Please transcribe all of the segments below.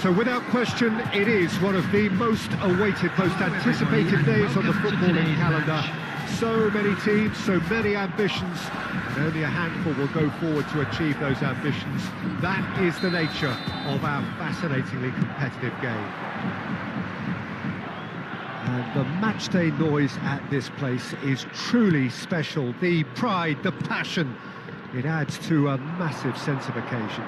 So without question, it is one of the most awaited, most anticipated days on the footballing calendar. So many teams, so many ambitions, and only a handful will go forward to achieve those ambitions. That is the nature of our fascinatingly competitive game. And the matchday noise at this place is truly special. The pride, the passion, it adds to a massive sense of occasion.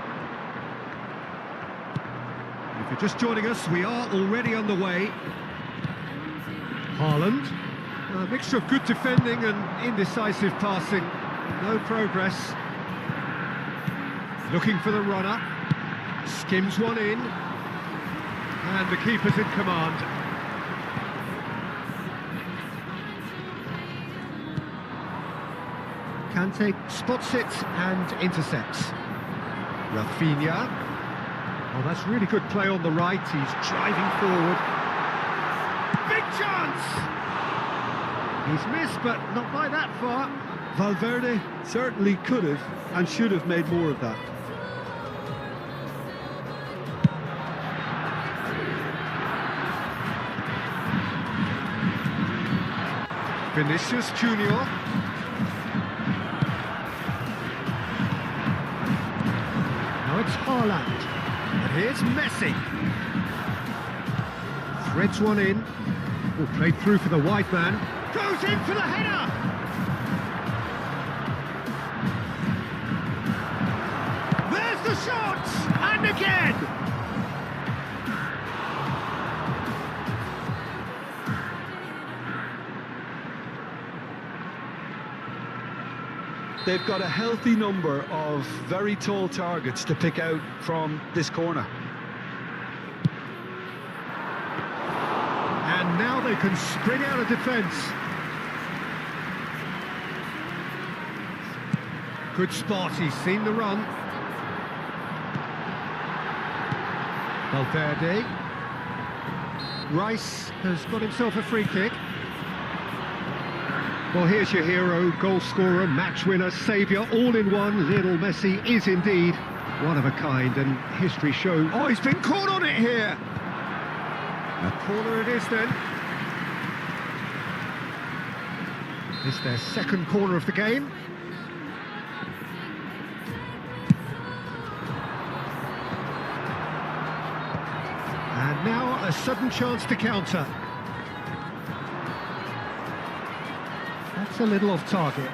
If you're just joining us, we are already underway. Haaland, a mixture of good defending and indecisive passing. No progress. Looking for the runner. Skims one in. And the keeper's in command. Kante spots it and intercepts. Rafinha. Oh, that's really good play on the right. He's driving forward. Big chance! He's missed, but not by that far. Valverde certainly could have and should have made more of that. Vinicius Junior. Now it's Haaland. And here's Messi. Threads one in. Oh, played through for the wide man. Goes in for the header! There's the shot! And again! They've got a healthy number of very tall targets to pick out from this corner. And now they can spring out of defence. Good spot, he's seen the run. Valverde. Rice has got himself a free kick. Well, here's your hero, goal scorer, match winner, saviour, all in one. Lionel Messi is indeed one of a kind, and history shows. Oh, he's been caught on it here. A corner it is then. It's their second corner of the game. And now a sudden chance to counter. That's a little off target.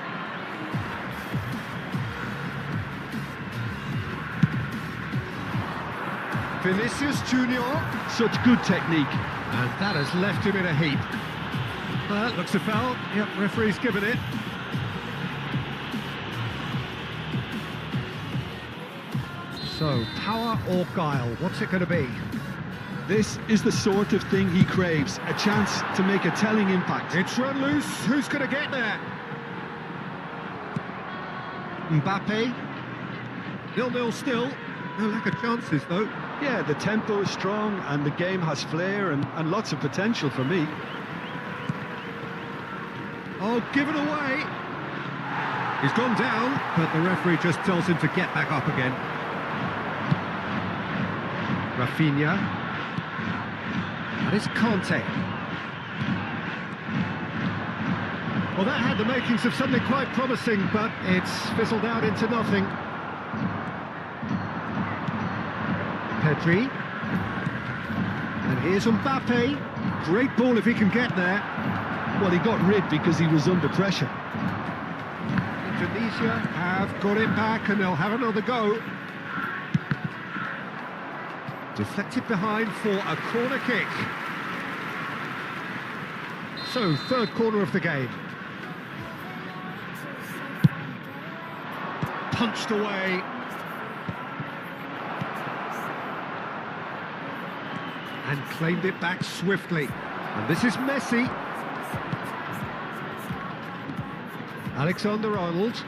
Vinicius Junior. Such good technique. And that has left him in a heap. That looks a foul. Yep, referee's given it. So, power or guile, what's it going to be? This is the sort of thing he craves, a chance to make a telling impact. It's run loose, who's going to get there? Mbappe. 0-0 still, no lack of chances though. Yeah, the tempo is strong and the game has flair and lots of potential for me. Oh, given away. He's gone down, but the referee just tells him to get back up again. Rafinha. And it's Kante. Well, that had the makings of something quite promising, but it's fizzled out into nothing. Pedri. And here's Mbappe. Great ball if he can get there. Well, he got rid because he was under pressure. Indonesia have got it back and they'll have another go. Deflected behind for a corner kick. So, third corner of the game. Punched away. And claimed it back swiftly. And this is Messi. Alexander-Arnold.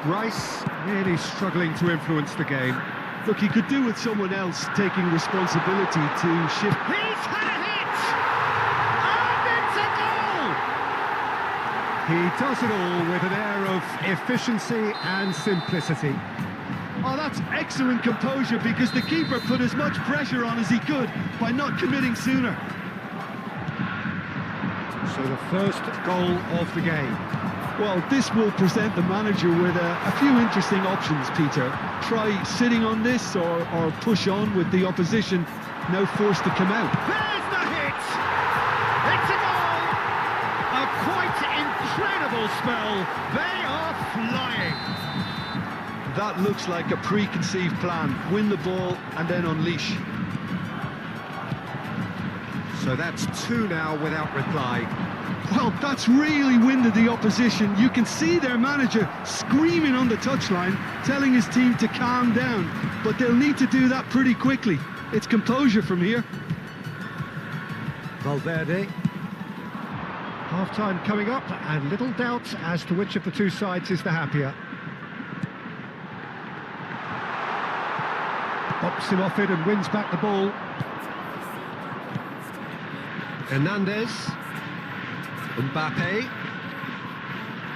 Rice really struggling to influence the game. Look, he could do with someone else taking responsibility to shift. He's had a hit! And it's a goal! He does it all with an air of efficiency and simplicity. Oh, that's excellent composure, because the keeper put as much pressure on as he could by not committing sooner. So the first goal of the game. Well, this will present the manager with a few interesting options, Peter. Try sitting on this or push on with the opposition now forced to come out. There's the hit! It's a goal! A quite incredible spell. They are flying. That looks like a preconceived plan. Win the ball and then unleash. So that's 2 now without reply. Well, that's really winded the opposition. You can see their manager screaming on the touchline, telling his team to calm down. But they'll need to do that pretty quickly. It's composure from here. Valverde. Half-time coming up, and little doubt as to which of the two sides is the happier. Bops him off it and wins back the ball. Hernandez. Mbappe.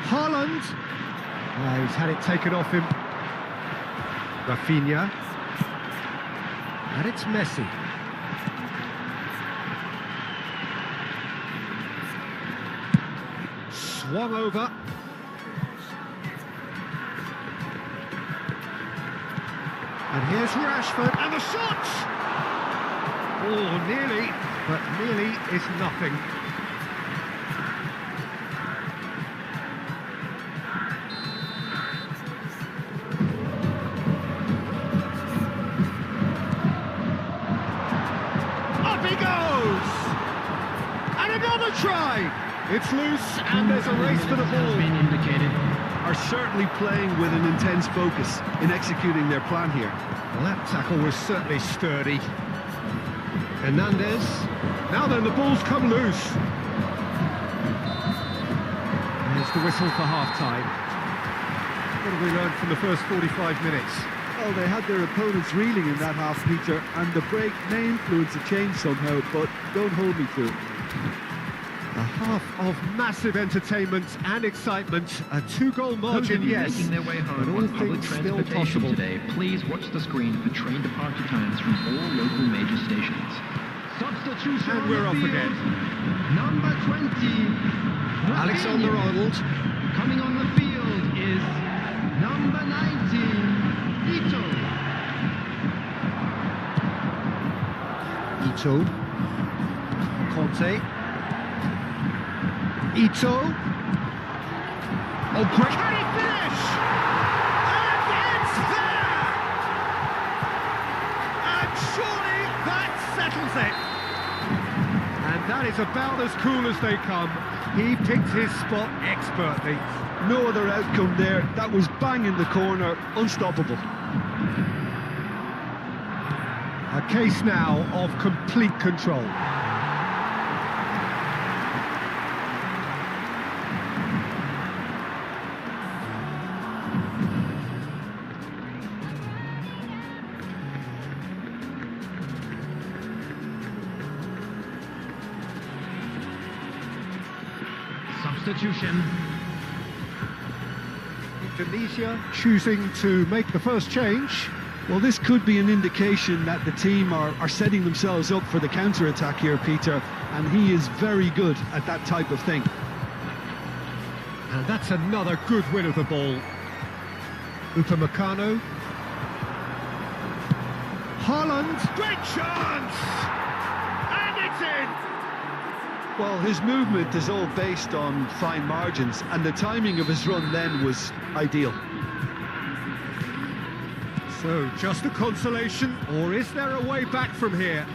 Haaland. He's had it taken off him. Rafinha. And it's Messi. Swung over. And here's Rashford, and the shot! Oh, nearly, but nearly is nothing. Up he goes! And another try! It's loose, and there's a race for the ball. Been indicated. Are certainly playing with an intense focus in executing their plan here. Well, that tackle was certainly sturdy. Hernandez. Now then, the ball's come loose. There's the whistle for half-time. What have we learned from the first 45 minutes? Well, they had their opponents reeling in that half, Peter, and the break may influence a change somehow, but don't hold me to it. A half of massive entertainment and excitement, a 2-goal margin, yes, Making their way home but all on public things still transportation possible. today, please watch the screen for train departure times from all local major stations. Substitution And on we're the off field. again. Number 20, Alexander-Arnold. Coming on the field is number 19, Ito. Ito. Conte. Ito. Oh, great. Can he finish? And it's there! And surely that settles it. And that is about as cool as they come. He picked his spot expertly. No other outcome there. That was bang in the corner, unstoppable. A case now of complete control. Substitution. Indonesia choosing to make the first change. Well, this could be an indication that the team are setting themselves up for the counter-attack here, Peter, and he is very good at that type of thing. And that's another good win of the ball. Upamecano. Haaland. Great chance! And it's in! Well, his movement is all based on fine margins, and the timing of his run then was ideal. So, just a consolation, or is there a way back from here?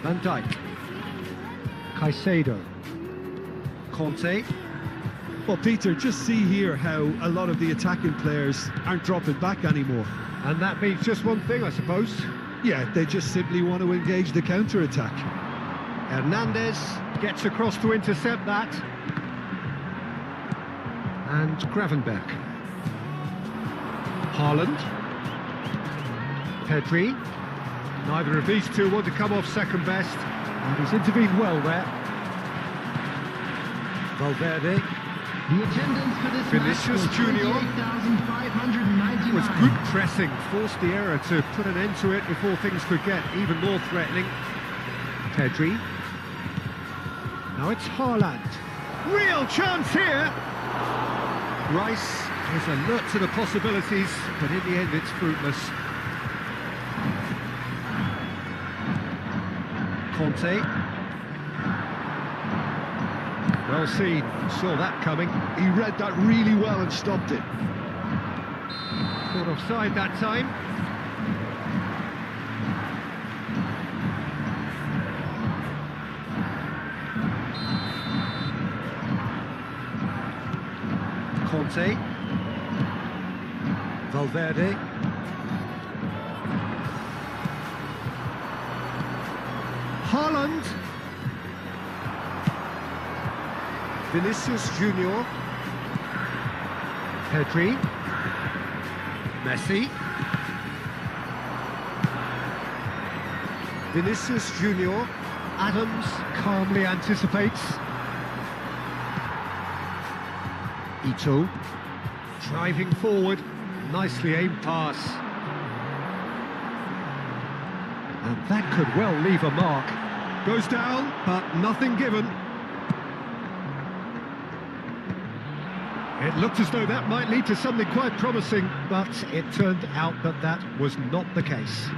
Van Dijk. Caicedo. Conte. Well, Peter, just see here how a lot of the attacking players aren't dropping back anymore. And that means just one thing, I suppose. Yeah, they just simply want to engage the counter-attack. Hernandez gets across to intercept that. And Gravenberch. Haaland. Pedri. Neither of these two want to come off second best. And he's intervened well there. Valverde. The attendance for this Vinicius match was Junior. 28,599. That was good pressing, forced the error to put an end to it before things could get even more threatening. Pedri. Now it's Haaland. Real chance here! Rice is alert to the possibilities, but in the end it's fruitless. Conte. Well seen, saw that coming. He read that really well and stopped it. Caught offside that time. Conte. Valverde. Haaland. Vinicius Junior. Pedri. Messi. Vinicius Junior. Adams calmly anticipates. Ito. Driving forward. Nicely aimed pass. And that could well leave a mark. Goes down, but nothing given. It looked as though that might lead to something quite promising, but it turned out that that was not the case.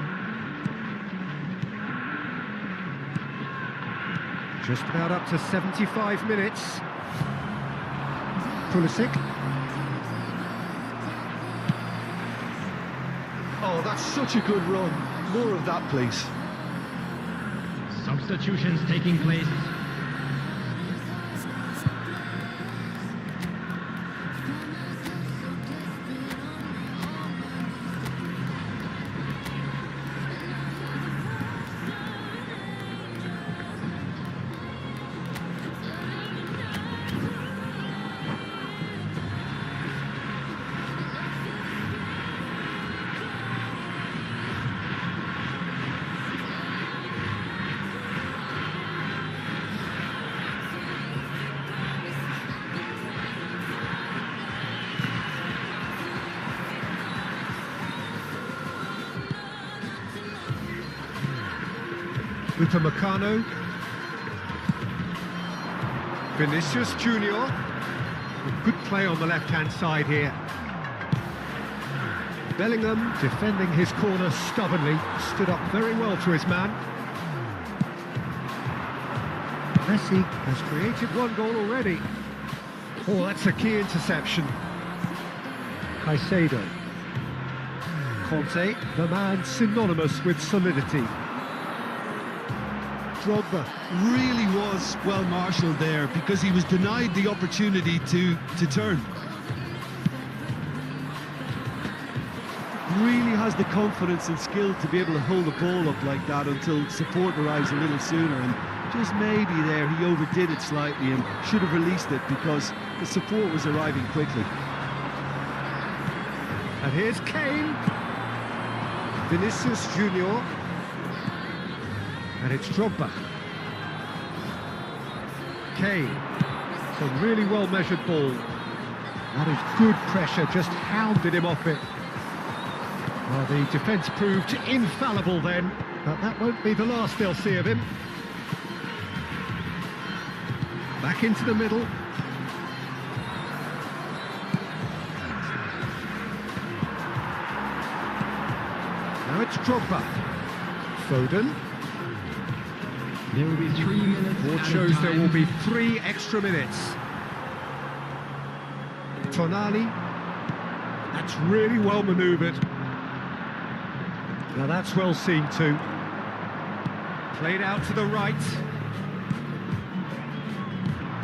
Just about up to 75 minutes. Pulisic. Oh, that's such a good run. More of that, please. Substitutions taking place. Upamecano. Vinicius Junior. Good play on the left-hand side here. Bellingham defending his corner stubbornly, stood up very well to his man. Messi has created one goal already. Oh, that's a key interception. Caicedo. Conte, the man synonymous with solidity. Drogba Really was well marshalled there because he was denied the opportunity to turn. Really has the confidence and skill to be able to hold the ball up like that until support arrives a little sooner, and just maybe there he overdid it slightly and should have released it because the support was arriving quickly. And here's Kane. Vinicius Junior. And it's Drogba. Kane. Some really well-measured ball. That is good pressure, just hounded him off it. Well, the defence proved infallible then, but that won't be the last they'll see of him. Back into the middle. Now it's Drogba. Foden. There will be 3 minutes. Board shows there will be 3 extra minutes. Tonali. That's really well manoeuvred. Now that's well seen too. Played out to the right.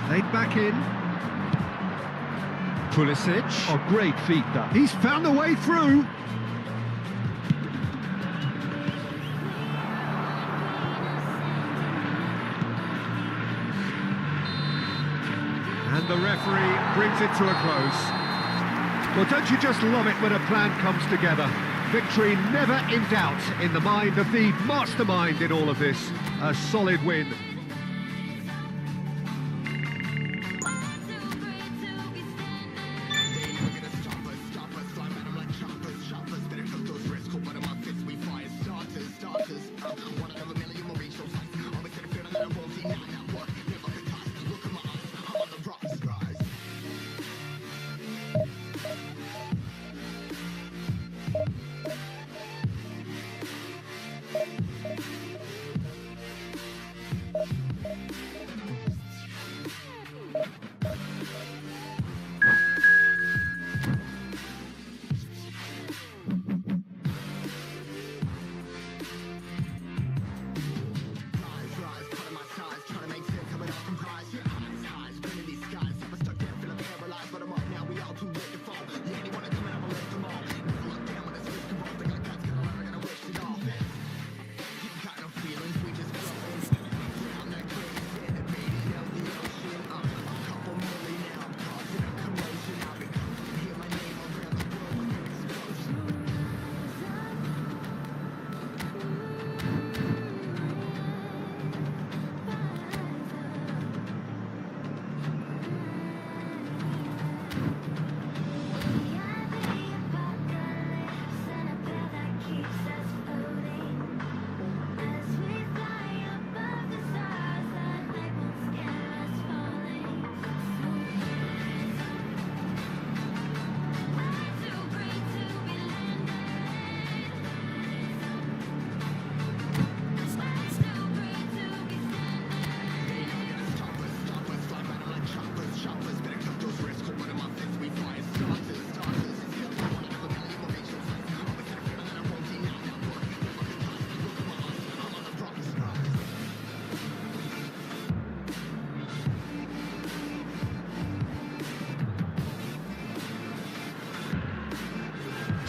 Played back in. Pulisic. Oh, great feat that. He's found a way through. And the referee brings it to a close. Well, don't you just love it when a plan comes together? Victory never in doubt in the mind of the mastermind in all of this. A solid win.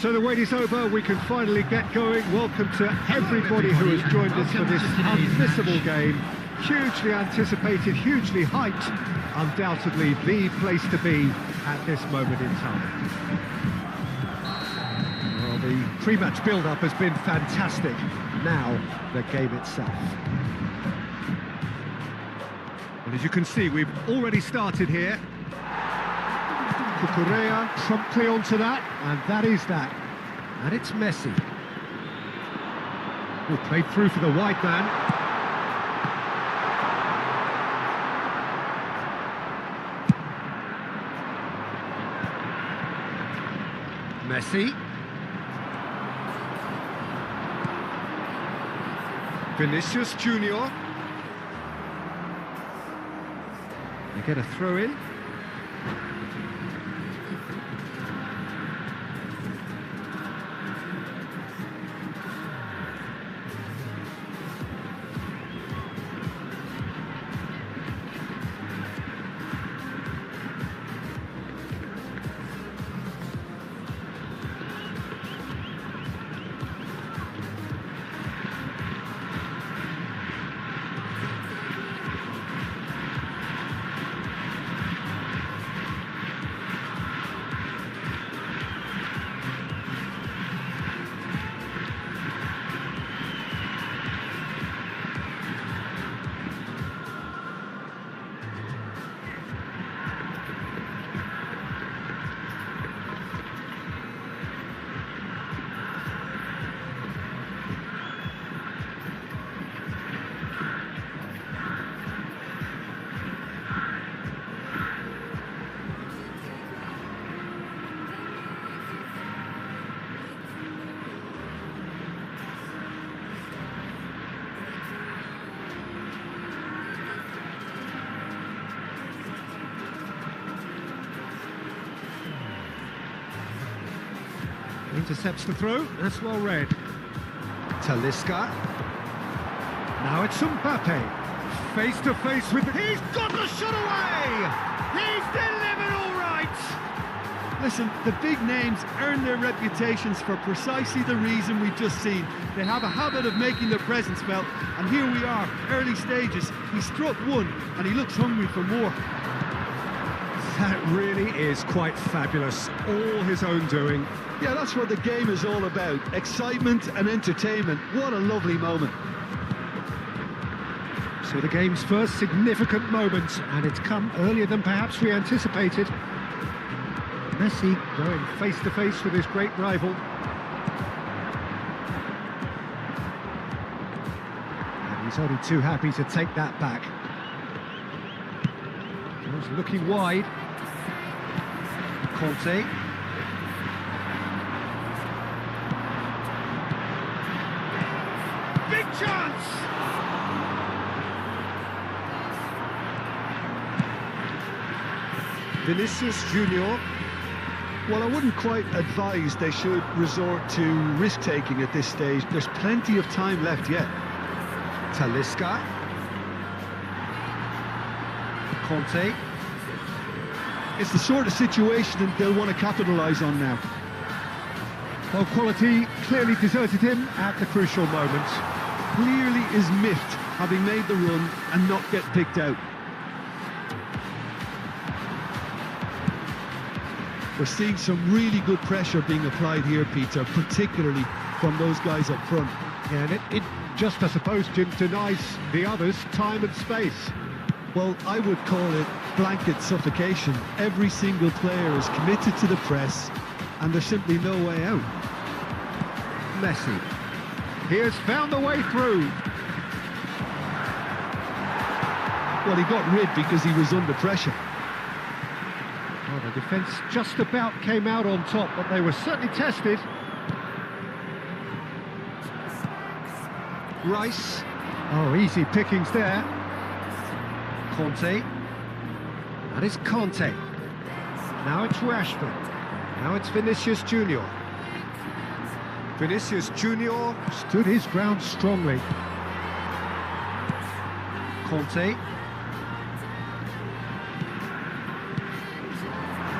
So the wait is over, we can finally get going. Welcome to everybody who has joined us for this unmissable game. Hugely anticipated, hugely hyped. Undoubtedly the place to be at this moment in time. Well, the pre-match build-up has been fantastic. Now, the game itself. And as you can see, we've already started here. Saweria promptly onto that, and that is that. And it's Messi. Who played through for the wide man. Messi. Vinicius Junior. They get a throw in. Intercepts the throw, that's well read. Talisca. Now it's Mbappe. Face to face with... He's got the shot away! He's delivered all right! Listen, the big names earn their reputations for precisely the reason we've just seen. They have a habit of making their presence felt, and here we are, early stages. He struck one, and he looks hungry for more. That really is quite fabulous. All his own doing. Yeah, that's what the game is all about. Excitement and entertainment. What a lovely moment. So the game's first significant moment, and it's come earlier than perhaps we anticipated. Messi going face to face with his great rival. And he's only too happy to take that back. He's looking wide. Conte. Big chance! Vinicius Junior. Well, I wouldn't quite advise they should resort to risk-taking at this stage. There's plenty of time left yet. Talisca. Conte. It's the sort of situation that they'll want to capitalise on now. Well, quality clearly deserted him at the crucial moment. Clearly is miffed, having made the run and not get picked out. We're seeing some really good pressure being applied here, Peter, particularly from those guys up front. Yeah, and it just, I suppose, denies the others time and space. Well, I would call it blanket suffocation. Every single player is committed to the press, and there's simply no way out. Messi. He has found the way through. Well, he got rid because he was under pressure. Well, the defence just about came out on top, but they were certainly tested. Rice. Oh, easy pickings there. Conte. That is Conte. Now it's Rashford. Now it's Vinicius Junior. Vinicius Junior stood his ground strongly. Conte.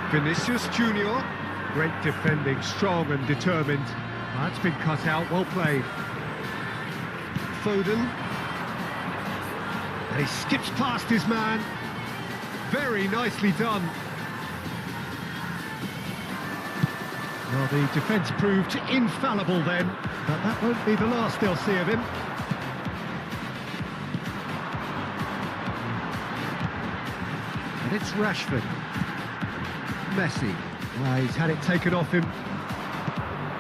Vinicius Junior. Great defending, strong and determined. That's been cut out, well played. Foden. And he skips past his man. Very nicely done. Well, the defence proved infallible then, but that won't be the last they'll see of him. And it's Rashford. Messi. Well, he's had it taken off him.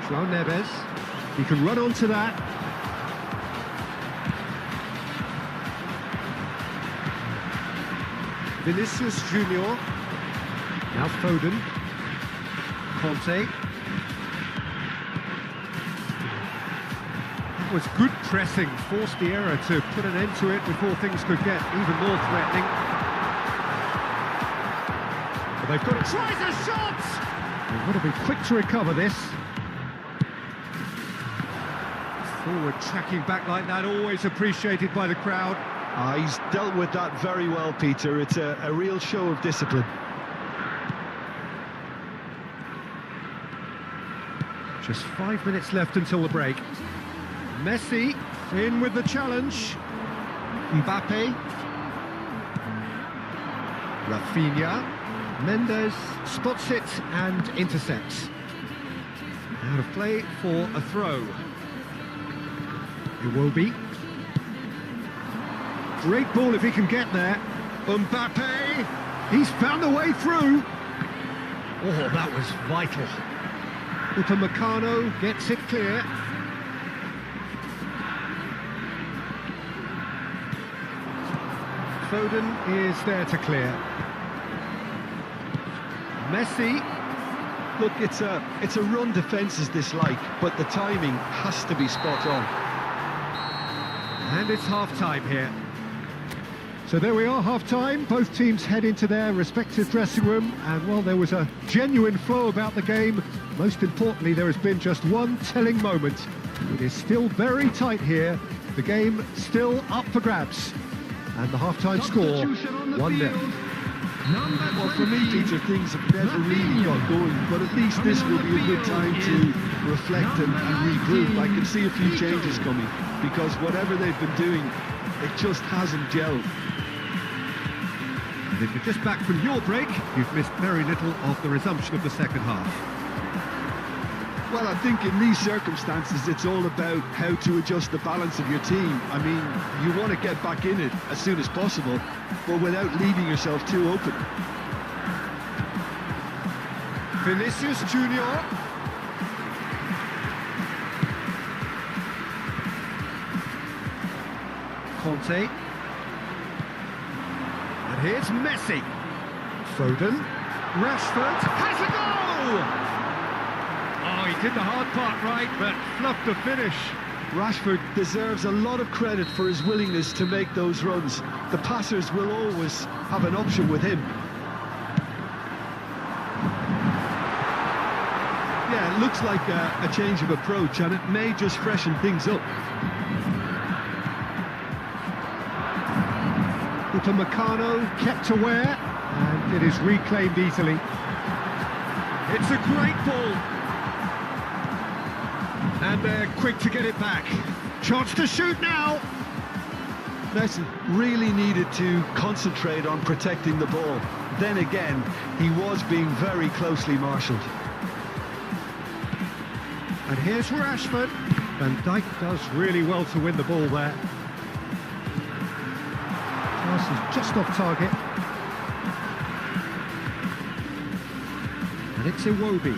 João Neves. He can run onto that. Vinicius Junior. Now Foden. Conte. That was good pressing, forced the error to put an end to it before things could get even more threatening. But they've got to try the shot! They've got to be quick to recover this. Forward tracking back like that, always appreciated by the crowd. He's dealt with that very well, Peter. It's a real show of discipline. Just 5 minutes left until the break. Messi in with the challenge. Mbappe. Rafinha. Mendes spots it and intercepts. Out of play for a throw. Iwobi. Great ball if he can get there. Mbappe. He's found a way through. Oh, that was vital. Upamecano gets it clear. Foden is there to clear. Messi. Look, it's a run defence is dislike, but the timing has to be spot on. And it's half-time here. So there we are, half-time. Both teams head into their respective dressing room, and while there was a genuine flow about the game, most importantly, there has been just one telling moment. It is still very tight here. The game still up for grabs. And the half-time score, 1-0. Well, for me, Peter, things have never really got going, but at least this will be a good time to reflect and regroup. I can see a few changes coming, because whatever they've been doing, it just hasn't gelled. And if you're just back from your break, you've missed very little of the resumption of the second half. Well, I think in these circumstances, it's all about how to adjust the balance of your team. I mean, you want to get back in it as soon as possible, but without leaving yourself too open. Vinicius Junior. Conte. And here's Messi. Foden. Rashford has a goal! Oh, he did the hard part right, but fluffed the finish. Rashford deserves a lot of credit for his willingness to make those runs. The passers will always have an option with him. Yeah, it looks like a change of approach, and it may just freshen things up. Upamecano kept aware, and it is reclaimed easily. It's a great ball. And they're quick to get it back. Chance to shoot now. Messi really needed to concentrate on protecting the ball. Then again, he was being very closely marshalled. And here's Rashford. Van Dijk does really well to win the ball there. Pass is just off target. And it's Iwobi.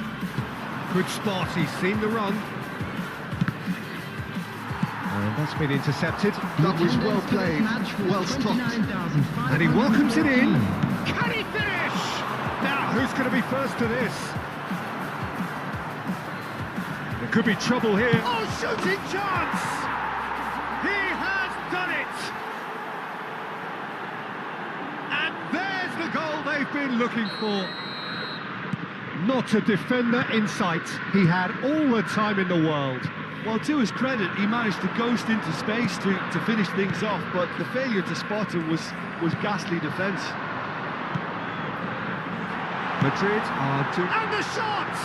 Good spot, he's seen the run. And that's been intercepted. That was well played, well stopped. And he welcomes it in. Can he finish? Now, who's going to be first to this? There could be trouble here. Oh, shooting chance! He has done it! And there's the goal they've been looking for. Not a defender in sight. He had all the time in the world. Well, to his credit, he managed to ghost into space to finish things off, but the failure to spot him was ghastly defence. Madrid are doing... And the shot!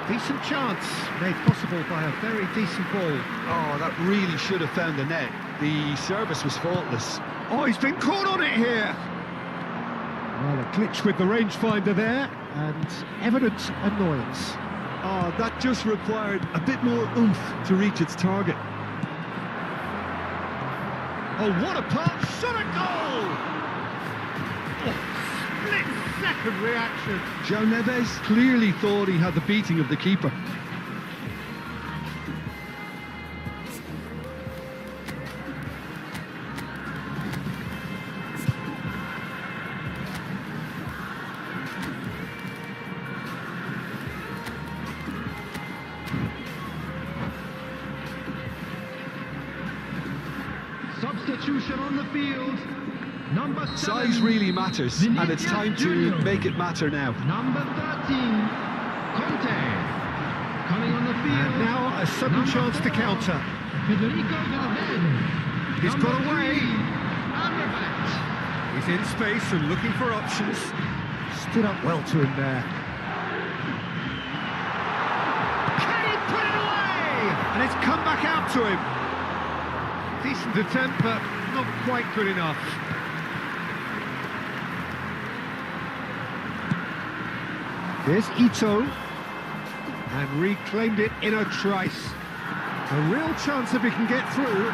Decent chance, made possible by a very decent ball. Oh, that really should have found the net. The service was faultless. Oh, he's been caught on it here! Well, a glitch with the rangefinder there, and evident annoyance. Oh, that just required a bit more oomph to reach its target. Oh, what a pass! Shot a goal! Oh, split-second reaction. João Neves clearly thought he had the beating of the keeper. Substitution on the field. Number 7. Size really matters, and it's time to make it matter now. Number 13, Conte. Coming on the field. And now a sudden chance to counter. Federico Valverde. He's got away. Amrabat. He's in space and looking for options. Stood up well to him there. Can he put it away? And it's come back out to him. Decent attempt, but not quite good enough. Here's Ito, and reclaimed it in a trice. A real chance if he can get through.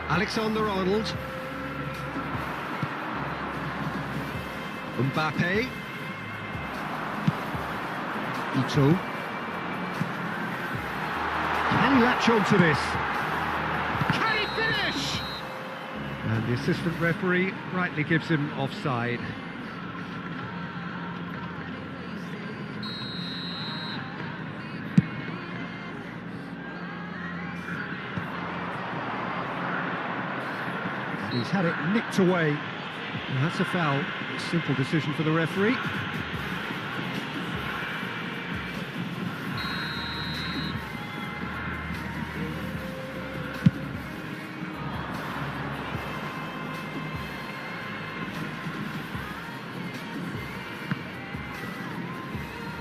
Alexander-Arnold. Mbappe. Ito. Can he latch on to this? Can he finish? And the assistant referee rightly gives him offside. He's had it nicked away. And that's a foul. Simple decision for the referee.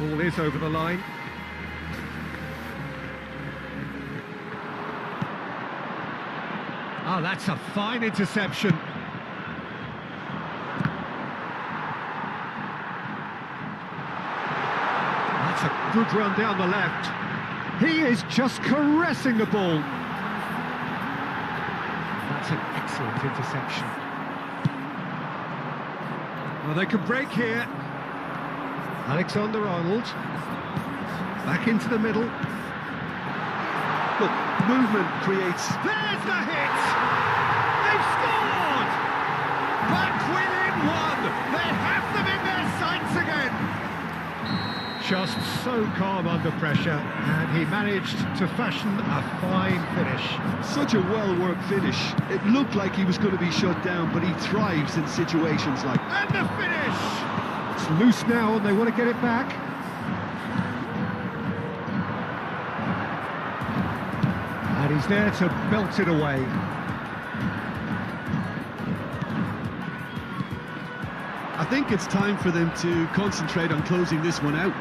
Ball is over the line. Oh, that's a fine interception. That's a good run down the left. He is just caressing the ball. That's an excellent interception. Well, they can break here. Alexander-Arnold. Back into the middle. Look, movement creates... There's the hit! They've scored! Back within one! They have them in their sights again! Just so calm under pressure, and he managed to fashion a fine finish. Such a well-worked finish. It looked like he was going to be shut down, but he thrives in situations like... And the finish! It's loose now, and they want to get it back. And he's there to belt it away. I think it's time for them to concentrate on closing this one out.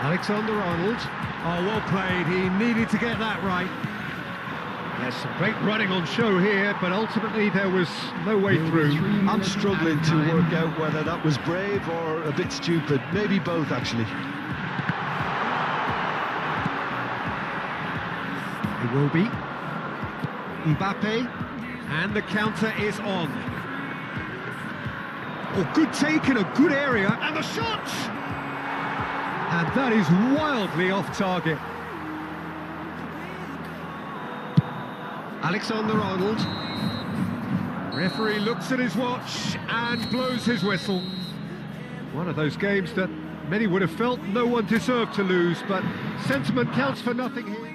Alexander-Arnold. Oh, well played. He needed to get that right. There's some great running on show here, but ultimately there was no way through. I'm struggling to work out whether that was brave or a bit stupid. Maybe both, actually. It will be. Mbappe. And the counter is on. Oh, good take in a good area. And the shot! And that is wildly off target. Alexander-Arnold. Referee looks at his watch and blows his whistle. One of those games that many would have felt no one deserved to lose, but sentiment counts for nothing here.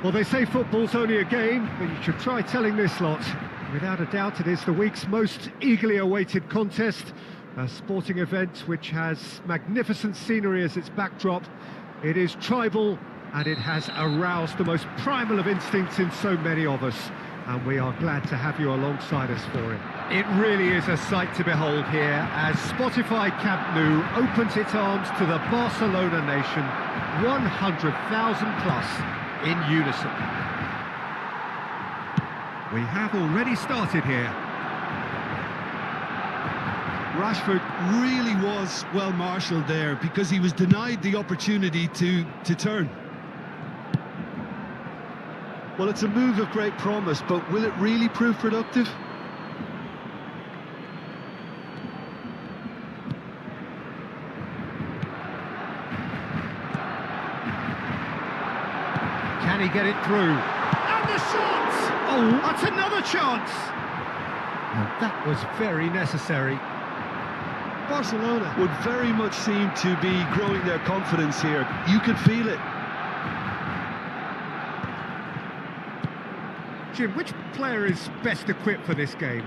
Well, they say football's only a game, but you should try telling this lot. Without a doubt, it is the week's most eagerly awaited contest, a sporting event which has magnificent scenery as its backdrop. It is tribal, and it has aroused the most primal of instincts in so many of us, and we are glad to have you alongside us for it. It really is a sight to behold here as Spotify Camp Nou opens its arms to the Barcelona nation, 100,000 plus in unison. We have already started here. Rashford really was well marshalled there because he was denied the opportunity to turn. Well, it's a move of great promise, but will it really prove productive? Can he get it through? And the shot! Oh, that's another chance! And that was very necessary. Barcelona would very much seem to be growing their confidence here. You could feel it. Jim, which player is best equipped for this game?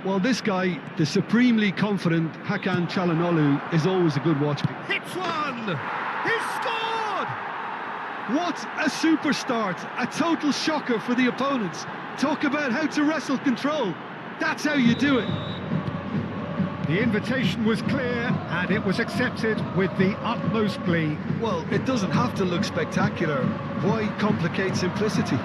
Well, this guy, the supremely confident Hakan Çalhanoğlu, is always a good watch. Hits one! He's scored! What a super start! A total shocker for the opponents. Talk about how to wrestle control. That's how you do it. The invitation was clear, and it was accepted with the utmost glee. Well, it doesn't have to look spectacular. Why complicate simplicity?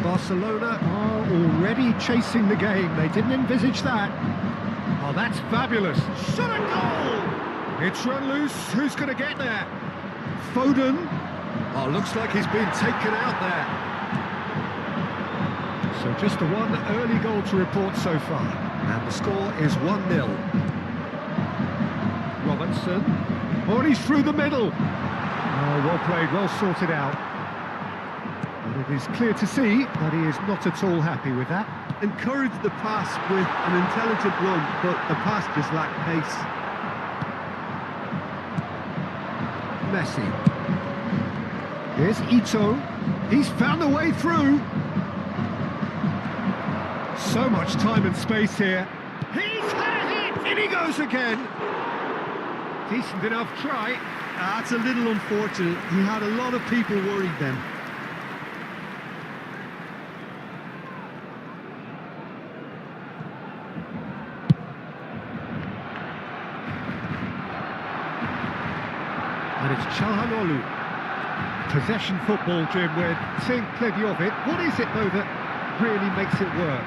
Barcelona are already chasing the game. They didn't envisage that. Oh, that's fabulous. Shot a goal! It's run loose. Who's going to get there? Foden. Oh, looks like he's been taken out there. So just the one early goal to report so far. And the score is 1-0. Robinson. Oh, and he's through the middle. Oh, well played, well sorted out. And it is clear to see that he is not at all happy with that. Encouraged the pass with an intelligent run, but the pass just lacked pace. Messi. Here's Ito. He's found a way through. So much time and space here. He's had it! In he goes again. Decent enough try. That's a little unfortunate. He had a lot of people worried then. And it's Çalhanoğlu. Possession football, Jim, we're seeing plenty of it. What is it, though, that really makes it work?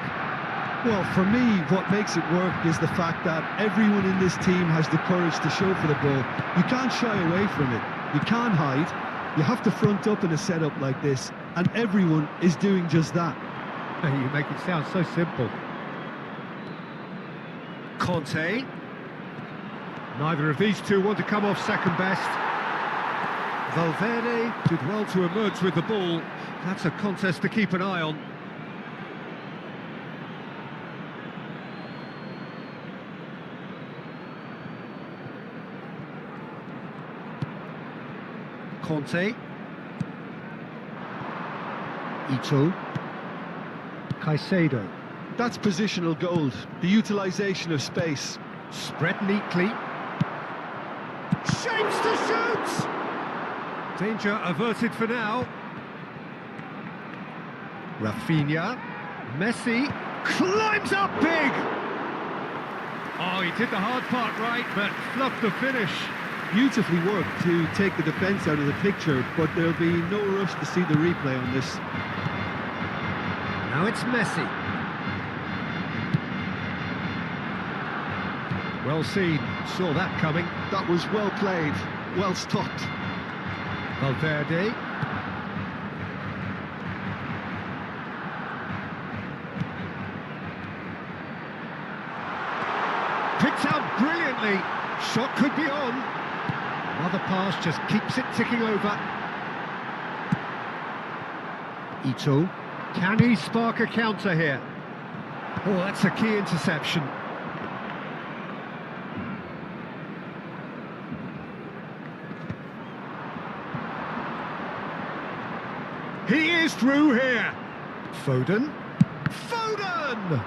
Well, for me, what makes it work is the fact that everyone in this team has the courage to show for the ball. You can't shy away from it. You can't hide. You have to front up in a setup like this, and everyone is doing just that. You make it sound so simple. Conte. Neither of these two want to come off second best. Valverde did well to emerge with the ball. That's a contest to keep an eye on. Conte. Ito. Caicedo. That's positional gold, the utilisation of space. Spread neatly. Shapes to shoot! Danger averted for now. Rafinha, Messi, climbs up big! Oh, he did the hard part right, but fluffed the finish. Beautifully worked to take the defence out of the picture, but there'll be no rush to see the replay on this. Now it's Messi. Well seen, saw that coming. That was well played, well stopped. Valverde. Picked out brilliantly. Shot could be on. Another pass just keeps it ticking over. Ito. Can he spark a counter here? Oh, that's a key interception. He is through here. Foden. Foden!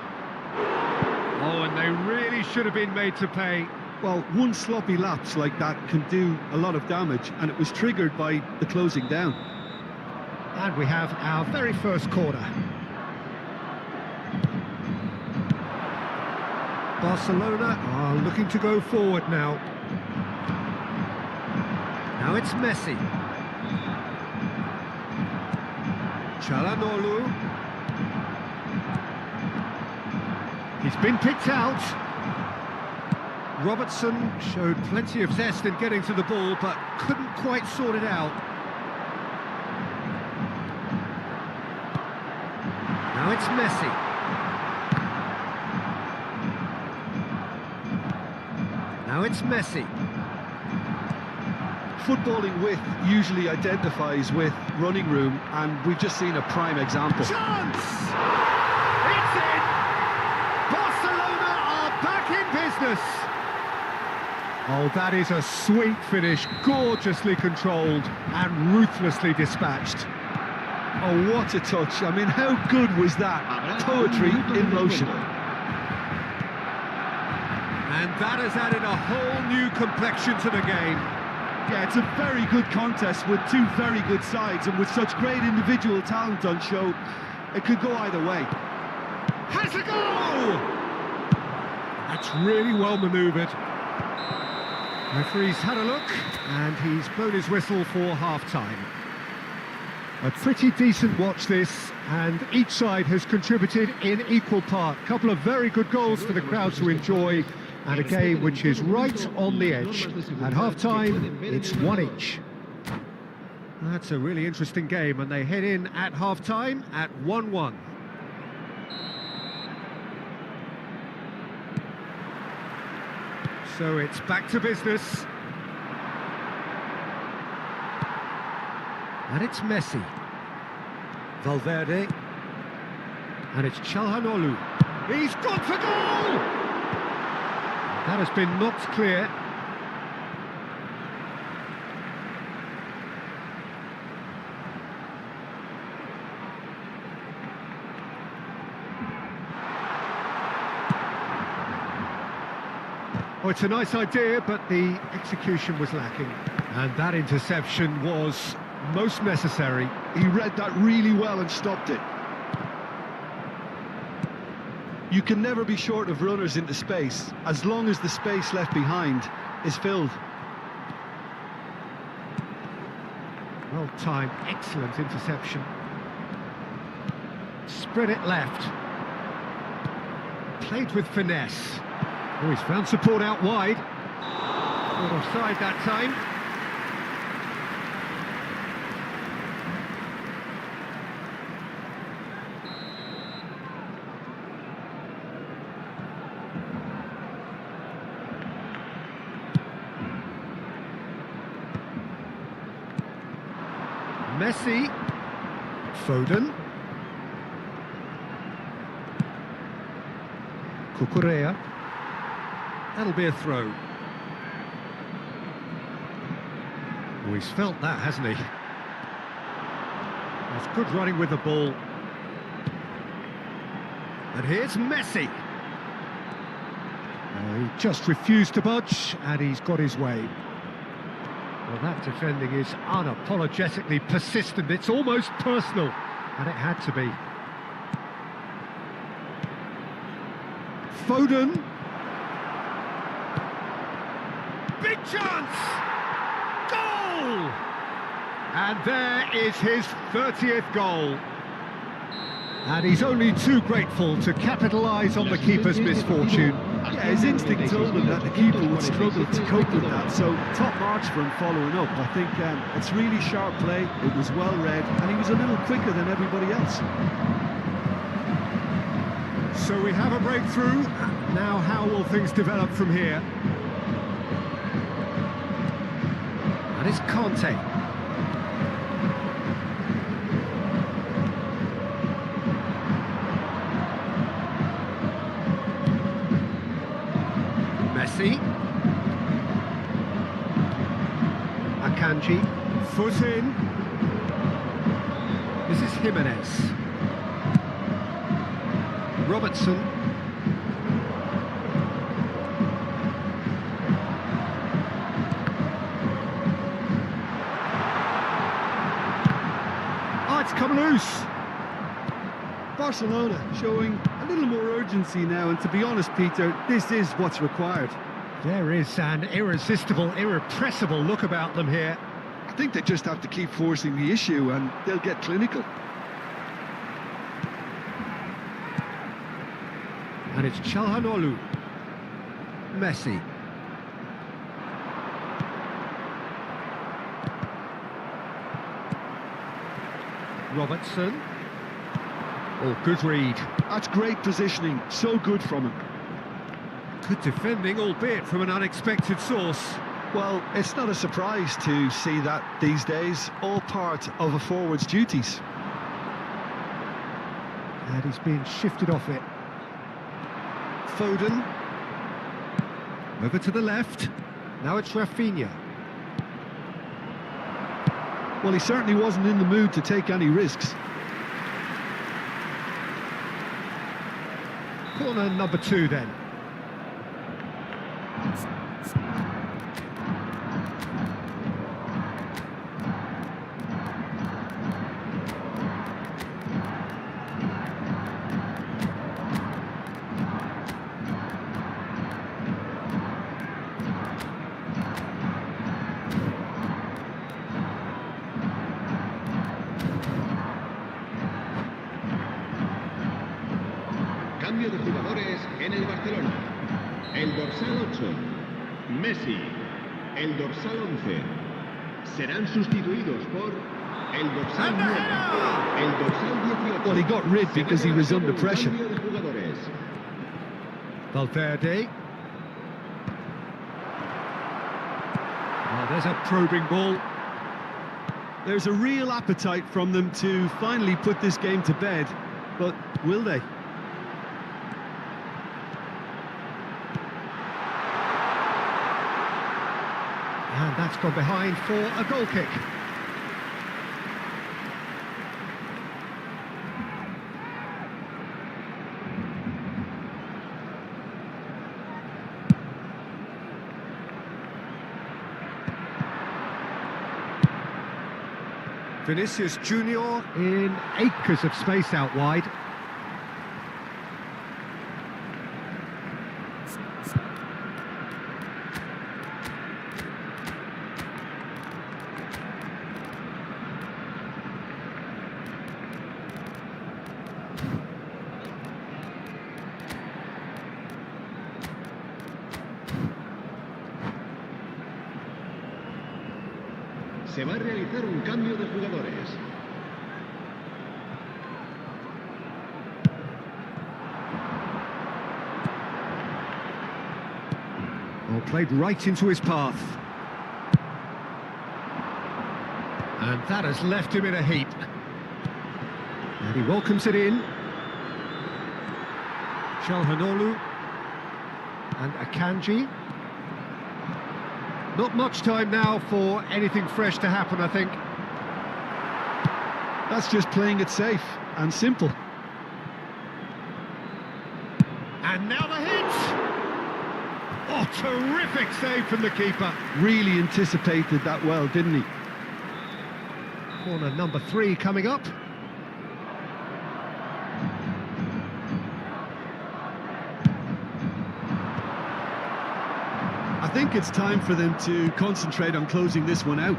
Oh, and they really should have been made to pay. Well, one sloppy lapse like that can do a lot of damage, and it was triggered by the closing down. And we have our very first corner. Barcelona are looking to go forward now. Now it's Messi. Çalhanoğlu. He's been picked out. Robertson showed plenty of zest in getting to the ball, but couldn't quite sort it out. Now it's Messi. Now it's Messi. Footballing width usually identifies with running room, and we've just seen a prime example. Chance! It's in! Barcelona are back in business! Oh, that is a sweet finish, gorgeously controlled and ruthlessly dispatched. Oh, what a touch. I mean, how good was that? Poetry in motion. And that has added a whole new complexion to the game. Yeah, it's a very good contest with two very good sides, and with such great individual talent on show, it could go either way. Has a goal! That's really well manoeuvred. Referee's had a look, and he's blown his whistle for half-time. A pretty decent watch this, and each side has contributed in equal part. A couple of very good goals for the crowd to enjoy, and a game which is right on the edge. At half-time, it's 1 each. That's a really interesting game, and they head in at half-time at 1-1. So it's back to business. And it's Messi. Valverde. And it's Çalhanoğlu. He's gone for goal! That has been knocked clear. Oh, it's a nice idea, but the execution was lacking. And that interception was most necessary. He read that really well and stopped it. You can never be short of runners into space, as long as the space left behind is filled. Well timed, excellent interception. Spread it left. Played with finesse. Oh, he's found support out wide. Not offside that time. Messi. Foden. Cucurella. That'll be a throw. Oh, he's felt that, hasn't he? That's good running with the ball. And here's Messi. He just refused to budge, and he's got his way. Well, that defending is unapologetically persistent. It's almost personal, and it had to be. Foden. Big chance! Goal! And there is his 30th goal. And he's only too grateful to capitalise on the keeper's misfortune. Yeah, his instinct told him that the keeper would struggle to cope with that, so top marks for him following up. I think it's really sharp play, it was well read, and he was a little quicker than everybody else. So we have a breakthrough. Now how will things develop from here? And it's Conte. Messi. Akanji. Foot in. This is Jimenez. Robertson. Oh, it's come loose. Barcelona showing a little more urgency now, and to be honest, Peter, this is what's required. There is an irresistible, irrepressible look about them here. I think they just have to keep forcing the issue and they'll get clinical. And it's Çalhanoğlu. Messi. Robertson. Oh, good read. That's great positioning, so good from him. Good defending, albeit from an unexpected source. Well, it's not a surprise to see that these days, all part of a forward's duties. And he's being shifted off it. Foden. Over to the left. Now it's Rafinha. Well, he certainly wasn't in the mood to take any risks. Corner number 2 then. Cambio de jugadores en el Barcelona. El dorsal 8, Messi. El dorsal 11. Serán sustituidos por el dorsal 9, el dorsal 18. Well, he got rid because he was under pressure. Cambio de jugadores. Valverde. Oh, there's a probing ball. There's a real appetite from them to finally put this game to bed, but will they? And that's gone behind for a goal kick. Vinicius Junior in acres of space out wide. Se va a realizar un cambio de jugadores. Oh, played right into his path. And that has left him in a heap. And he welcomes it in. Çalhanoğlu and Akanji. Not much time now for anything fresh to happen, I think. That's just playing it safe and simple. And now the hit! Oh, terrific save from the keeper. Really anticipated that well, didn't he? Corner number 3 coming up. think it's time for them to concentrate on closing this one out.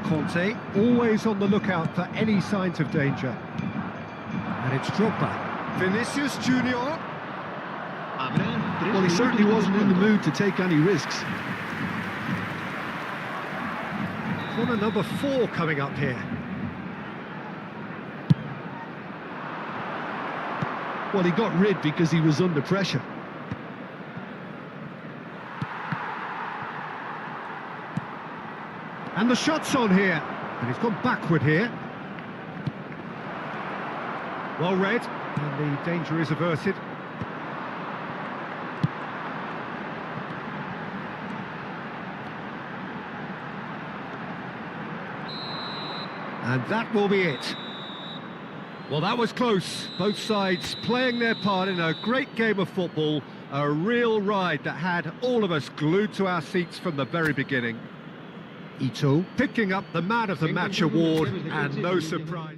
Conte, always on the lookout for any signs of danger. And it's Drogba. Vinicius Junior. Well, he certainly wasn't in the mood to take any risks. Corner number 4 coming up here. Well, he got rid because he was under pressure. And the shot's on here. And he's gone backward here. Well read. And the danger is averted. And that will be it. Well, that was close. Both sides playing their part in a great game of football. A real ride that had all of us glued to our seats from the very beginning. Ito picking up the Man of the Match award, and no surprise.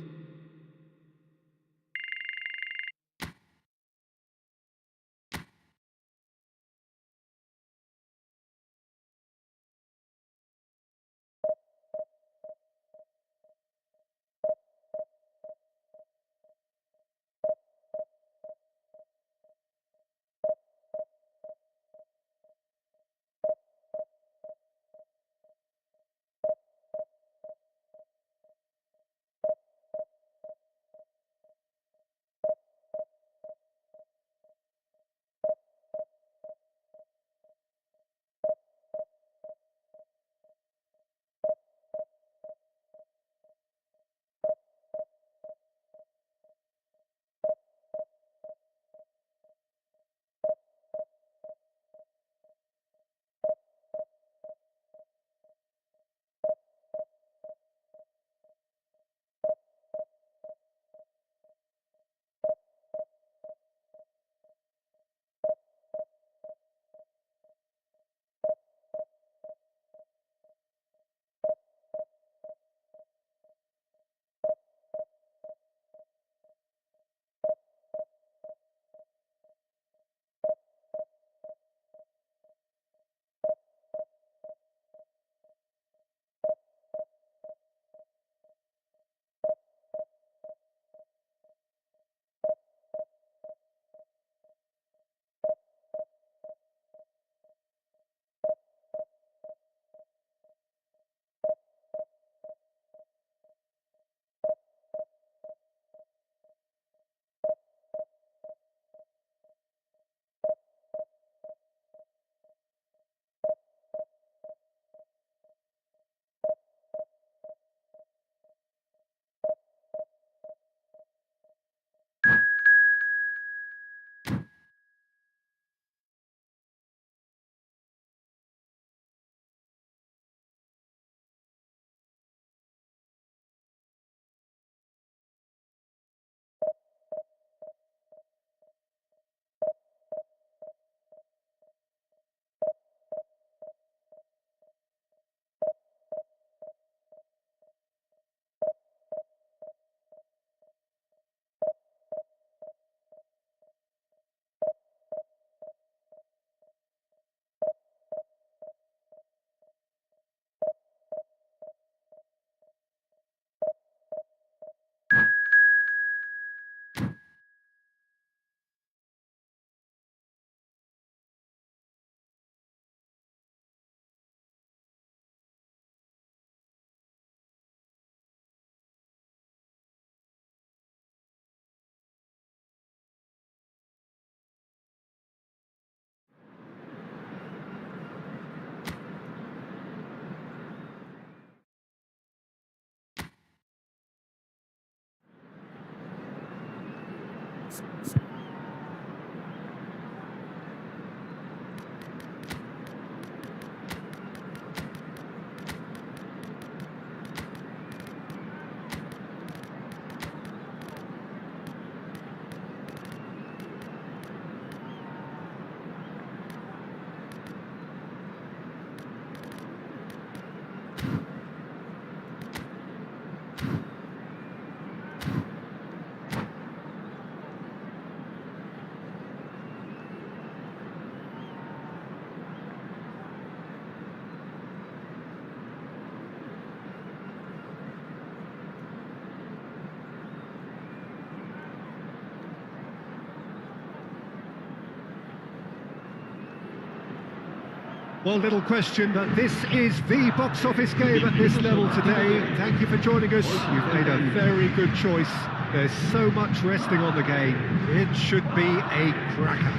Well, little question, but this is the box office game at this level today. Thank you for joining us. You've made a very good choice. There's so much resting on the game. It should be a cracker.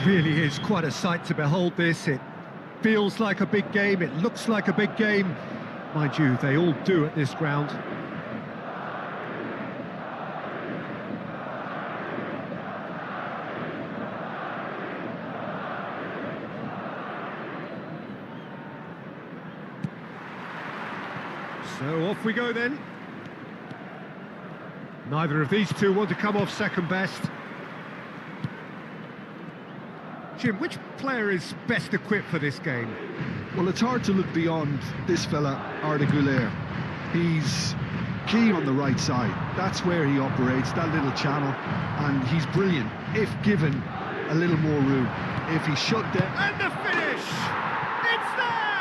Really is quite a sight to behold this. It feels like a big game. It looks like a big game. Mind you, they all do at this ground. So off we go then. Neither of these two want to come off second best. Jim, which player is best equipped for this game? Well, it's hard to look beyond this fella, Arda Güler. He's key on the right side. That's where he operates, that little channel, and he's brilliant if given a little more room. If he's shut down... And the finish! It's there!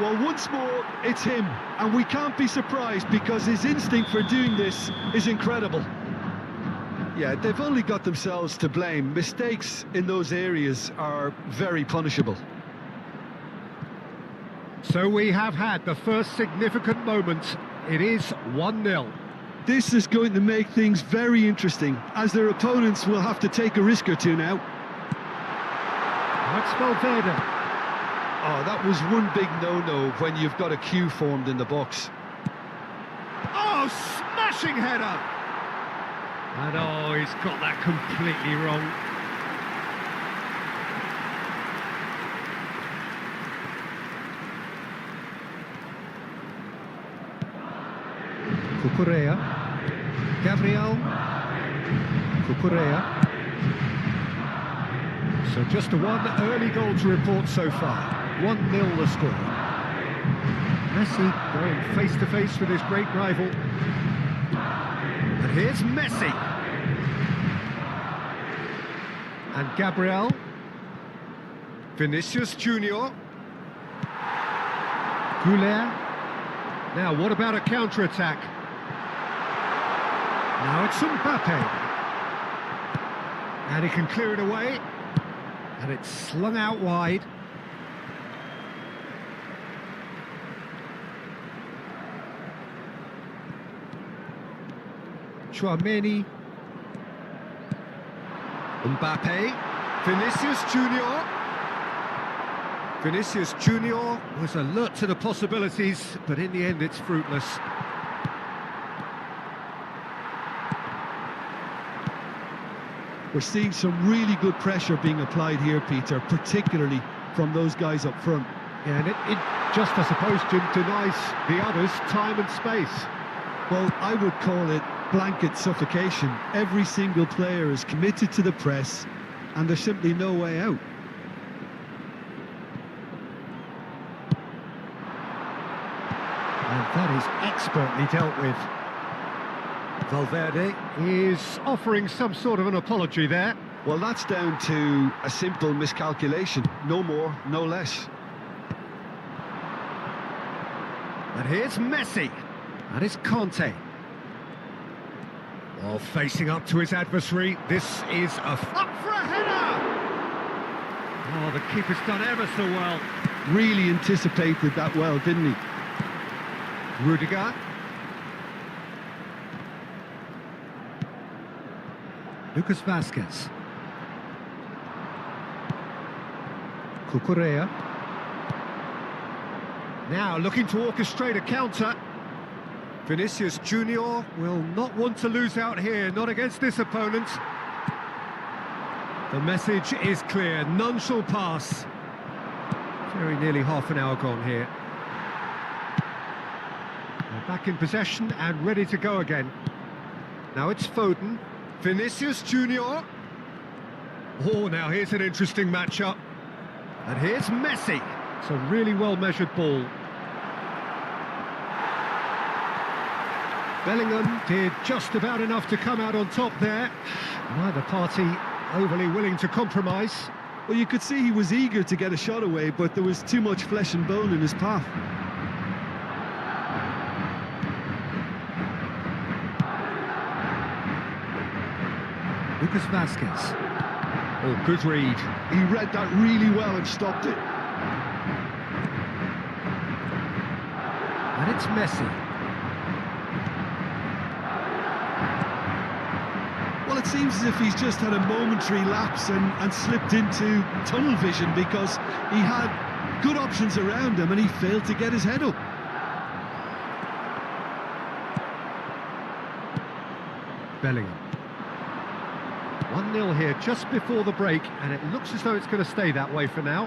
Well, once more, it's him, and we can't be surprised because his instinct for doing this is incredible. Yeah, they've only got themselves to blame. Mistakes in those areas are very punishable. So we have had the first significant moment. It is 1-0. This is going to make things very interesting, as their opponents will have to take a risk or two now. That's Valverde. Oh, that was one big no-no when you've got a queue formed in the box. Oh, smashing header! And oh, he's got that completely wrong. Cucurella. Gabriel. Cucurella. So just one early goal to report so far. 1-0 the score. Messi going face-to-face with his great rival. And here's Messi. And Gabriel. Vinicius Junior. Güler. Now, what about a counter-attack? Now it's Mbappe. And he can clear it away. And it's slung out wide. Chouameni. Mbappe. Vinicius Junior. Vinicius Junior was alert to the possibilities, but in the end it's fruitless. We're seeing some really good pressure being applied here, Peter, particularly from those guys up front. Yeah, and it just, I suppose, Jim, denies the others time and space. Well, I would call it blanket suffocation. Every single player is committed to the press, and there's simply no way out. And that is expertly dealt with. Valverde is offering some sort of an apology there. Well, that's down to a simple miscalculation. No more, no less. And here's Messi. And it's Conte. Well, facing up to his adversary, this is up for a header! Oh, the keeper's done ever so well. Really anticipated that well, didn't he? Rudiger. Lucas Vazquez. Cucurella. Now looking to orchestrate a counter. Vinicius Junior will not want to lose out here, not against this opponent. The message is clear, none shall pass. Very nearly half an hour gone here. They're back in possession and ready to go again. Now it's Foden. Vinicius Junior. Oh, now here's an interesting matchup. And here's Messi. It's a really well-measured ball. Bellingham did just about enough to come out on top there. Neither party overly willing to compromise. Well, you could see he was eager to get a shot away, but there was too much flesh and bone in his path. Lucas Vazquez. Oh, good read. He read that really well and stopped it. And it's Messi. Well, it seems as if he's just had a momentary lapse and slipped into tunnel vision, because he had good options around him and he failed to get his head up. Bellingham. 1-0 here just before the break, and it looks as though it's going to stay that way for now.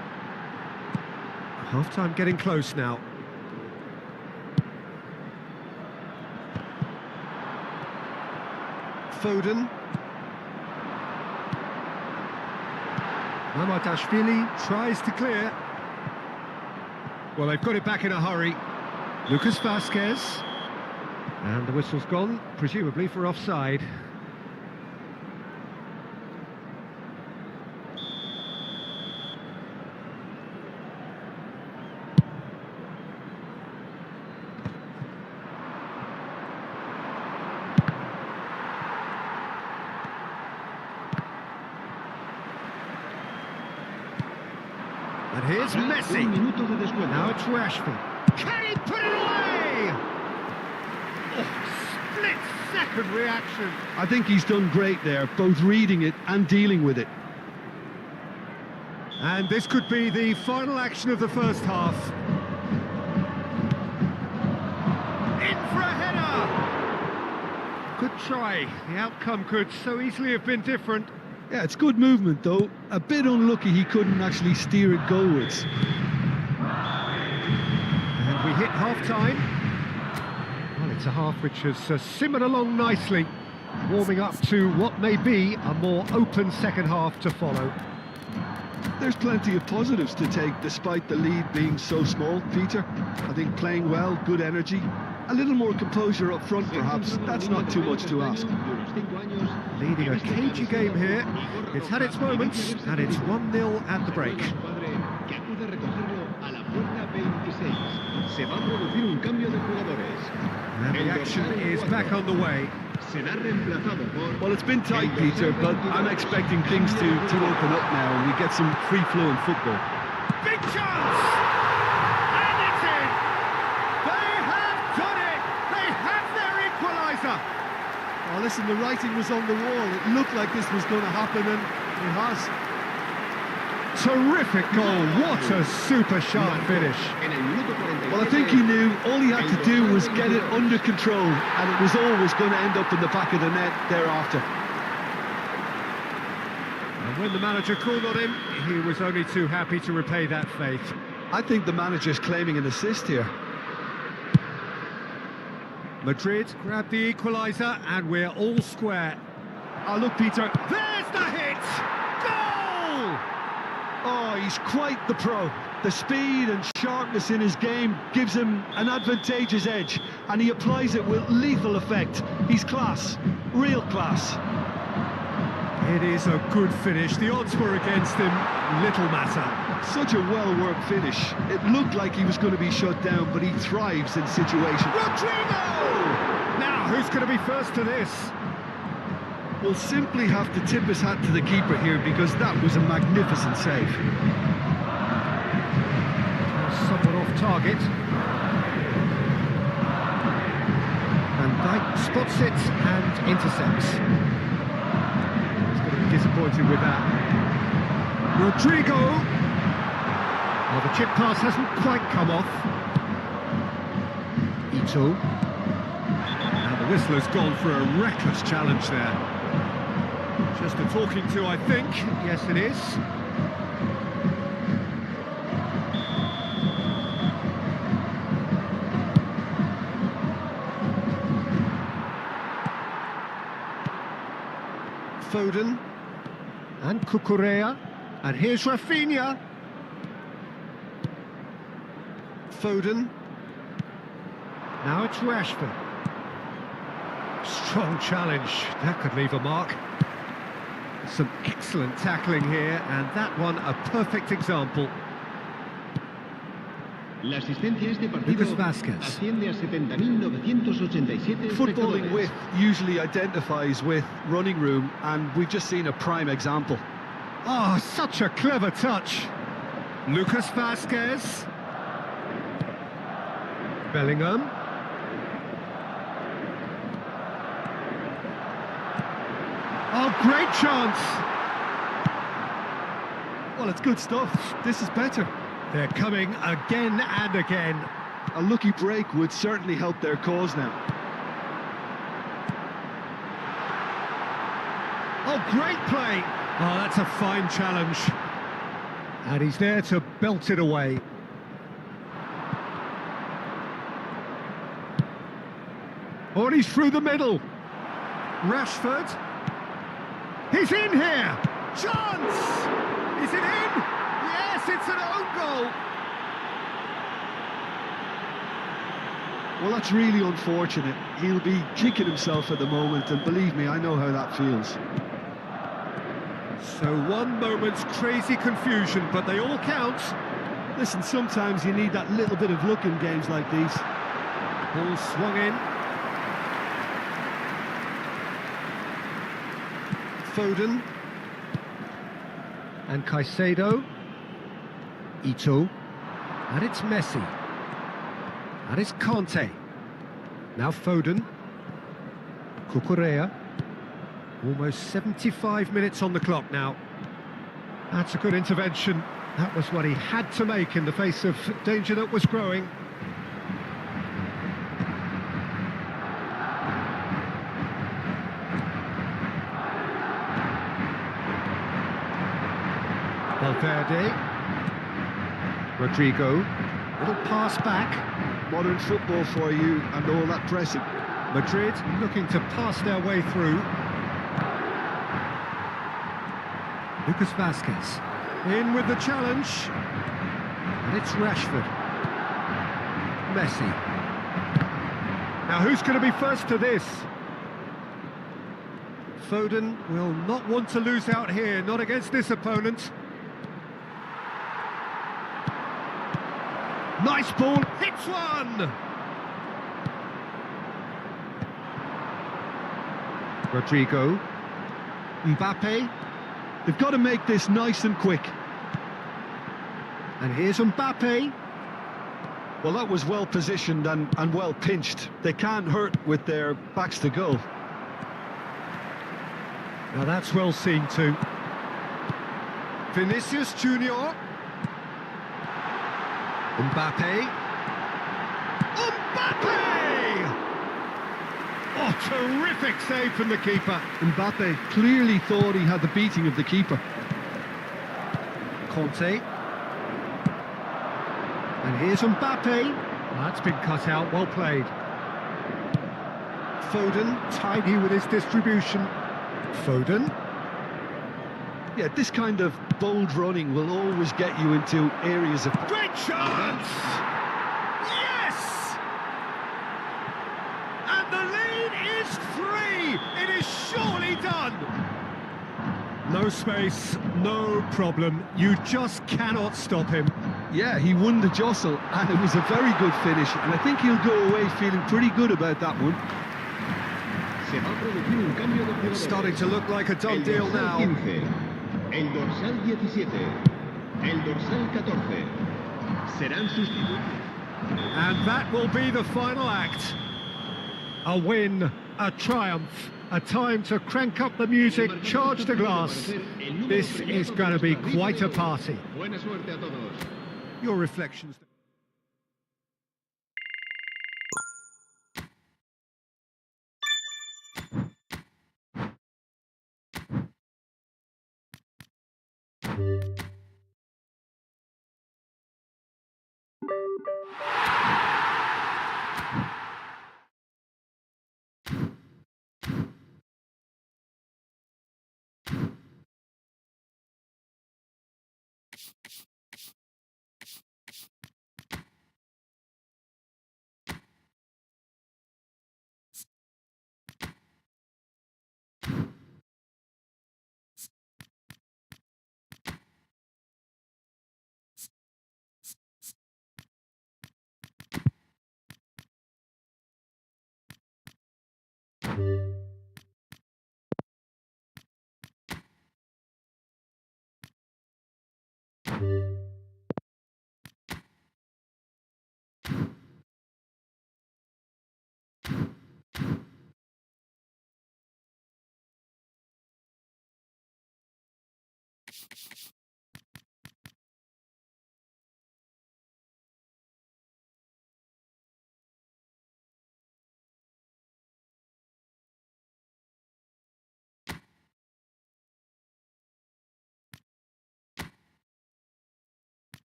Half-time getting close now. Foden. Mamardashvili tries to clear. Well, they've got it back in a hurry. Lucas Vasquez. And the whistle's gone, presumably for offside. And here's Messi. Now it's Rashford. Can he put it away? Oh, split-second reaction. I think he's done great there, both reading it and dealing with it. And this could be the final action of the first half. In for a header. Good try. The outcome could so easily have been different. Yeah, it's good movement though. A bit unlucky he couldn't actually steer it goalwards. And we hit half-time. Well, it's a half which has simmered along nicely, warming up to what may be a more open second half to follow. There's plenty of positives to take despite the lead being so small, Peter. I think playing well, good energy, a little more composure up front perhaps. That's not too much to ask. Leading a cagey game here. It's had its moments, and it's 1-0 at the break. And the action is back on the way. Well, it's been tight, Peter, but I'm expecting things to open up now and we get some free-flowing football. Big chance! And it's in! They have done it! They have their equaliser! Oh, listen, the writing was on the wall. It looked like this was going to happen, and it has. Terrific goal. What a super sharp finish. Well, I think he knew all he had to do was get it under control, and it was always going to end up in the back of the net thereafter. And when the manager called on him, he was only too happy to repay that faith. I think the manager's claiming an assist here. Madrid grabbed the equaliser, and we're all square. Oh, look, Peter. There's the hit! Goal! Oh, he's quite the pro. The speed and sharpness in his game gives him an advantageous edge, and he applies it with lethal effect. He's class, real class. It is a good finish. The odds were against him, little matter. Such a well-worked finish. It looked like he was going to be shut down, but he thrives in situations. Rodrigo! Now, who's going to be first to this? We'll simply have to tip his hat to the keeper here, because that was a magnificent save. Somewhat off target. Van Dijk spots it and intercepts. He's going to be disappointed with that. Rodrigo! Well, the chip pass hasn't quite come off. Ito. Now the whistle has gone for a reckless challenge there. Just a talking to, I think. Yes, it is. Foden. And Cucurella. And here's Rafinha. Foden. Now it's Rashford. Strong challenge. That could leave a mark. Some excellent tackling here, and that one a perfect example. Lucas Vasquez. Footballing width usually identifies with running room, and we've just seen a prime example. Oh, such a clever touch. Lucas Vazquez. Bellingham. Oh, great chance. Well, it's good stuff. This is better. They're coming again and again. A lucky break would certainly help their cause now. Oh, great play. Oh, that's a fine challenge. And he's there to belt it away. Oh, and he's through the middle. Rashford. He's in here. Chance! Is it in? Yes, it's an own goal. Well, that's really unfortunate. He'll be kicking himself at the moment, and believe me, I know how that feels. So one moment's crazy confusion, but they all count. Listen, sometimes you need that little bit of luck in games like these. Ball swung in. Foden. And Caicedo. Ito. And it's Messi. And it's Conte. Now Foden. Cucurella. Almost 75 minutes on the clock now. That's a good intervention. That was what he had to make in the face of danger that was growing. Valverde. Rodrigo. Little pass back. Modern football for you and all that pressing. Madrid looking to pass their way through. Lucas Vazquez. In with the challenge. And it's Rashford. Messi. Now who's going to be first to this? Foden will not want to lose out here, not against this opponent. Nice ball, hits one! Rodrigo. Mbappe. They've got to make this nice and quick. And here's Mbappe. Well, that was well positioned and well pinched. They can't hurt with their backs to goal. Now that's well seen too. Vinicius Junior. Mbappe. Mbappe! Oh, terrific save from the keeper. Mbappe clearly thought he had the beating of the keeper. Conte. And here's Mbappe. That's been cut out, well played. Foden, tidy with his distribution. Foden. Yeah, this kind of bold running will always get you into areas of... Great chance! Yes! And the lead is 3! It is surely done! No space, no problem. You just cannot stop him. Yeah, he won the jostle, and it was a very good finish, and I think he'll go away feeling pretty good about that one. It's starting to look like a done deal now. El dorsal 17, el dorsal 14, serán sustituidos. And that will be the final act. A win, a triumph, a time to crank up the music, charge the glass. This is going to be quite a party. Buena suerte a todos. Your reflections.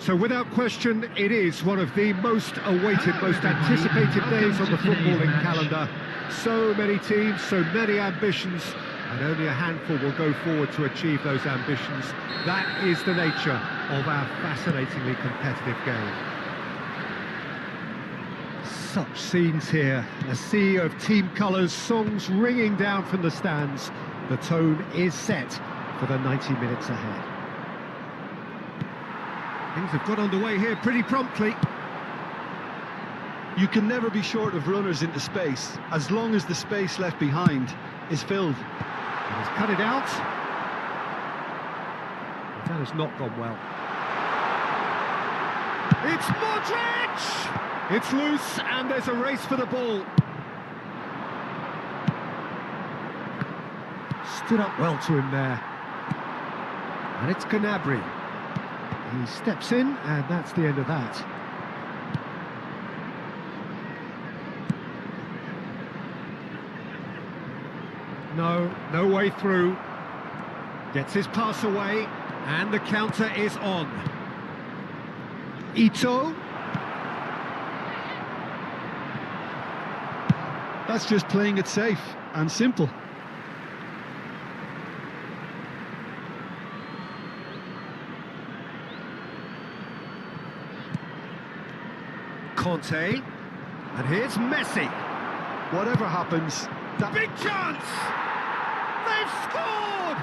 So without question, it is one of the most awaited, most anticipated days on the footballing calendar. So many teams, so many ambitions, and only a handful will go forward to achieve those ambitions. That is the nature of our fascinatingly competitive game. Such scenes here, a sea of team colours, songs ringing down from the stands. The tone is set for the 90 minutes ahead. Things have got underway here pretty promptly. You can never be short of runners into space, as long as the space left behind is filled. He's cut it out. That has not gone well. It's Modric! It's loose, and there's a race for the ball. Stood up well to him there. And it's Gnabry. He steps in, and that's the end of that. No way through. Gets his pass away, and the counter is on. Ito. That's just playing it safe and simple. Conte, and here's Messi. Whatever happens, that Big chance! They've scored!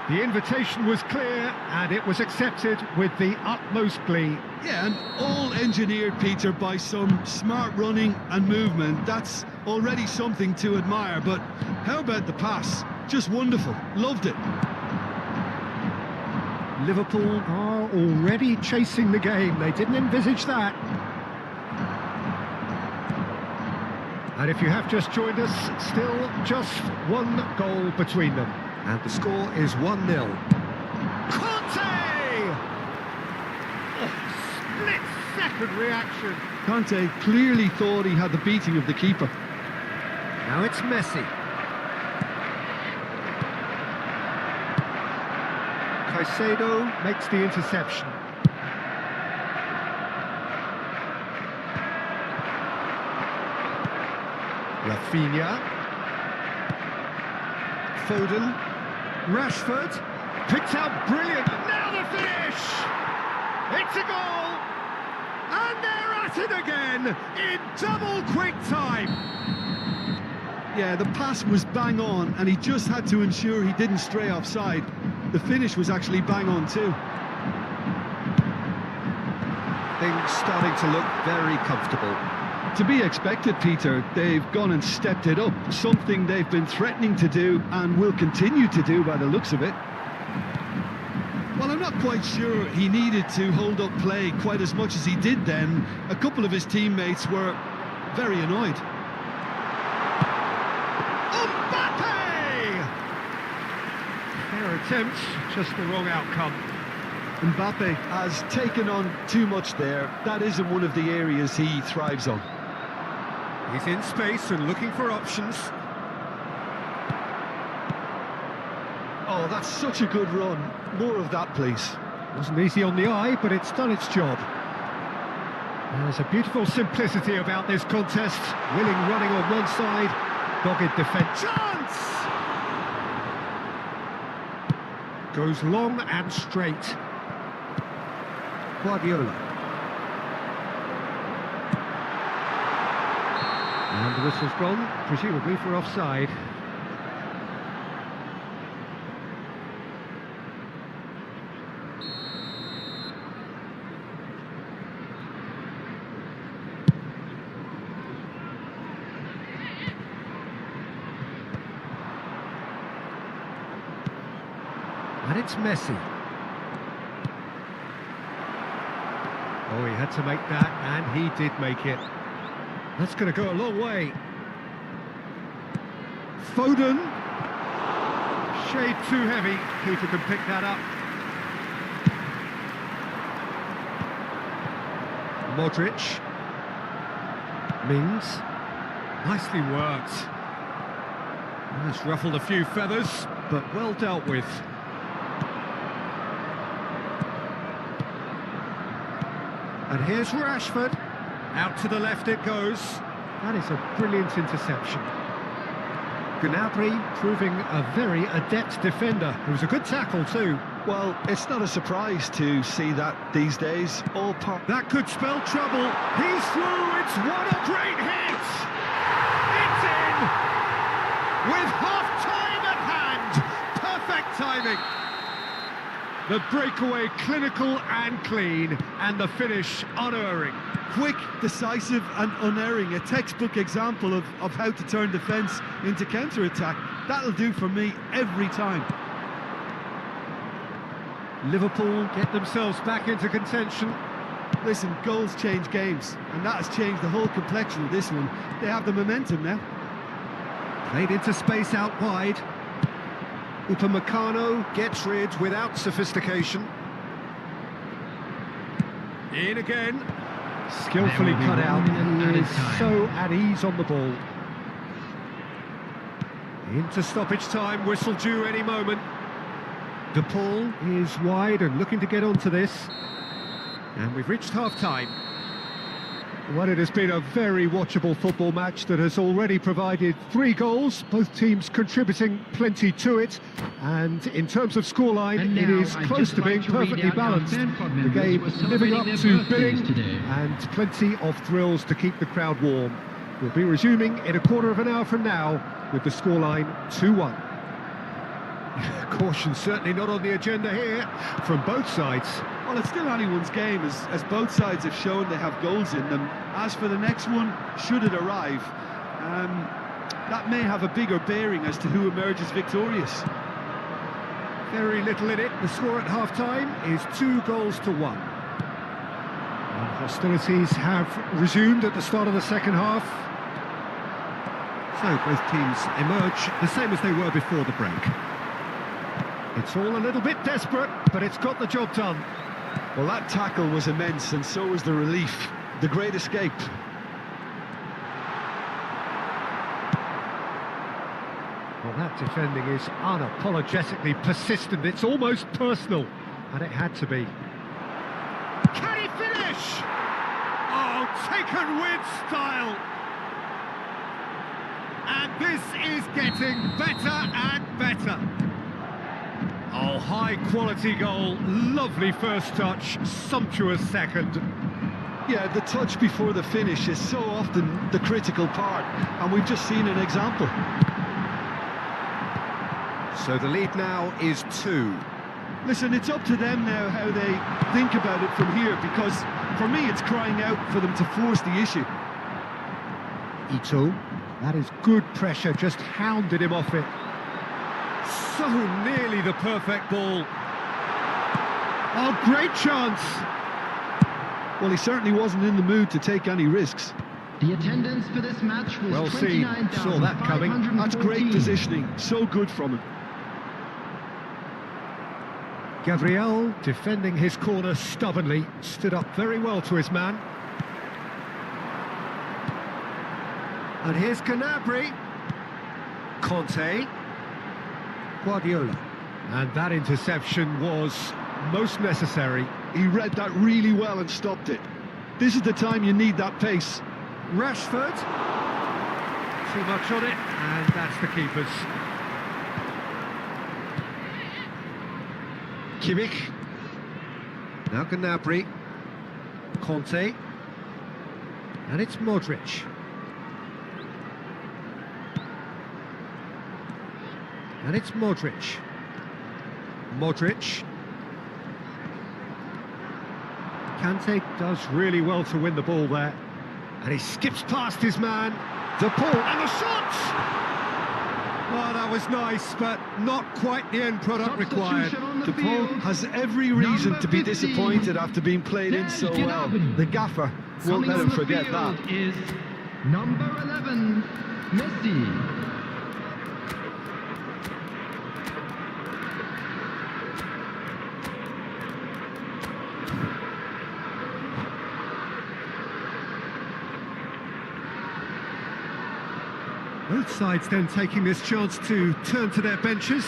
The invitation was clear, and it was accepted with the utmost glee. yeah, and all engineered, Peter, by some smart running and movement. That's already something to admire, but how about the pass? Just wonderful, loved it. Liverpool are already chasing the game. They didn't envisage that. And if you have just joined us, still just one goal between them. And the score is 1-0. Conte! Oh, split-second reaction. Conte clearly thought he had the beating of the keeper. Now it's Messi. Caicedo makes the interception. Rafinha. Foden. Rashford. Picked out brilliant. Now the finish! It's a goal! And they're at it again in double quick time. Yeah, the pass was bang on, and he just had to ensure he didn't stray offside. The finish was actually bang on too. Things starting to look very comfortable. To be expected, Peter. They've gone and stepped it up, something they've been threatening to do and will continue to do by the looks of it. Well, I'm not quite sure he needed to hold up play quite as much as he did then. A couple of his teammates were very annoyed. Fair attempt, just the wrong outcome. Mbappe has taken on too much there. That isn't one of the areas he thrives on. He's in space and looking for options. Oh, that's such a good run. More of that, please. Wasn't easy on the eye, but it's done its job. There's a beautiful simplicity about this contest. Willing running on one side, dogged defence. Chance! Goes long and straight. Guardiola. And the whistle's gone, presumably for offside. And it's Messi. Oh, he had to make that, and he did make it. That's going to go a long way. Foden. Shade too heavy. Keeper can pick that up. Modric. Mings. Nicely worked. That's ruffled a few feathers, but well dealt with. And here's Rashford. Out to the left it goes. That is a brilliant interception. Gnabry proving a very adept defender. It was a good tackle too. Well, it's not a surprise to see that these days. All part. That could spell trouble. He's through. It's what a great hit! It's in! With half-time at hand. Perfect timing. The breakaway clinical and clean, and the finish unerring. Quick, decisive and unerring. A textbook example of how to turn defence into counter-attack. That'll do for me every time. Liverpool get themselves back into contention. Listen, goals change games, and that has changed the whole complexion of this one. They have the momentum now. Played into space out wide. Upamecano gets rid without sophistication. In again. Skillfully cut out. He is so at ease on the ball. Into stoppage time, whistle due any moment. De Paul is wide and looking to get onto this. And we've reached half-time. Well, it has been a very watchable football match that has already provided 3 goals, both teams contributing plenty to it. And in terms of scoreline, it is close to being perfectly balanced. The game living up to billing and plenty of thrills to keep the crowd warm. We'll be resuming in a quarter of an hour from now with the scoreline 2-1. Caution certainly not on the agenda here from both sides. Well, it's still anyone's game, as both sides have shown they have goals in them. As for the next one, should it arrive, that may have a bigger bearing as to who emerges victorious. Very little in it. The score at half-time is 2-1. And hostilities have resumed at the start of the second half. So both teams emerge the same as they were before the break. It's all a little bit desperate, but it's got the job done. Well, that tackle was immense, and so was the relief. The great escape. Well, that defending is unapologetically persistent. It's almost personal, and it had to be. Can he finish? Oh, taken with style. And this is getting better and better. Oh, high-quality goal, lovely first touch, sumptuous second. Yeah, the touch before the finish is so often the critical part, and we've just seen an example. So the lead now is 2. Listen, it's up to them now how they think about it from here, because for me it's crying out for them to force the issue. Ito, that is good pressure, just hounded him off it. So nearly the perfect ball. Oh, great chance. Well, he certainly wasn't in the mood to take any risks. The attendance for this match was Well seen, saw that coming. That's great positioning, so good from him. Gabriel, defending his corner stubbornly, stood up very well to his man. And here's Gnabry. Conte. Guardiola. And that interception was most necessary. He read that really well and stopped it. This is the time you need that pace. Rashford. Too much on it, and that's the keeper's. Kimmich. Now Gnabry. Conte. And it's Modric. And it's Modric. Modric. Kante does really well to win the ball there. And he skips past his man. De Paul, and the shot! Oh, that was nice, but not quite the end product required. De Paul has every reason to be disappointed after being played in so well. The gaffer won't let him forget that. Is number 11, Messi. Both sides then taking this chance to turn to their benches.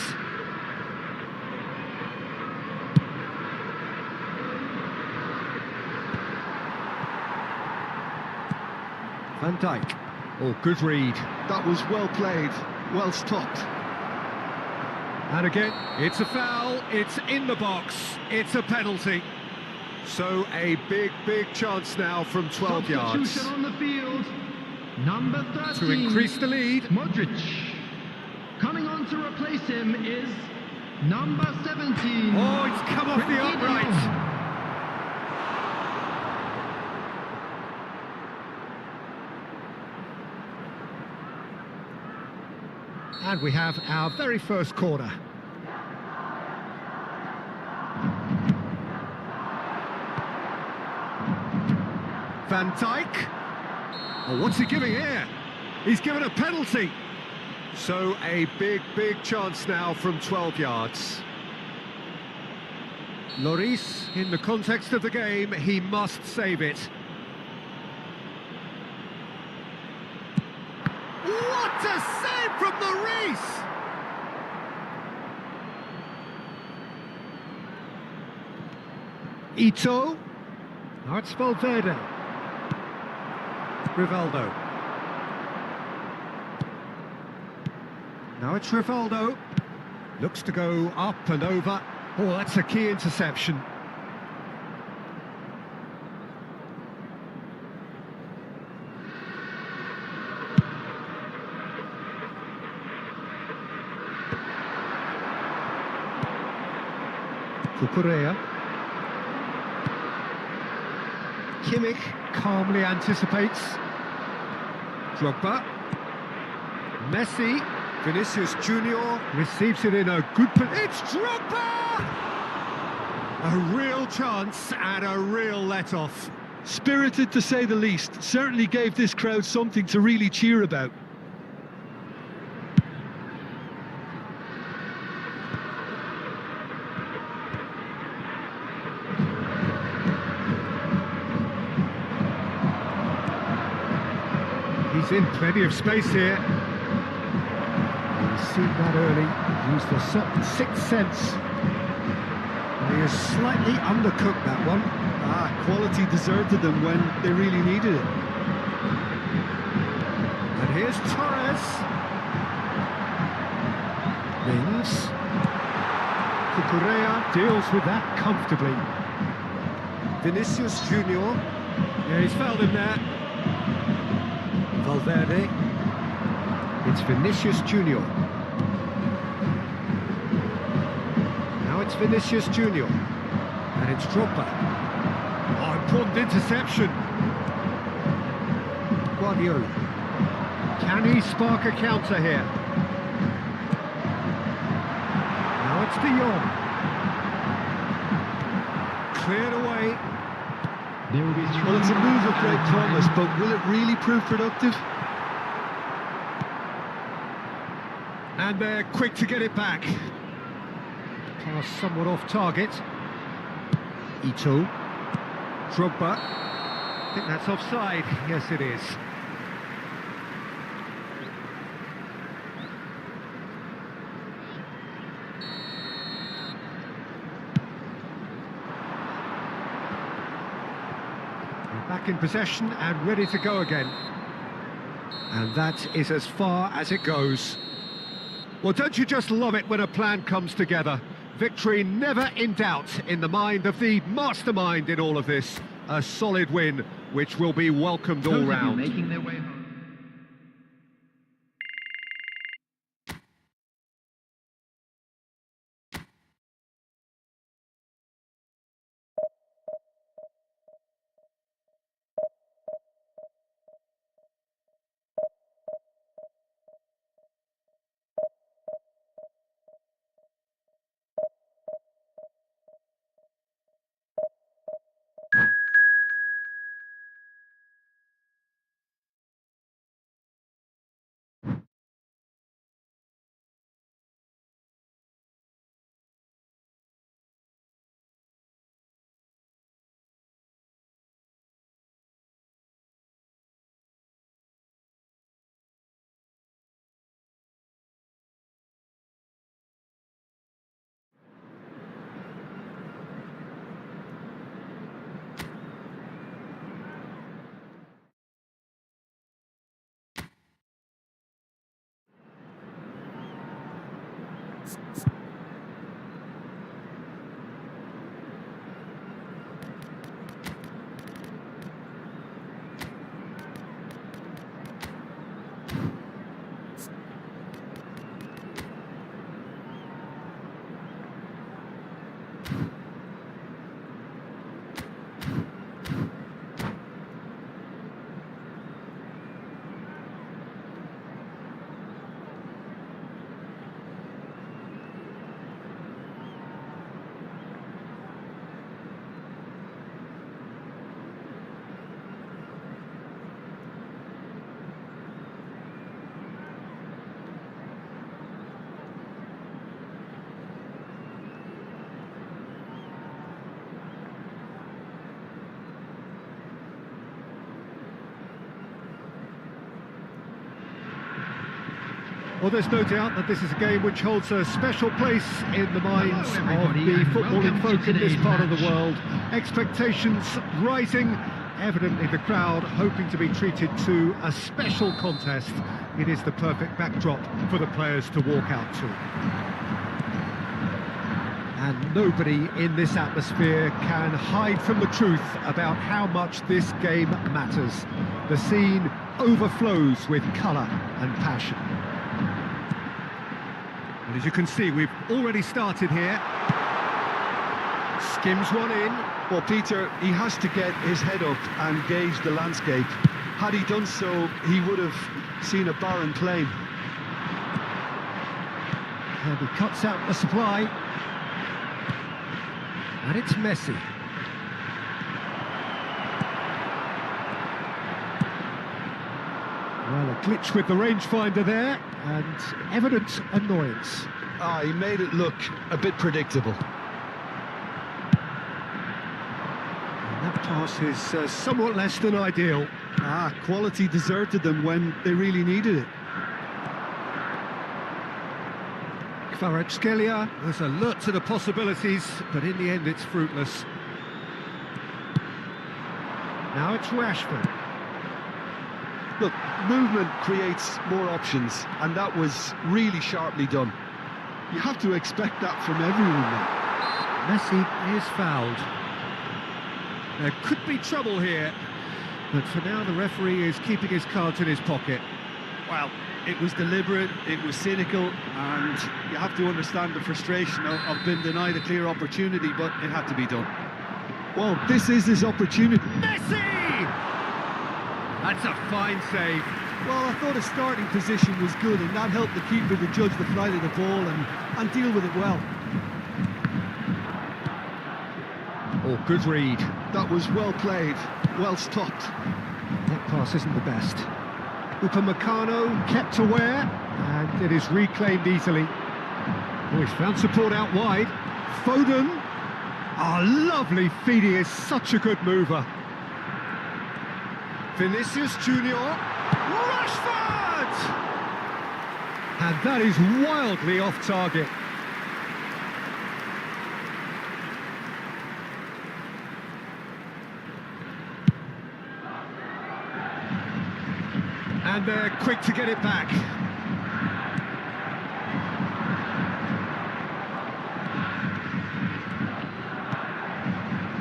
Van Dijk. Oh, good read. That was well played, well stopped. And again, it's a foul, it's in the box, it's a penalty. So a big chance now from 12 yards. Substitution on the field. Number 13. To increase the lead. Modric. Coming on to replace him is number 17. Oh, it's come off the upright. And we have our very first corner. Van Dijk. Oh, what's he giving here? He's given a penalty. So a big chance now from 12 yards. Lloris, in the context of the game, he must save it. What a save from Lloris! Ito. Now it's Valverde. Rivaldo. Now it's Rivaldo. Looks to go up and over. Oh, that's a key interception. Saweria. Kimmich calmly anticipates. Drogba. Messi. Vinicius Junior receives it in a good position. It's Drogba! A real chance and a real let-off. Spirited to say the least. Certainly gave this crowd something to really cheer about. He's in plenty of space here. He's seen that early, used a certain sixth sense. And he has slightly undercooked that one. Quality deserted them when they really needed it. And here's Torres. Mings. Cucurella deals with that comfortably. Vinicius Junior. Yeah, he's fouled him there. Valverde. It's Vinicius Junior. Now it's Vinicius Junior. And it's Drogba. Oh, important interception. Guardiola. Can he spark a counter here? Now it's De Jong. Cleared away. Well, it's a move of great promise, but will it really prove productive? And they're quick to get it back. Pass somewhat off target. Ito. Drogba. I think that's offside. Yes, it is. Back in possession and ready to go again. And that is as far as it goes. Well, don't you just love it when a plan comes together? Victory never in doubt in the mind of the mastermind in all of this. A solid win, which will be welcomed all round. Making their way home. Well, there's no doubt that this is a game which holds a special place in the minds of the footballing folk in this part of the world. Expectations rising, evidently the crowd hoping to be treated to a special contest. It is the perfect backdrop for the players to walk out to. And nobody in this atmosphere can hide from the truth about how much this game matters. The scene overflows with colour and passion. And as you can see, we've already started here. Skims one in. Well, Peter, he has to get his head up and gauge the landscape. Had he done so, he would have seen a barren plain. And he cuts out the supply. And it's Messi. Well, a glitch with the rangefinder there, and evident annoyance. He made it look a bit predictable. And that Pass is somewhat less than ideal. Quality deserted them when they really needed it. Kvaratskhelia was alert to the possibilities, but in the end it's fruitless. Now it's Rashford. Look, movement creates more options, and that was really sharply done. You have to expect that from everyone now. Messi is fouled. There could be trouble here, but for now the referee is keeping his cards in his pocket. Well, it was deliberate, it was cynical, and you have to understand the frustration of being denied a clear opportunity, but it had to be done. Well, this is his opportunity. Messi! That's a fine save. Well, I thought his starting position was good, and that helped the keeper to judge the flight of the ball and deal with it well. Oh, good read. That was well played, well stopped. That pass isn't the best. Upamecano kept aware, and it is reclaimed easily. Oh, he's found support out wide. Foden. Lovely feed, he is such a good mover. Vinicius Junior. Rashford! And that is wildly off target. And they're quick to get it back.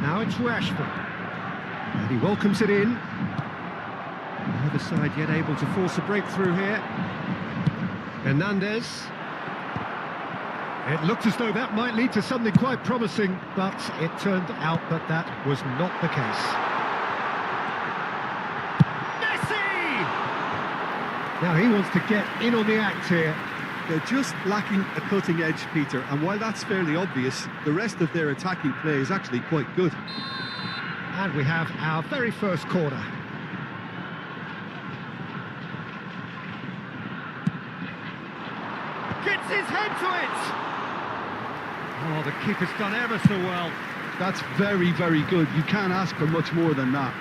Now it's Rashford. And he welcomes it in. The other side yet able to force a breakthrough here. Hernandez. It looked as though that might lead to something quite promising, but it turned out that that was not the case. Now he wants to get in on the act here. They're just lacking a cutting edge, Peter, and while that's fairly obvious, the rest of their attacking play is actually quite good. And we have our very first corner. Gets his head to it! Oh, the keeper's done ever so well. That's very, very good. You can't ask for much more than that.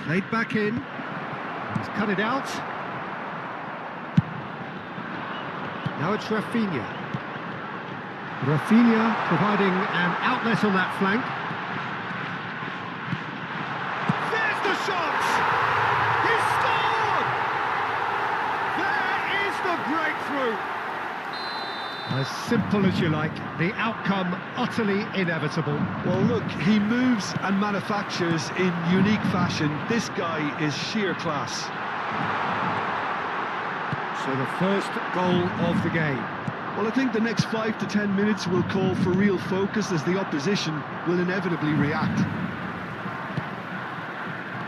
Played back in. He's cut it out. Now it's Rafinha. Rafinha providing an outlet on that flank. There's the shot! He scored! There is the breakthrough! As simple as you like, the outcome utterly inevitable. Well, look, he moves and manufactures in unique fashion. This guy is sheer class. So the first goal of the game. Well, I think the next 5 to 10 minutes will call for real focus as the opposition will inevitably react.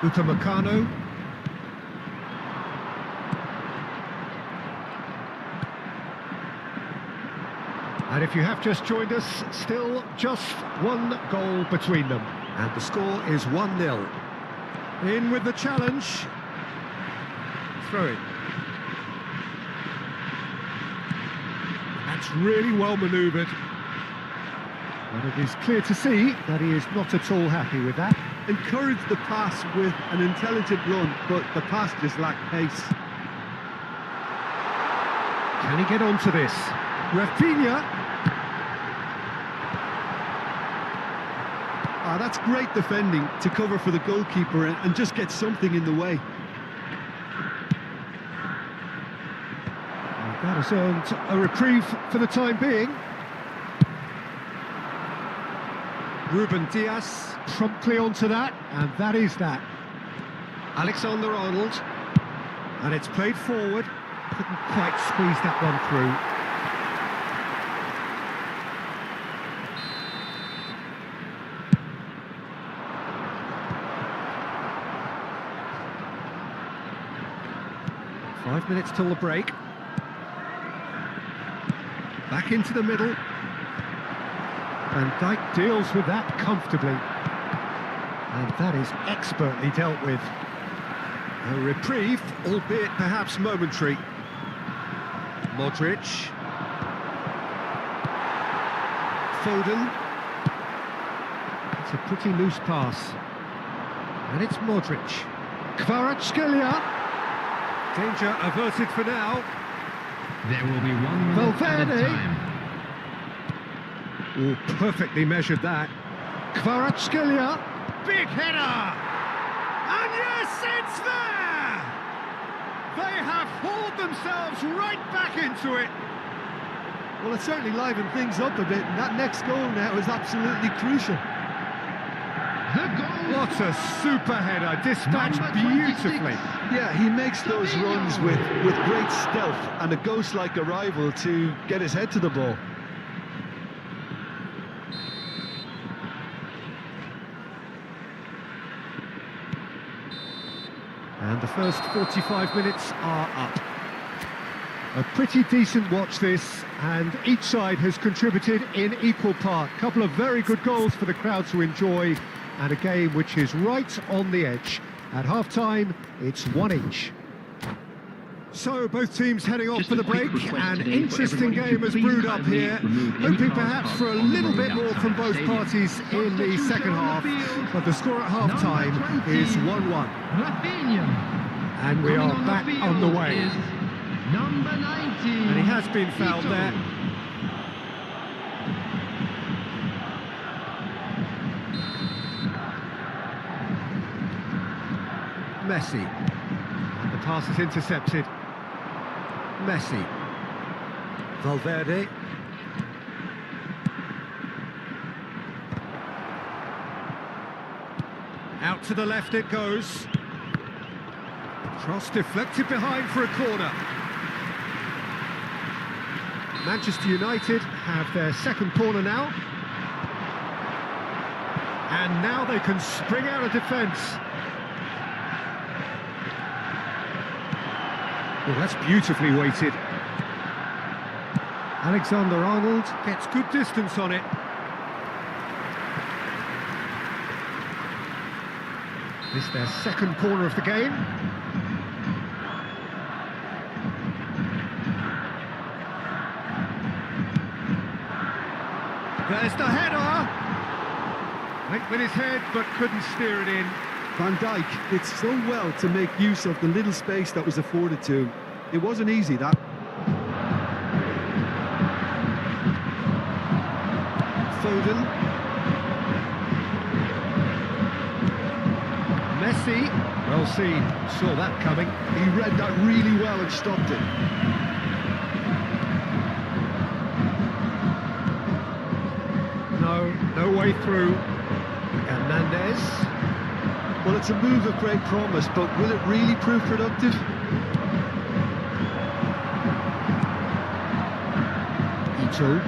Upamecano. And if you have just joined us, still just one goal between them. And the score is 1-0. In with the challenge. Throw it. That's really well manoeuvred. But it is clear to see that he is not at all happy with that. Encourage the pass with an intelligent run, but the pass just lacked pace. Can he get onto this? Rafinha. That's great defending to cover for the goalkeeper and just get something in the way. That has earned a reprieve for the time being. Ruben Dias promptly onto that, and that is that. Alexander-Arnold, and it's played forward. Couldn't quite squeeze that one through. Five minutes till the break. Back into the middle. Van Dijk deals with that comfortably. And that is expertly dealt with. A reprieve, albeit perhaps momentary. Modric. Foden. It's a pretty loose pass. And it's Modric. Kvaratskhelia. Danger averted for now. There will be 1 minute added Valverde. time. Oh, perfectly measured that. Kvaratskhelia. Big header! And yes, it's there! They have hauled themselves right back into it. Well, it certainly livened things up a bit, and that next goal now is absolutely crucial. The goal. What a super header, dispatched Number 26. beautifully. Yeah, he makes those runs with great stealth and a ghost-like arrival to get his head to the ball. And the first 45 minutes are up. A pretty decent watch this, and each side has contributed in equal part. A couple of very good goals for the crowd to enjoy, and a game which is right on the edge. At half-time, it's 1 each. So both teams heading off Just for a the quick break. request An today for interesting everybody game to has please brewed up kindly here, remove any hoping car perhaps park for a on the little way bit more outside from the both stadium. parties in the Substitution second on the half, field. but the score at half-time Number is 20. 1-1. Rafinha. And we Coming are on back the on the field way. is number 19. And he has been fouled Ito. there. Messi. And the pass is intercepted. Messi. Valverde. Out to the left it goes. Cross deflected behind for a corner. Manchester United have their second corner now. And now they can spring out of defence. Well, that's beautifully weighted. Alexander-Arnold gets good distance on it. This is their second corner of the game. There's the header! Went with his head, but couldn't steer it in. Van Dijk did so well to make use of the little space that was afforded to him. It wasn't easy, that. Foden. Messi. Well seen. Saw that coming. He read that really well and stopped it. No way through. Hernandez. Well, it's a move of great promise, but will it really prove productive? Ito.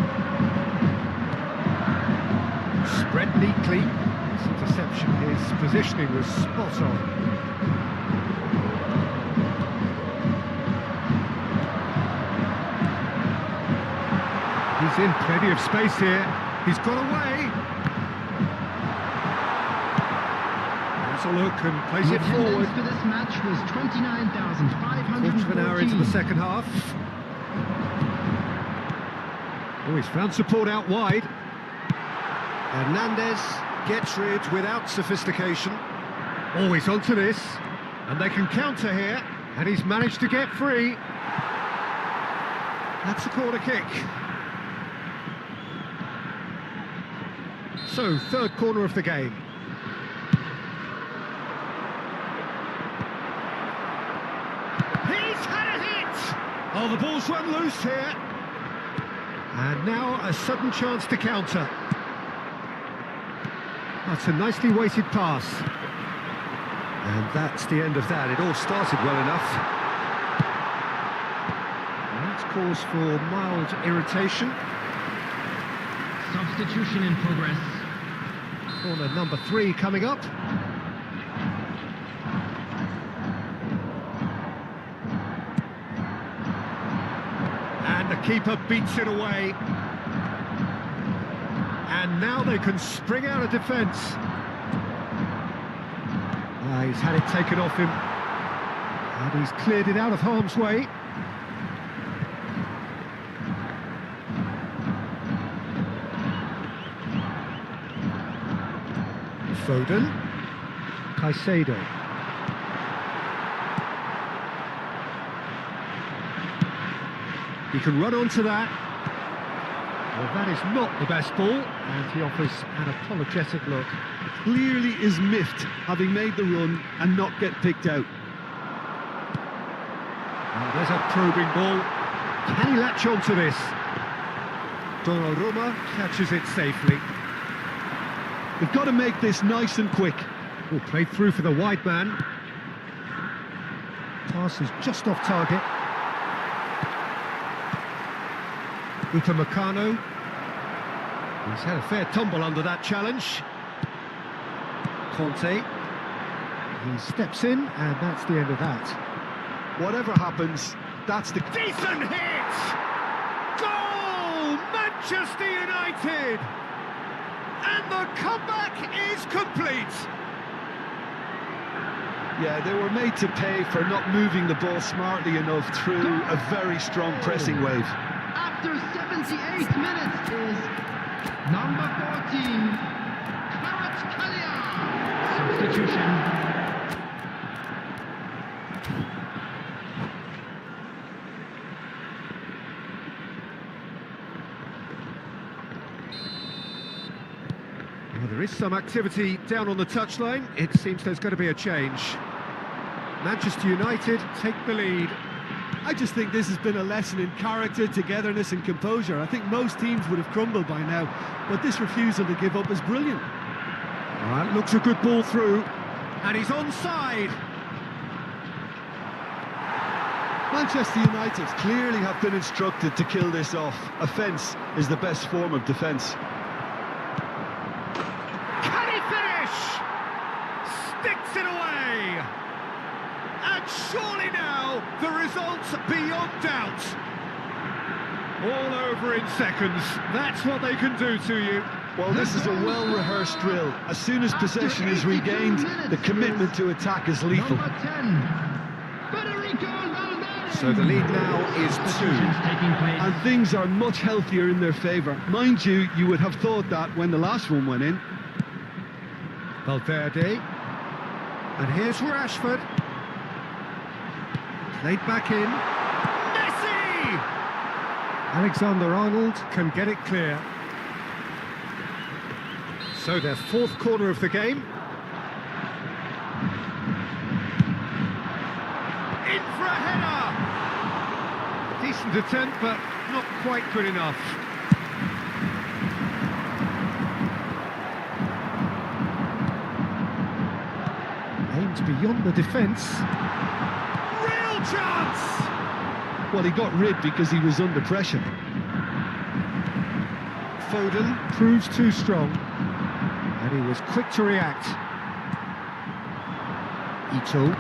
Spread neatly. His interception, his positioning was spot on. He's in plenty of space here. He's got away. Has a look and plays The it forward. attendance for this match was 29,514. Quarter of an hour into the second half. Oh, he's found support out wide. Hernandez gets rid without sophistication. Oh, he's onto this. And they can counter here. And he's managed to get free. That's a corner kick. So, third corner of the game. He's had a hit! Oh, the ball's run loose here. And now a sudden chance to counter. That's a nicely weighted pass. And that's the end of that. It all started well enough. And that's cause for mild irritation. Substitution in progress. Corner number 3 coming up. And the keeper beats it away. And now they can spring out of defence. He's had it taken off him. And he's cleared it out of harm's way. Foden. Caicedo. He can run onto that. Well, that is not the best ball, and he offers an apologetic look. Clearly is miffed, having made the run and not get picked out. Oh, there's a probing ball. Can he latch onto this? Donnarumma catches it safely. They've got to make this nice and quick. Oh, played through for the wide man. Pass is just off target. Upamecano. He's had a fair tumble under that challenge. Conte. He steps in, and that's the end of that. Whatever happens, that's the... Decent hit! Goal! Manchester United! And the comeback is complete! Yeah, they were made to pay for not moving the ball smartly enough through a very strong pressing wave. After 78 minutes is number 14, Kvaratskhelia. Substitution. Well, there is some activity down on the touchline. It seems there's going to be a change. Manchester United take the lead. I just think this has been a lesson in character, togetherness and composure. I think most teams would have crumbled by now, but this refusal to give up is brilliant. That looks a good ball through, and he's onside. Manchester United clearly have been instructed to kill this off. Offence is the best form of defence. Can he finish? Sticks it away. And surely now, the result's beyond doubt. All over in seconds. That's what they can do to you. Well, this is a well-rehearsed drill. As soon as possession is regained, the commitment to attack is lethal. Number 10, Federico Valverde. So the lead now is 2. Taking place. And things are much healthier in their favour. Mind you, you would have thought that when the last one went in. Valverde. And here's Rashford. Played back in. Messi! Alexander-Arnold can get it clear. So their 4th corner of the game. In for a header! Decent attempt, but not quite good enough. Aimed beyond the defence. Real chance! Well, he got rid because he was under pressure. Foden proves too strong. And he was quick to react. Ito.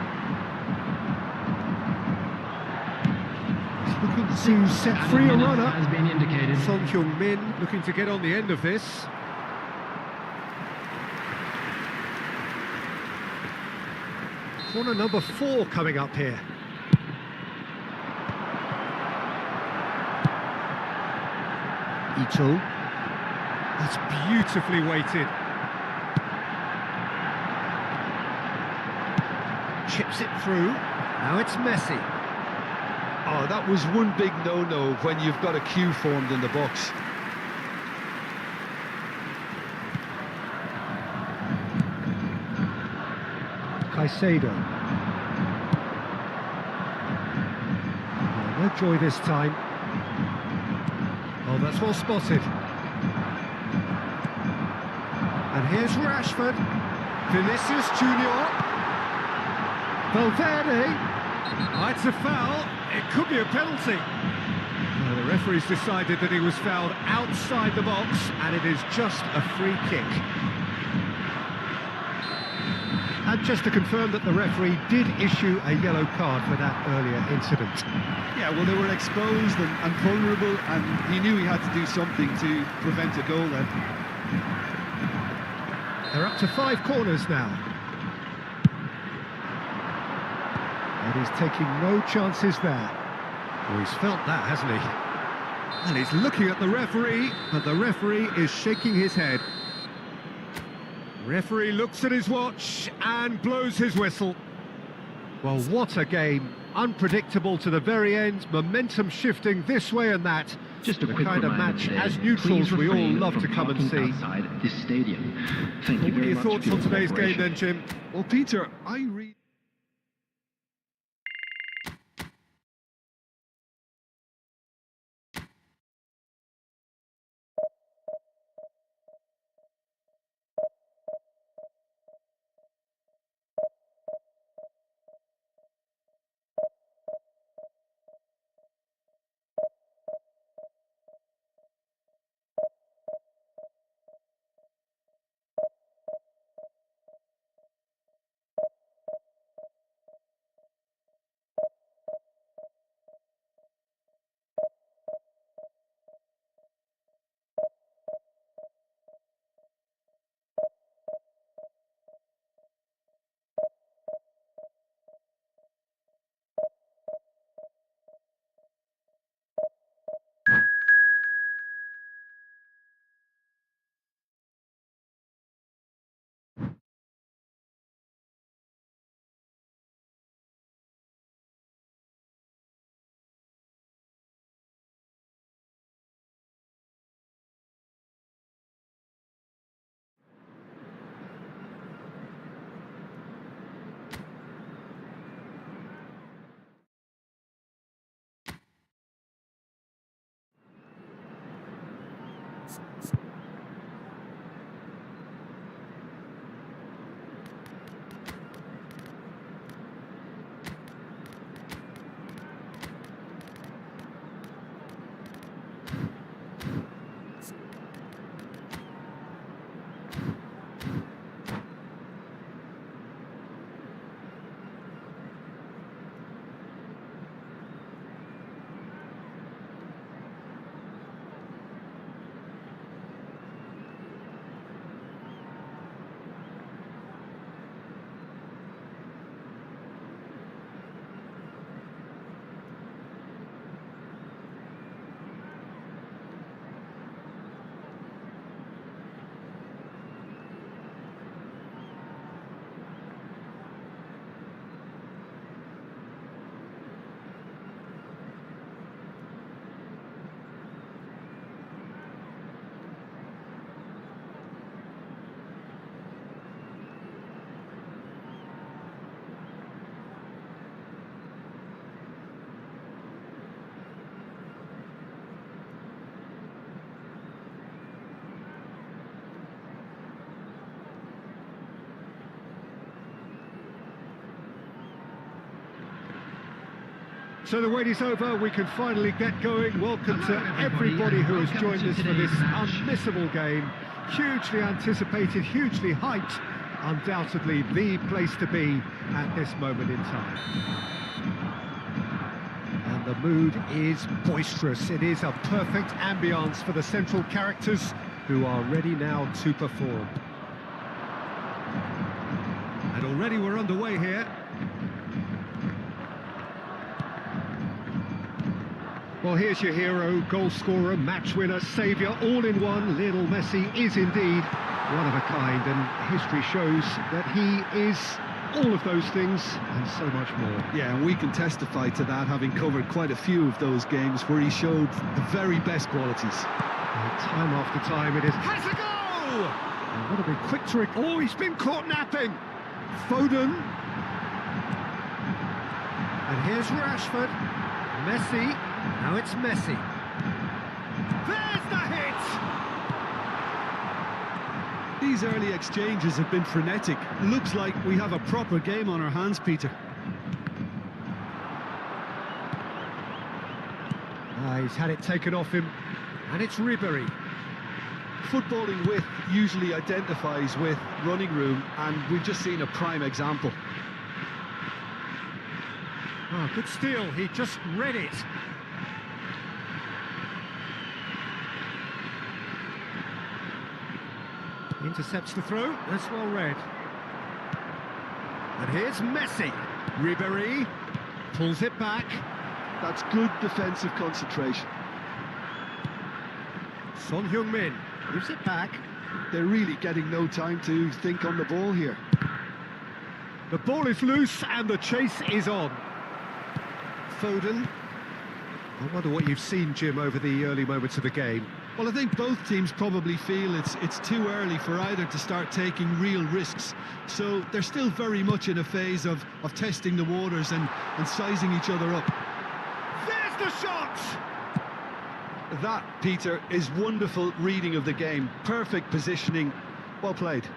He's looking to set free a runner. Has been indicated. Son Heung-min looking to get on the end of this. Corner number 4 coming up here. Ito. That's beautifully weighted. Chips it through. Now it's Messi. Oh, that was one big no-no when you've got a queue formed in the box. Caicedo. No joy this time. Oh, that's well spotted. And here's Rashford. Vinicius Junior. Valverde. Oh, it's a foul. It could be a penalty. Well, the referee's decided that he was fouled outside the box, and it is just a free kick. And just to confirm that the referee did issue a yellow card for that earlier incident. Yeah, well, they were exposed and vulnerable, and he knew he had to do something to prevent a goal then. They're up to 5 corners now. But he's taking no chances there. Oh, he's felt that, hasn't he? And he's looking at the referee, but the referee is shaking his head. Referee looks at his watch and blows his whistle. Well, what a game. Unpredictable to the very end, momentum shifting this way and that. Just a the quick kind of reminder match today, as neutrals please we all refrain love from to come and parking see. outside this stadium. Thank you What are very your much thoughts for on your today's game cooperation. then, Jim? Well, Peter, I read... So the wait is over, we can finally get going. Welcome to everybody who has joined us for this unmissable game. Hugely anticipated, hugely hyped. Undoubtedly the place to be at this moment in time. And the mood is boisterous. It is a perfect ambience for the central characters who are ready now to perform. And already we're underway here. Well, here's your hero, goal scorer, match winner, saviour, all in one. Lionel Messi is indeed one of a kind, and history shows that he is all of those things and so much more. Yeah, and we can testify to that, having covered quite a few of those games where he showed the very best qualities. And time after time it is, has a goal! And what a big quick trick. Oh, he's been caught napping. Foden. And here's Rashford. Messi. Now it's Messi. There's the hit! These early exchanges have been frenetic. Looks like we have a proper game on our hands, Peter. He's had it taken off him, and it's Ribéry. Footballing width usually identifies with running room, and we've just seen a prime example. Oh, good steal, he just read it. Intercepts the throw, that's well read. And here's Messi. Ribéry. Pulls it back. That's good defensive concentration. Son Heung-min gives it back. They're really getting no time to think on the ball here. The ball is loose and the chase is on. Foden. I wonder what you've seen, Jim, over the early moments of the game. Well, I think both teams probably feel it's too early for either to start taking real risks. So they're still very much in a phase of testing the waters and sizing each other up. There's the shot! That, Peter, is wonderful reading of the game. Perfect positioning. Well played.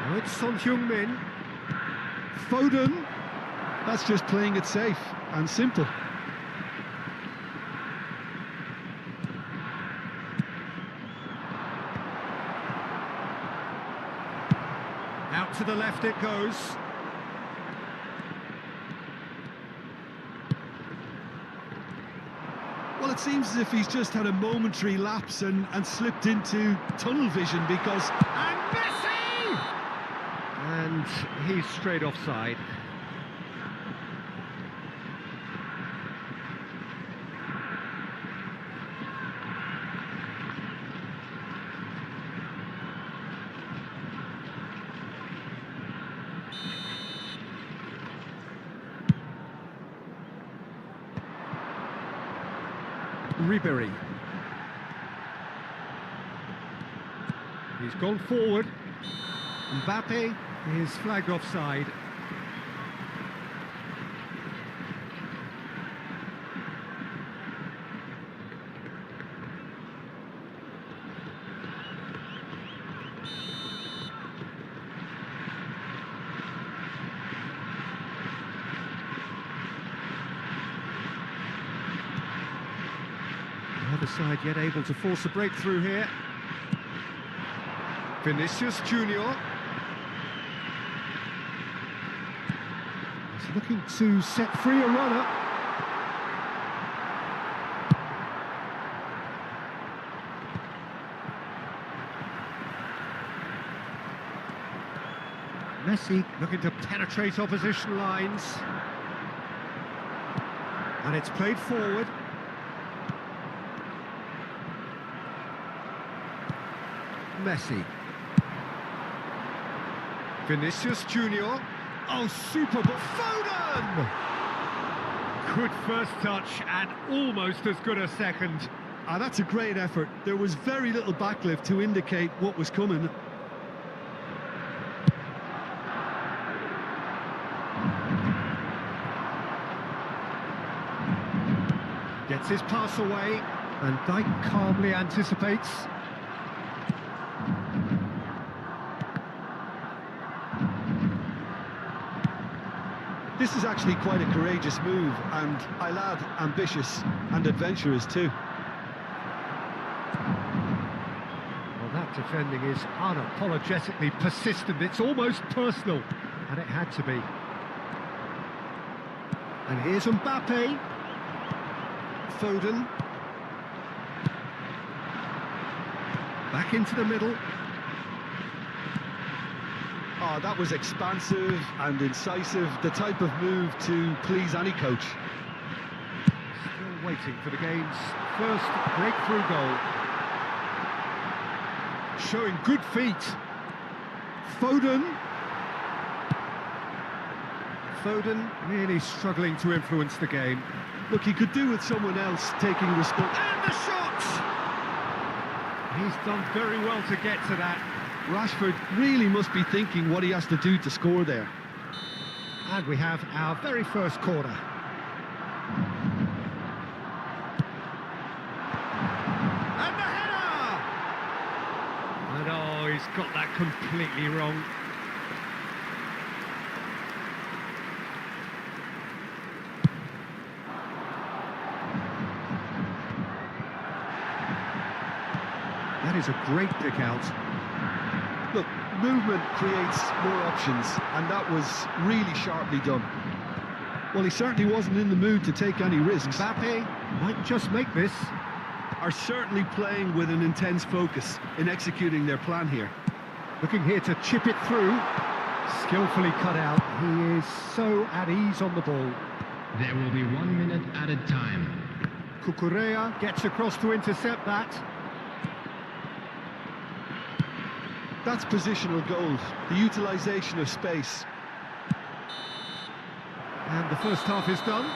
Now it's Son Heung-min. Foden. That's just playing it safe and simple. Out to the left it goes. Well, it seems as if he's just had a momentary lapse and slipped into tunnel vision because... And Messi! And he's straight offside. Ribery. He's gone forward. Mbappe is flagged offside. Neither side yet able to force a breakthrough here. Vinicius Junior. He's looking to set free a runner. Messi looking to penetrate opposition lines. And it's played forward. Messi. Vinicius Junior. Oh, super ball. Foden! Good first touch and almost as good a second. That's a great effort. There was very little backlift to indicate what was coming. Gets his pass away, and Dijk calmly anticipates. This is actually quite a courageous move, and I'll add ambitious and adventurous too. Well, that defending is unapologetically persistent. It's almost personal, and it had to be. And here's Mbappe. Foden. Back into the middle. Oh, that was expansive and incisive, the type of move to please any coach. Still waiting for the game's first breakthrough goal. Showing good feet. Foden. Foden really struggling to influence the game. Look, he could do with someone else taking responsibility. And the shot! He's done very well to get to that. Rashford really must be thinking what he has to do to score there. And we have our very first corner. And the header! And oh, he's got that completely wrong. That is a great pick out. Look, movement creates more options, and that was really sharply done. Well, he certainly wasn't in the mood to take any risks. Mbappe might just make this. Are certainly playing with an intense focus in executing their plan here. Looking here to chip it through. Skillfully cut out. He is so at ease on the ball. There will be 1 minute added time. Saweria gets across to intercept that. That's positional gold, the utilisation of space. And the first half is done.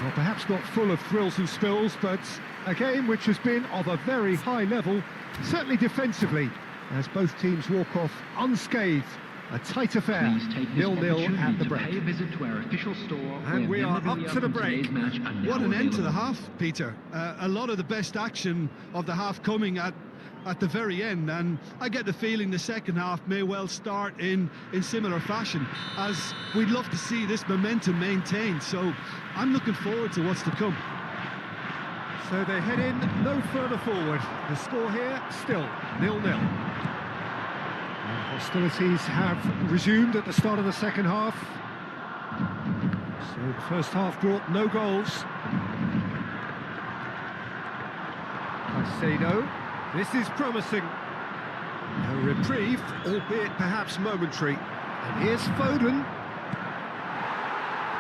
Well, perhaps not full of thrills and spills, but a game which has been of a very high level, certainly defensively, as both teams walk off unscathed. A tight affair, Please take this 0-0 at the opportunity to pay a break. visit to our official store. And we are up memorabilia to the from break. today's match are now What an end to the available. half, Peter. A lot of the best action of the half coming at the very end, and I get the feeling the second half may well start in similar fashion, as we'd love to see this momentum maintained. So I'm looking forward to what's to come. So they head in no further forward. The score here still 0-0. And hostilities have resumed at the start of the second half. So the first half brought no goals. Caicedo, this is promising. A reprieve, albeit perhaps momentary. And here's Foden.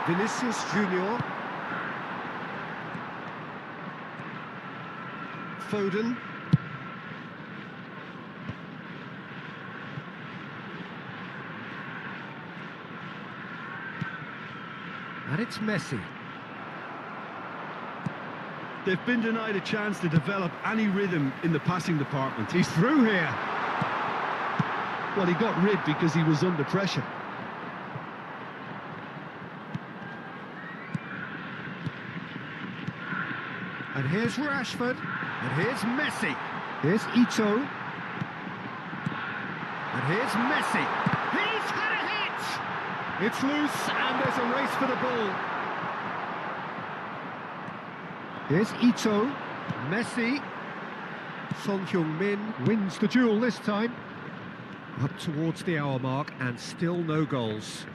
Vinicius Junior. Foden. And it's Messi. They've been denied a chance to develop any rhythm in the passing department. He's through here. Well, he got rid because he was under pressure. And here's Rashford. And here's Messi. Here's Ito. And here's Messi. He's had a hit! It's loose and there's a race for the ball. Here's Ito. Messi. Son Heung-min wins the duel this time. Up towards the hour mark and still no goals.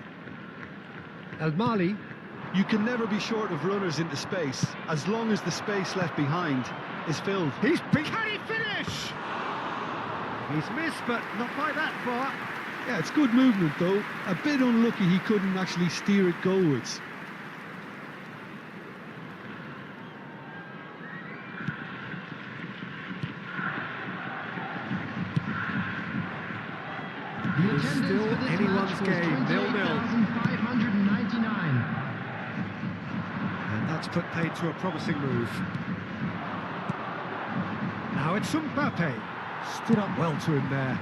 El Mali. You can never be short of runners into space, as long as the space left behind is filled. He's big. Can he finish? He's missed, but not by that far. Yeah, it's good movement though. A bit unlucky he couldn't actually steer it goalwards. The It's attendance still for this anyone's match was game, 0-0. 28,599. And that's put paid to a promising move. Now it's Mbappe. Stood up well to him there.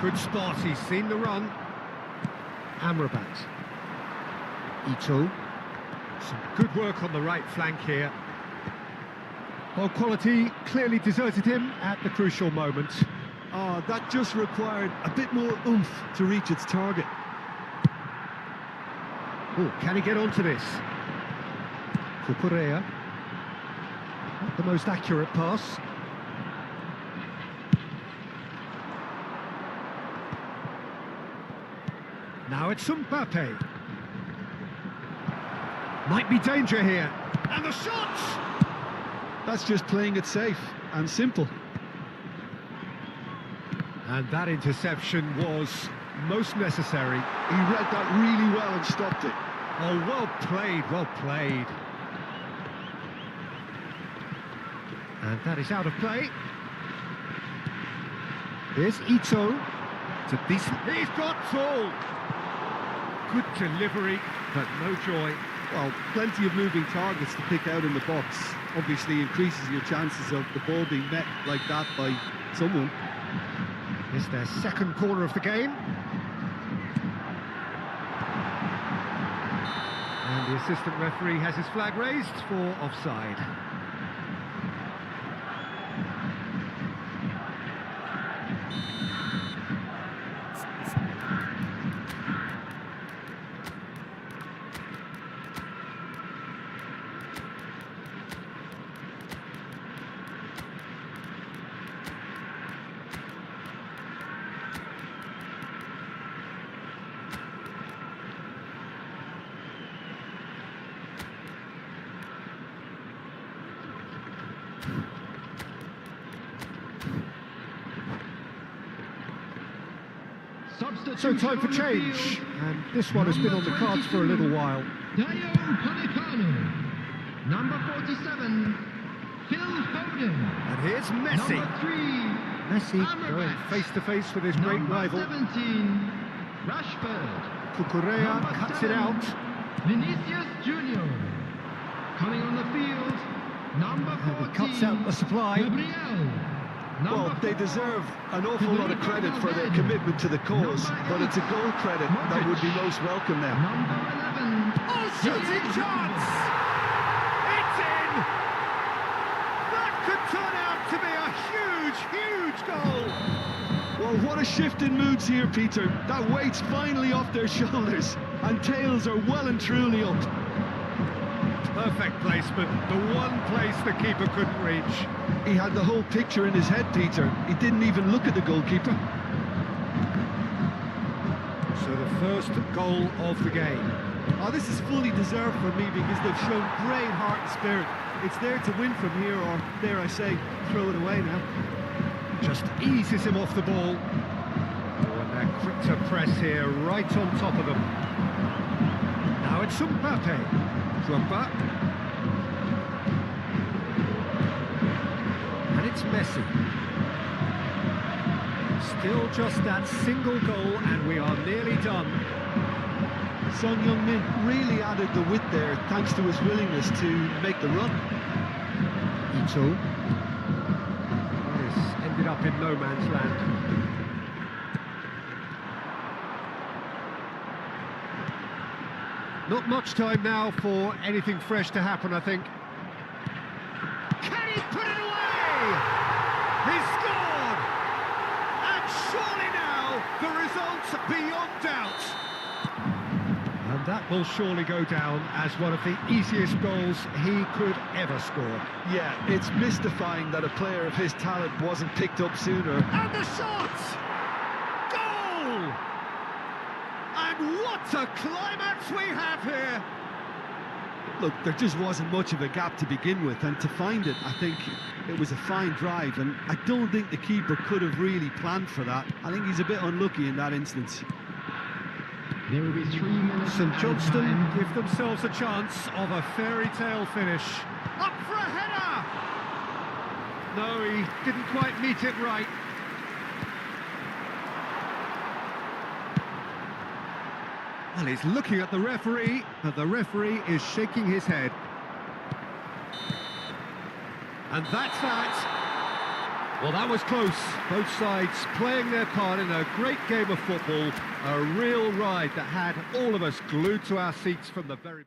Good spot, he's seen the run. Amrabat. Ito. Some good work on the right flank here. Well, quality clearly deserted him at the crucial moment. Oh, that just required a bit more oomph to reach its target. Oh, can he get onto this? Saweria. Not the most accurate pass. Now it's Mbappe. Might be danger here. And the shot! That's just playing it safe and simple. And that interception was most necessary. He read that really well and stopped it. Oh, well played, well played. And that is out of play. Here's Ito. It's a decent... He's got full! Good delivery, but no joy. Well, plenty of moving targets to pick out in the box. Obviously increases your chances of the ball being met like that by someone. It's their second corner of the game. And the assistant referee has his flag raised for offside. So time for change, and this one has been on the cards for a little while. Number 47, Phil Foden. And here's Messi. Number 3, Messi going face to face with his great rival. 17, Rashford. Cucurella Number cuts 7, it out. Vinicius Junior. Coming on the field, number 14, He cuts out the supply. Gabriel. Well, they deserve an awful lot of credit for their commitment to the cause, but it's a goal credit that would be most welcome now. Number 11, Oh, shooting chance! It's in! That could turn out to be a huge, huge goal! Well, what a shift in moods here, Peter. That weight's finally off their shoulders, and tails are well and truly up. Perfect placement, the one place the keeper couldn't reach. He had the whole picture in his head, Peter. He didn't even look at the goalkeeper. So the first goal of the game. Oh, this is fully deserved for me because they've shown great heart and spirit. It's there to win from here, or dare I say, throw it away now. Just eases him off the ball. Oh, and they're quick to press here, right on top of them. Now it's Mbappe. Drogba. And it's Messi. Still just that single goal, and we are nearly done. Son Heung-min really added the width there thanks to his willingness to make the run. Ito. This ended up in no man's land. Not much time now for anything fresh to happen, I think. Can he put it away? He scored! And surely now the result's beyond doubt. And that will surely go down as one of the easiest goals he could ever score. Yeah, it's mystifying that a player of his talent wasn't picked up sooner. And the shot! Goal! And what a climax we have here! Look, there just wasn't much of a gap to begin with, and to find it, I think it was a fine drive, and I don't think the keeper could have really planned for that. I think he's a bit unlucky in that instance. There will be 3 minutes. St of Johnston time. give themselves a chance of a fairy tale finish. Up for a header! No, he didn't quite meet it right. Well, he's looking at the referee, and the referee is shaking his head. And that's that. Well, that was close. Both sides playing their part in a great game of football. A real ride that had all of us glued to our seats from the very...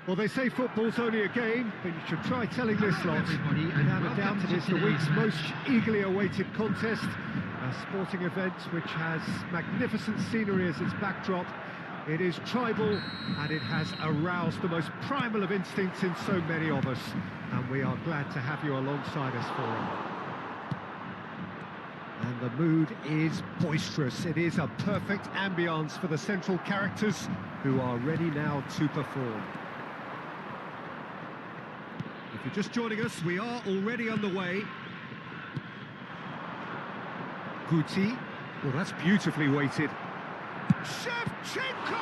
Well, they say football's only a game, but you should try telling this lot. Without a doubt, it is the week's most eagerly awaited contest. A sporting event which has magnificent scenery as its backdrop. It is tribal, and it has aroused the most primal of instincts in so many of us. And we are glad to have you alongside us for it. And the mood is boisterous. It is a perfect ambience for the central characters, who are ready now to perform. If you're just joining us, we are already underway. Guti, well, that's beautifully weighted. Shevchenko!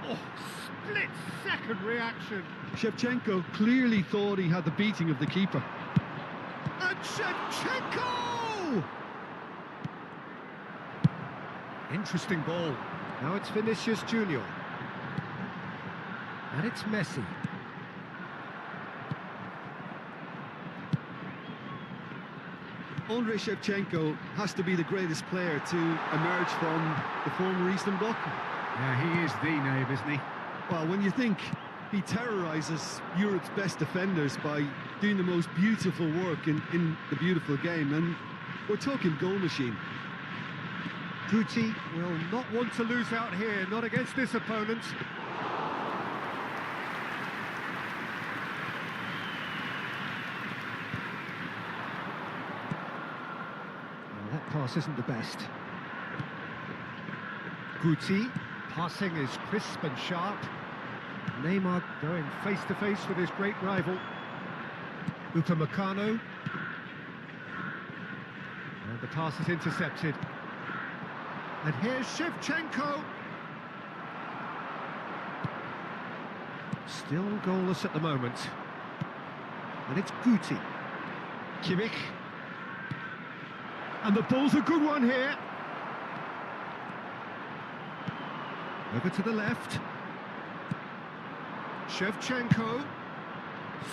Oh, split-second reaction. Shevchenko clearly thought he had the beating of the keeper. And Shevchenko! Interesting ball. Now it's Vinicius Junior. And it's Messi. Andrei Shevchenko has to be the greatest player to emerge from the former Eastern Bloc. Yeah, he is the name, isn't he? Well, when you think he terrorises Europe's best defenders by doing the most beautiful work in the beautiful game, and we're talking goal machine. Guti will not want to lose out here, not against this opponent. That pass isn't the best. Guti, passing is crisp and sharp. Neymar going face-to-face with his great rival. Upamecano. And the pass is intercepted. And here's Shevchenko. Still goalless at the moment. And it's Guti. Kimmich. And the ball's a good one here. Over to the left. Shevchenko.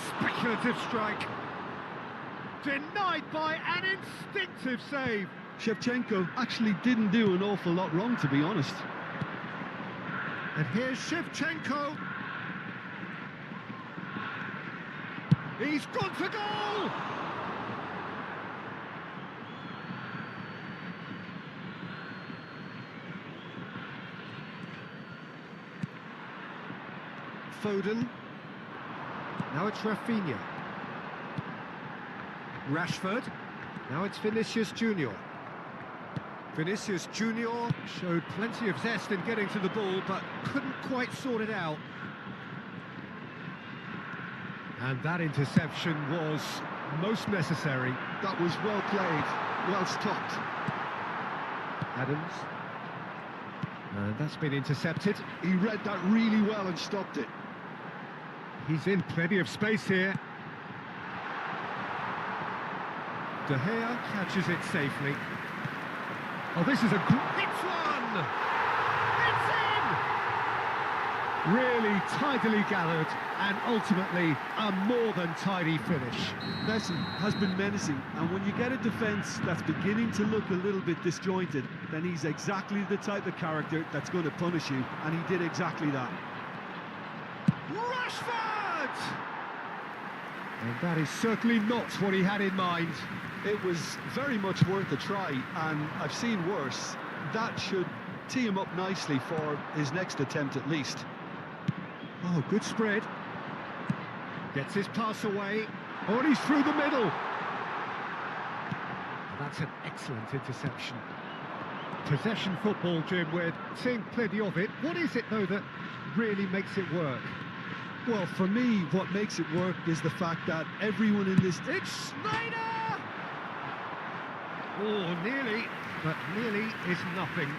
Speculative strike. Denied by an instinctive save. Shevchenko actually didn't do an awful lot wrong, to be honest. And here's Shevchenko. He's gone for goal! Foden. Now it's Rafinha. Rashford. Now it's Vinicius Junior. Vinicius Junior showed plenty of zest in getting to the ball, but couldn't quite sort it out. And that interception was most necessary. That was well played, well stopped. Adams. And that's been intercepted. He read that really well and stopped it. He's in plenty of space here. De Gea catches it safely. Oh, this is a great one! It's in! Really tidily gathered, and ultimately a more than tidy finish. Messi has been menacing, and when you get a defence that's beginning to look a little bit disjointed, then he's exactly the type of character that's going to punish you, and he did exactly that. Rashford! And that is certainly not what he had in mind. It was very much worth a try, and I've seen worse. That should tee him up nicely for his next attempt at least. Oh, good spread. Gets his pass away. Oh, and he's through the middle. That's an excellent interception. Possession football, Jim, we're seeing plenty of it. What is it, though, that really makes it work? Well, for me, what makes it work is the fact that everyone in this... It's Snyder! Oh, nearly, but nearly is nothing.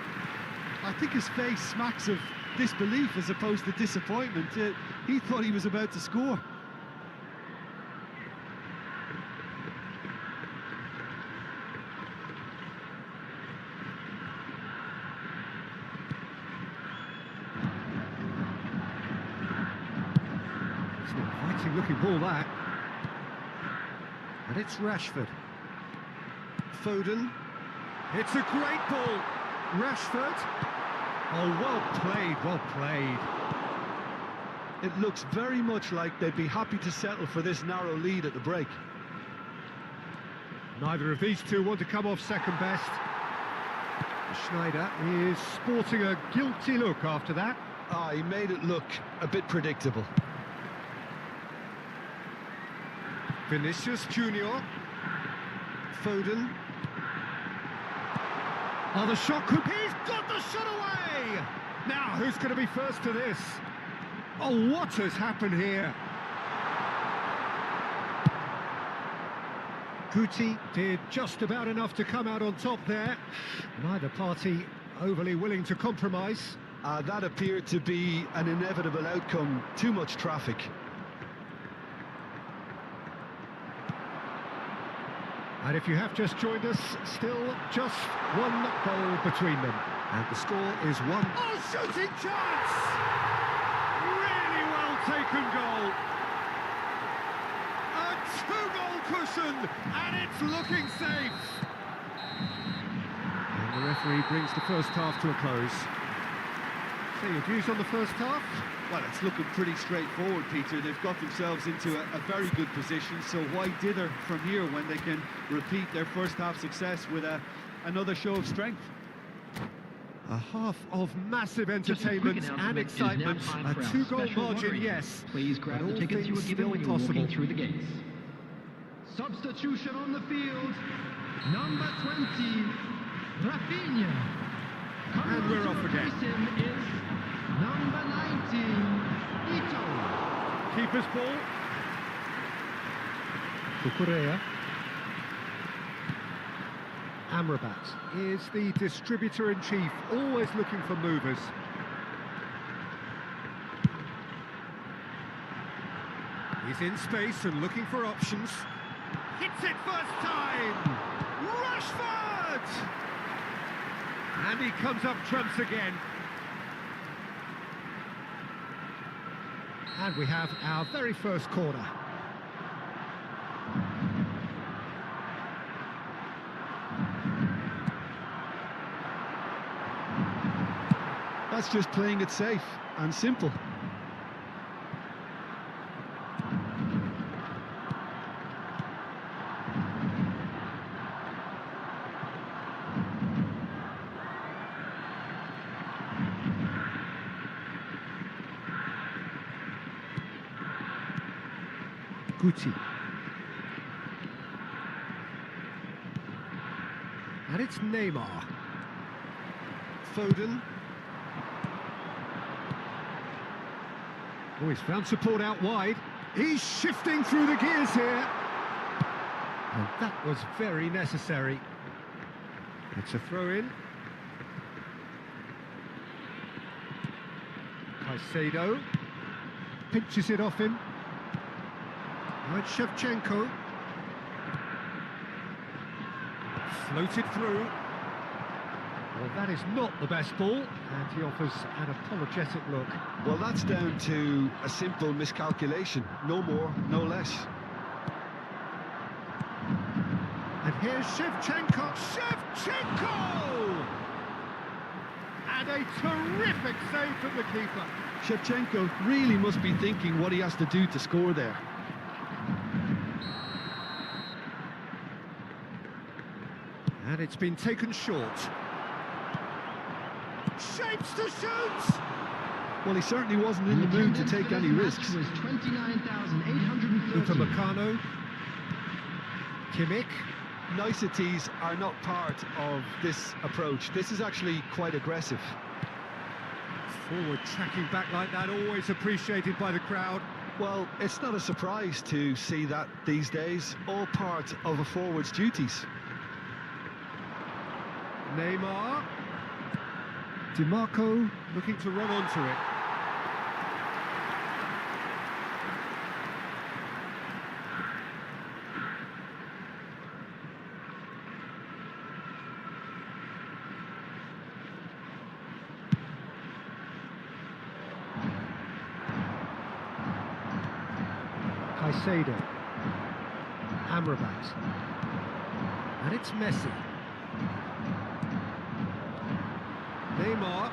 I think his face smacks of disbelief as opposed to disappointment. He thought he was about to score. It's an inviting looking ball, that. And it's Rashford. Foden. It's a great ball. Rashford. Oh, well played, well played. It looks very much like they'd be happy to settle for this narrow lead at the break. Neither of these two want to come off second best. Schneider is sporting a guilty look after that. He made it look a bit predictable. Vinicius Junior. Foden. Oh, the shot could... He's got the shot away! Now, who's going to be first to this? Oh, what has happened here? Guti did just about enough to come out on top there. Neither party overly willing to compromise. That appeared to be an inevitable outcome. Too much traffic. And if you have just joined us, still just one goal between them. And the score is 1. Oh, shooting chance! Really well taken goal. A 2-goal cushion, and it's looking safe. And the referee brings the first half to a close. So your views on the first half? Well, it's looking pretty straightforward, Peter. They've got themselves into a very good position, so why dither from here when they can repeat their first half success with another show of strength? A half of massive entertainment and excitement, a 2-goal margin, yes. Please grab the tickets you were given when you were walking through the gates. Substitution on the field, number 20, Rafinha. And we're off again. Him is number 19, Ito. Keeper's ball. Saweria. Amrabat is the distributor-in-chief, always looking for movers. He's in space and looking for options. Hits it first time! Rashford! And he comes up trumps again. And we have our very first corner. That's just playing it safe and simple. Guti. And it's Neymar. Foden. Oh, he's found support out wide. He's shifting through the gears here. And that was very necessary. It's a throw-in. Caicedo pinches it off him. Right, Shevchenko. Floated through. Well, that is not the best ball, and he offers an apologetic look. Well, that's down to a simple miscalculation. No more, no less. And here's Shevchenko. Shevchenko! And a terrific save from the keeper. Shevchenko really must be thinking what he has to do to score there. And it's been taken short. Shapes to shoot! Well, he certainly wasn't in the mood to take any risks. Was 29,830. Upamecano. Kimmich. Niceties are not part of this approach. This is actually quite aggressive. Forward tracking back like that, always appreciated by the crowd. Well, it's not a surprise to see that these days. All part of a forward's duties. Neymar. DiMarco looking to run onto it. Caicedo. Amrabat. And it's Messi. Neymar.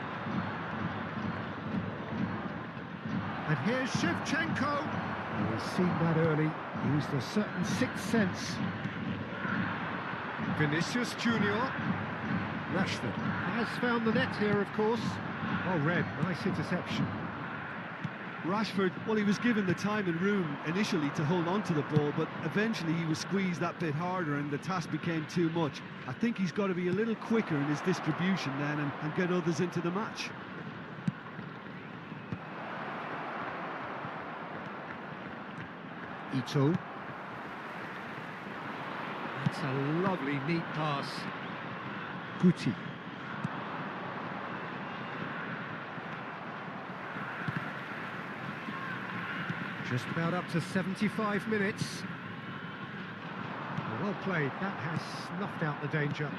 And here's Shevchenko. He's seen that early, used a certain sixth sense. Vinicius Junior. Rashford has found the net here, of course. Oh, Red, nice interception. Rashford, well, he was given the time and room initially to hold on to the ball, but eventually he was squeezed that bit harder and the task became too much. I think he's got to be a little quicker in his distribution then and get others into the match. Ito. That's a lovely, neat pass. Guti. Just about up to 75 minutes. Well played, that has snuffed out the danger.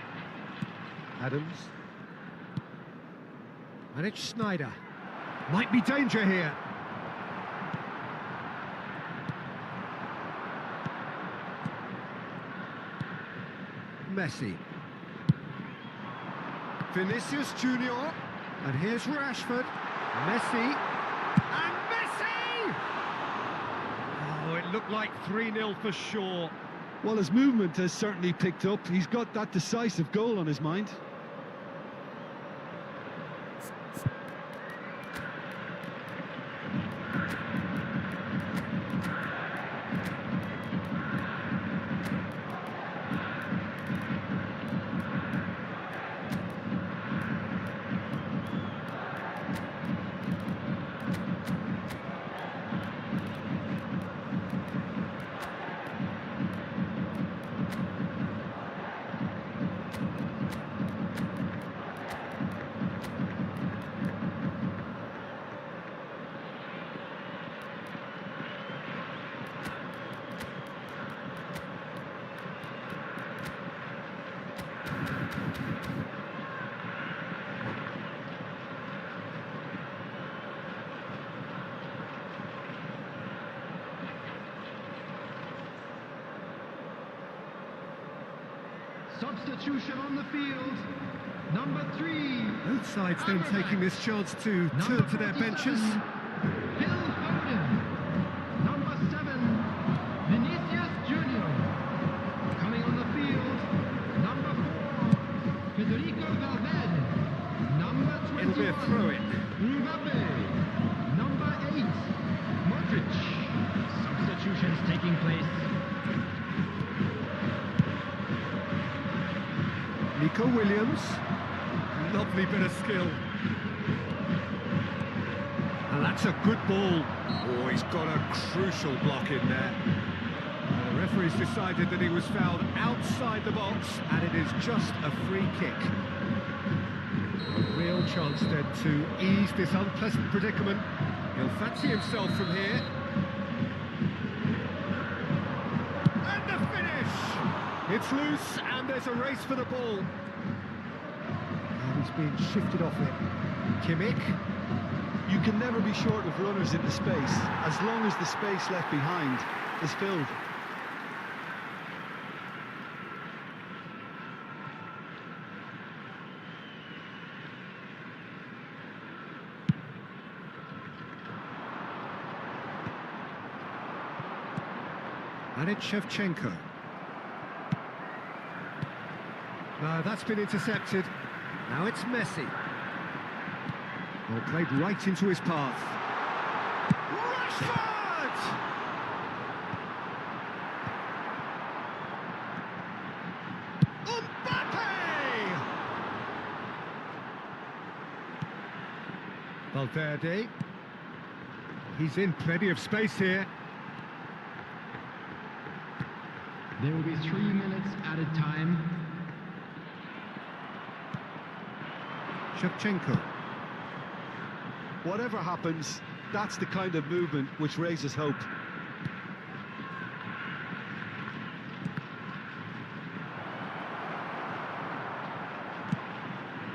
Adams. And it's Snyder. Might be danger here. Messi. Vinicius Junior. And here's Rashford. Messi. And Messi! Oh, it looked like 3-0 for sure. Well, his movement has certainly picked up. He's got that decisive goal on his mind. Substitution on the field. Number 3. Both sides then taking this chance to turn to their benches. Phil Foden. Number 7. Vinicius Junior. Coming on the field. Number 4. Federico Valverde. Number 21. It'll be a throw-in. Mbappe. Number 8. Modric. Substitutions taking place. Nico Williams. Lovely bit of skill. And that's a good ball. Oh, he's got a crucial block in there. The referee's decided that he was fouled outside the box, and it is just a free kick. A real chance then to ease this unpleasant predicament. He'll fancy himself from here. And the finish! It's loose, and there's a race for the ball. And he's being shifted off it. Kimmich. You can never be short of runners into space, as long as the space left behind is filled. And it's Shevchenko. No, that's been intercepted. Now it's Messi. Well, played right into his path. Rashford! Mbappe! Valverde. He's in plenty of space here. There will be 3 minutes added time. Shevchenko. Whatever happens, that's the kind of movement which raises hope.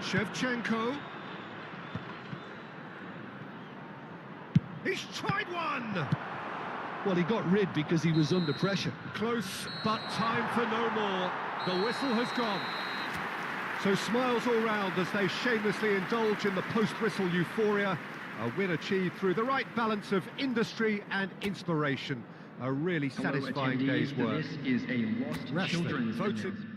Shevchenko. He's tried one! Well, he got rid because he was under pressure. Close, but time for no more. The whistle has gone. So smiles all round as they shamelessly indulge in the post-whistle euphoria. A win achieved through the right balance of industry and inspiration. A really satisfying day's work. This is a lost Rashford children's voted. event.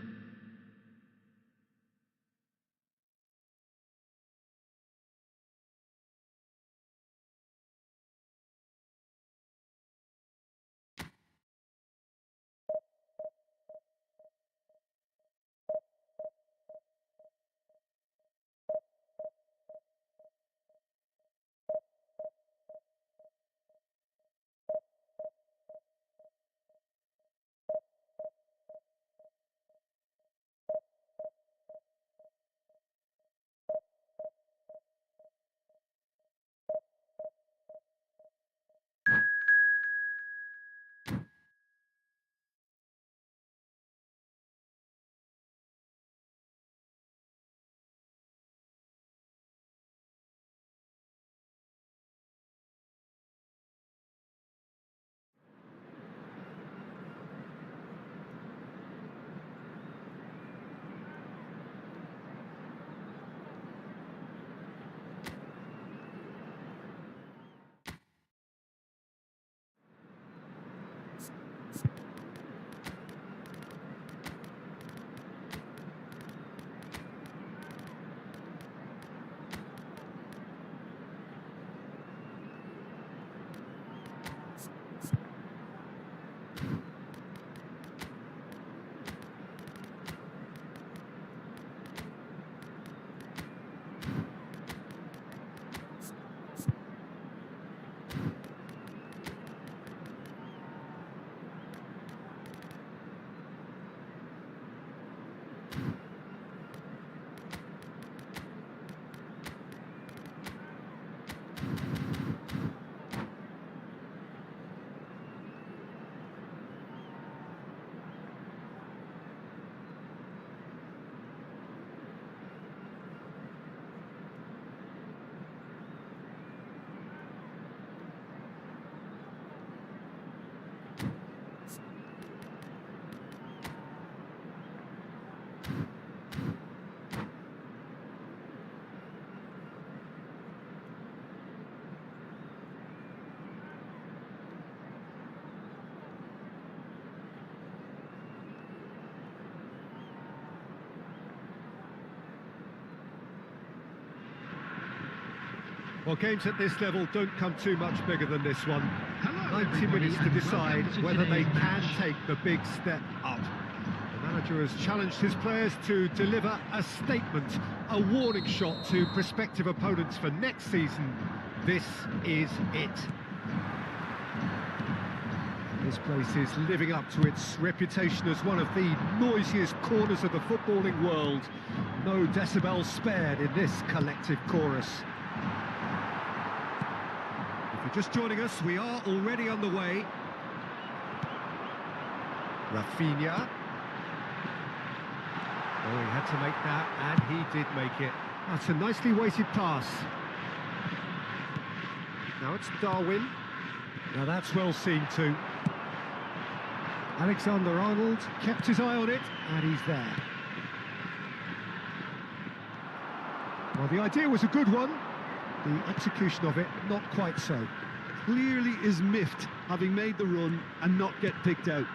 Well, games at this level don't come too much bigger than this one. 90 minutes to decide whether they can take the big step up. The manager has challenged his players to deliver a statement, a warning shot to prospective opponents for next season. This is it. This place is living up to its reputation as one of the noisiest corners of the footballing world. No decibels spared in this collective chorus. If you're just joining us, we are already on the way. Rafinha. Oh, he had to make that, and he did make it. That's a nicely weighted pass. Now it's Darwin. Now that's well seen too. Alexander-Arnold kept his eye on it, and he's there. Well, the idea was a good one. The execution of it, not quite so. Clearly is miffed, having made the run and not get picked out.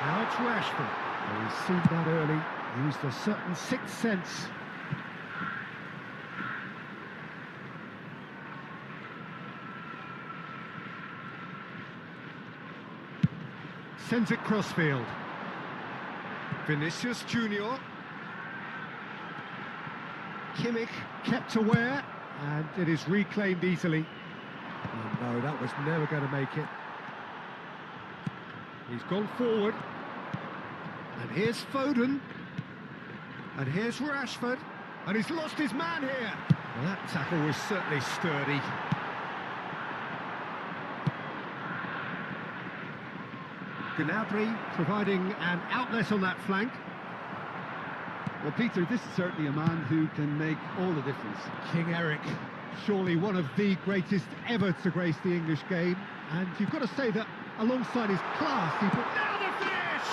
Now it's Rashford. Well, he's seen that early, used a certain sixth sense. Sends it crossfield. Vinicius Junior. Kimmich kept aware, and it is reclaimed easily. Oh no, that was never going to make it. He's gone forward. And here's Foden. And here's Rashford. And he's lost his man here. Well, that tackle was certainly sturdy. Gnabry providing an outlet on that flank. Well, Peter, this is certainly a man who can make all the difference. King Eric, surely one of the greatest ever to grace the English game. And you've got to say that alongside his class, he put... Now the finish!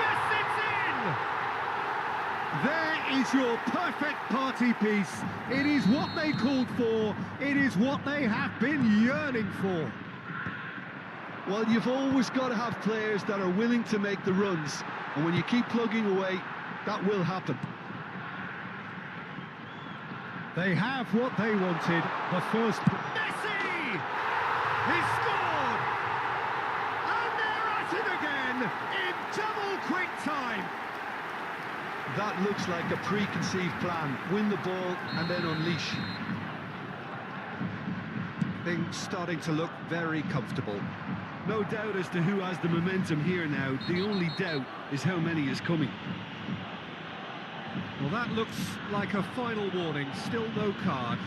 Yes, it's in! There is your perfect party piece. It is what they called for. It is what they have been yearning for. Well, you've always got to have players that are willing to make the runs. And when you keep plugging away, that will happen. They have what they wanted. The first... Messi! He scored! And they're at it again in double quick time. That looks like a preconceived plan. Win the ball and then unleash. Things starting to look very comfortable. No doubt as to who has the momentum here now. The only doubt is how many is coming. Well, that looks like a final warning. Still no card.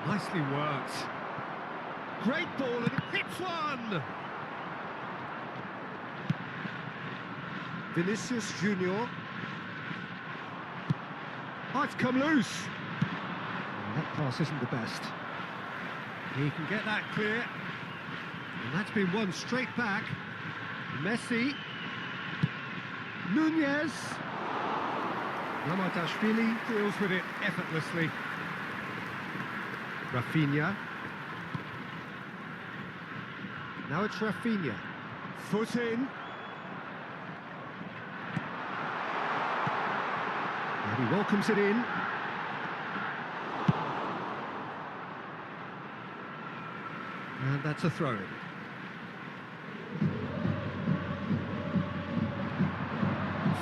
Nicely worked. Great ball and it hits one! Vinicius Junior. Oh, it's come loose. Oh, that pass isn't the best. He can get that clear. And that's been won straight back. Messi. Nunez. Mamadashvili deals with it effortlessly. Rafinha. Now it's Rafinha. Foot in. And he welcomes it in. And that's a throw-in.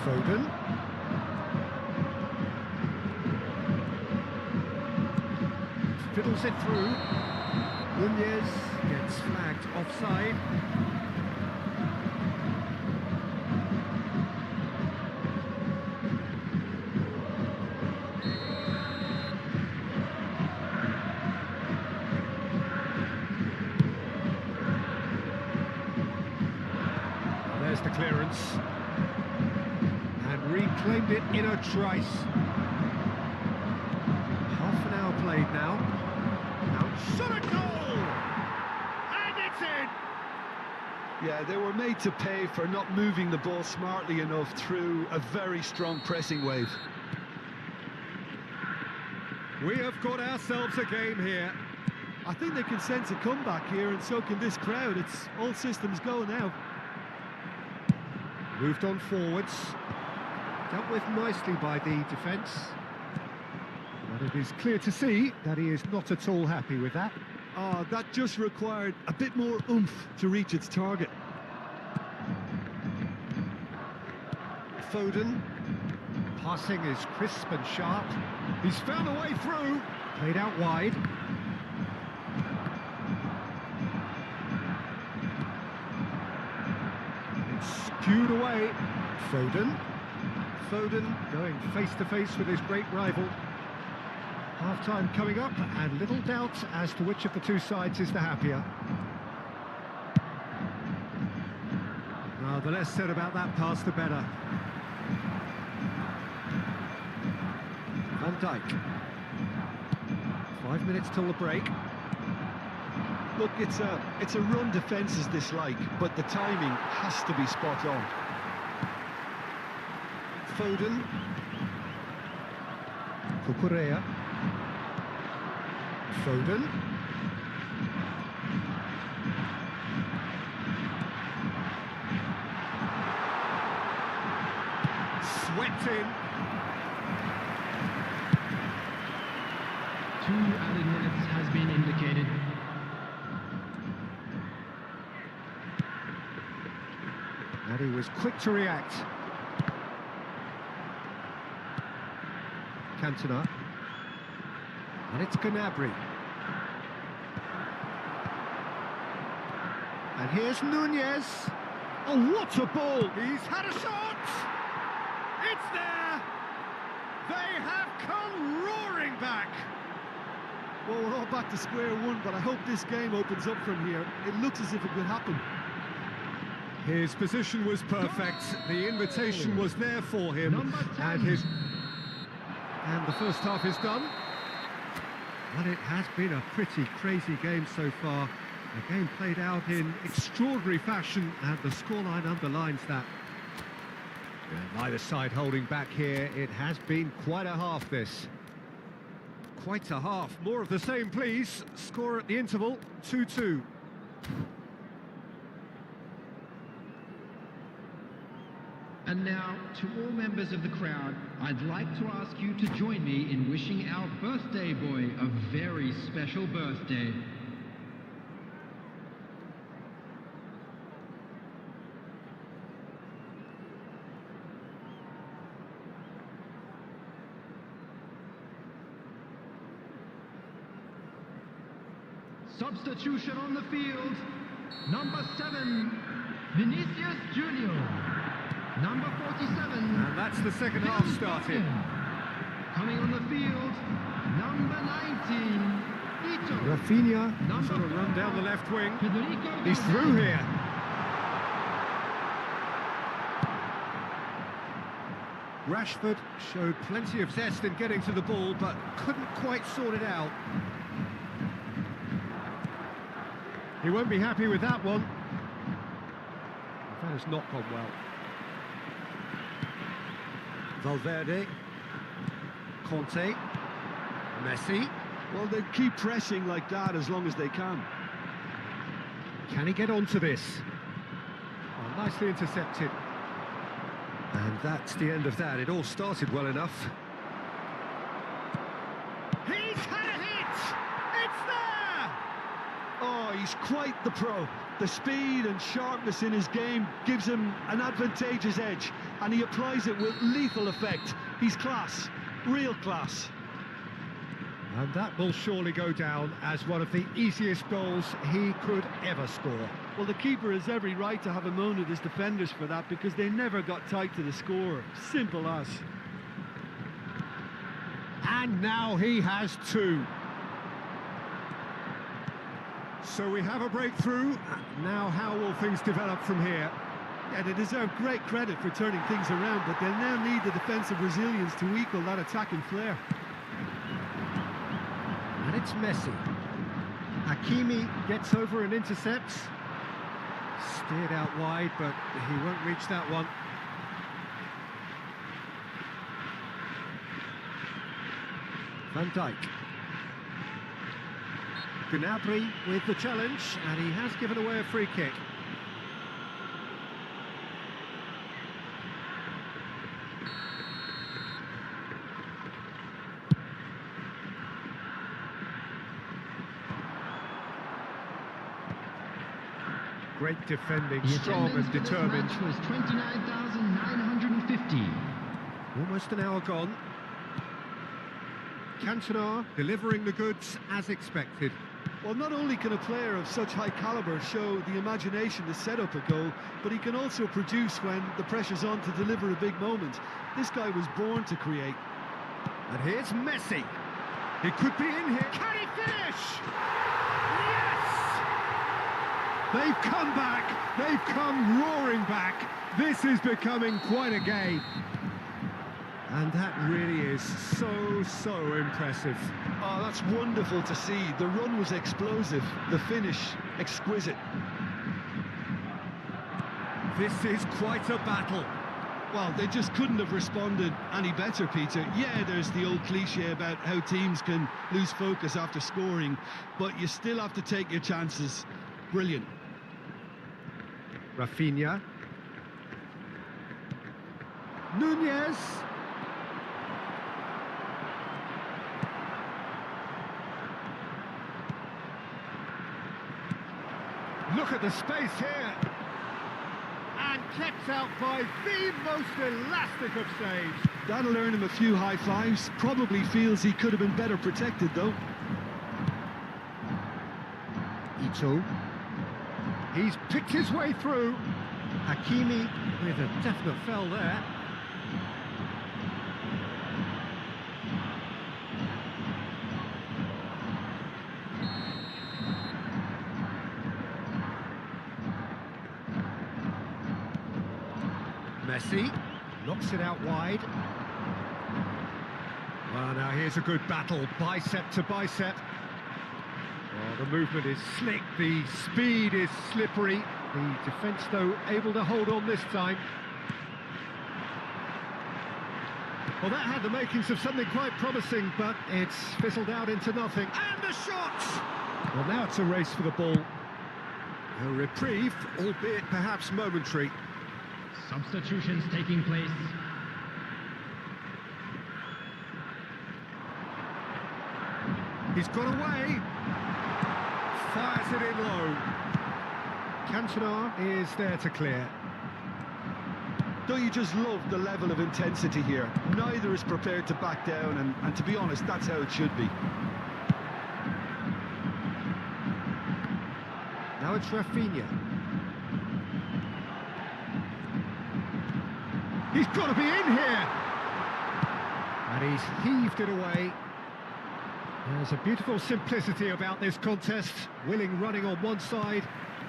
Foden. Fiddles it through. Nunez gets flagged offside. There's the clearance. And reclaimed it in a trice. Half an hour played now. Shot a goal! And it's in! Yeah, they were made to pay for not moving the ball smartly enough through a very strong pressing wave. We have got ourselves a game here. I think they can sense a comeback here, and so can this crowd. It's all systems go now. Moved on forwards. Dealt with nicely by the defence. But it is clear to see that he is not at all happy with that. That just required a bit more oomph to reach its target. Foden. Passing is crisp and sharp. He's found a way through. Played out wide. It's skewed away. Foden. Foden going face-to-face with his great rival. Half-time coming up, and little doubt as to which of the two sides is the happier. The less said about that pass, the better. Van Dijk. 5 minutes till the break. Look, it's a run defences dislike, but the timing has to be spot on. Foden. Cucurella. Foden. Swept in. 2 added minutes has been indicated. And he was quick to react. Cantona. And it's Gnabry. And here's Nunez. Oh, what a ball! He's had a shot! It's there! They have come roaring back! Well, we're all back to square one, but I hope this game opens up from here. It looks as if it could happen. His position was perfect. The invitation was there for him. And the first half is done. Well, it has been a pretty crazy game so far. The game played out in extraordinary fashion, and the scoreline underlines that. And neither side holding back here. It has been quite a half, this. Quite a half. More of the same, please. Score at the interval, 2-2. And now, to all members of the crowd, I'd like to ask you to join me in wishing our birthday boy a very special birthday. Substitution on the field, number 7, Vinicius Junior. Number 47. And that's the second half started. Coming on the field, number 19, Ito. Rafinha sort of run down the left wing. He's through here. Rashford showed plenty of zest in getting to the ball, but couldn't quite sort it out. He won't be happy with that one. That has not gone well. Valverde, Conte, Messi. Well, they keep pressing like that as long as they can. Can he get onto this? Oh, nicely intercepted. And that's the end of that. It all started well enough. He's had a hit! It's there! Oh, he's quite the pro. The speed and sharpness in his game gives him an advantageous edge, and he applies it with lethal effect. He's class, real class. And that will surely go down as one of the easiest goals he could ever score. Well, the keeper has every right to have a moan at his defenders for that, because they never got tight to the score. Simple as. And now he has two. So we have a breakthrough. Now how will things develop from here? Yeah, they deserve great credit for turning things around, but they'll now need the defensive resilience to equal that attacking flair. And it's Messi. Hakimi gets over and intercepts. Steered out wide, but he won't reach that one. Van Dijk. Gnabry with the challenge, and he has given away a free kick. Great defending, strong and determined. The match was 29,950. Almost an hour gone. Cantona delivering the goods as expected. Well, not only can a player of such high calibre show the imagination to set up a goal, but he can also produce when the pressure's on to deliver a big moment. This guy was born to create. And here's Messi. He could be in here. Can he finish? Yes! They've come back. They've come roaring back. This is becoming quite a game. And that really is so impressive. Oh, that's wonderful to see. The run was explosive, the finish exquisite. This is quite a battle. Well, they just couldn't have responded any better, Peter. Yeah, there's the old cliche about how teams can lose focus after scoring, but you still have to take your chances. Brilliant. Rafinha. Nunez. Look at the space here. And kept out by the most elastic of saves. That'll earn him a few high fives. Probably feels he could have been better protected, though. Ito. He's picked his way through. Hakimi with a definite foul there. Messi knocks it out wide. Well, now here's a good battle, bicep to bicep. Oh, the movement is slick, the speed is slippery. The defence, though, able to hold on this time. Well, that had the makings of something quite promising, but it's fizzled out into nothing. And the shot! Well, now it's a race for the ball. A reprieve, albeit perhaps momentary. Substitutions taking place. He's got away. Fires it in low. Cantona is there to clear. Don't you just love the level of intensity here? Neither is prepared to back down, and to be honest, that's how it should be. Now it's Rafinha. He's got to be in here! And he's heaved it away. There's a beautiful simplicity about this contest. Willing running on one side,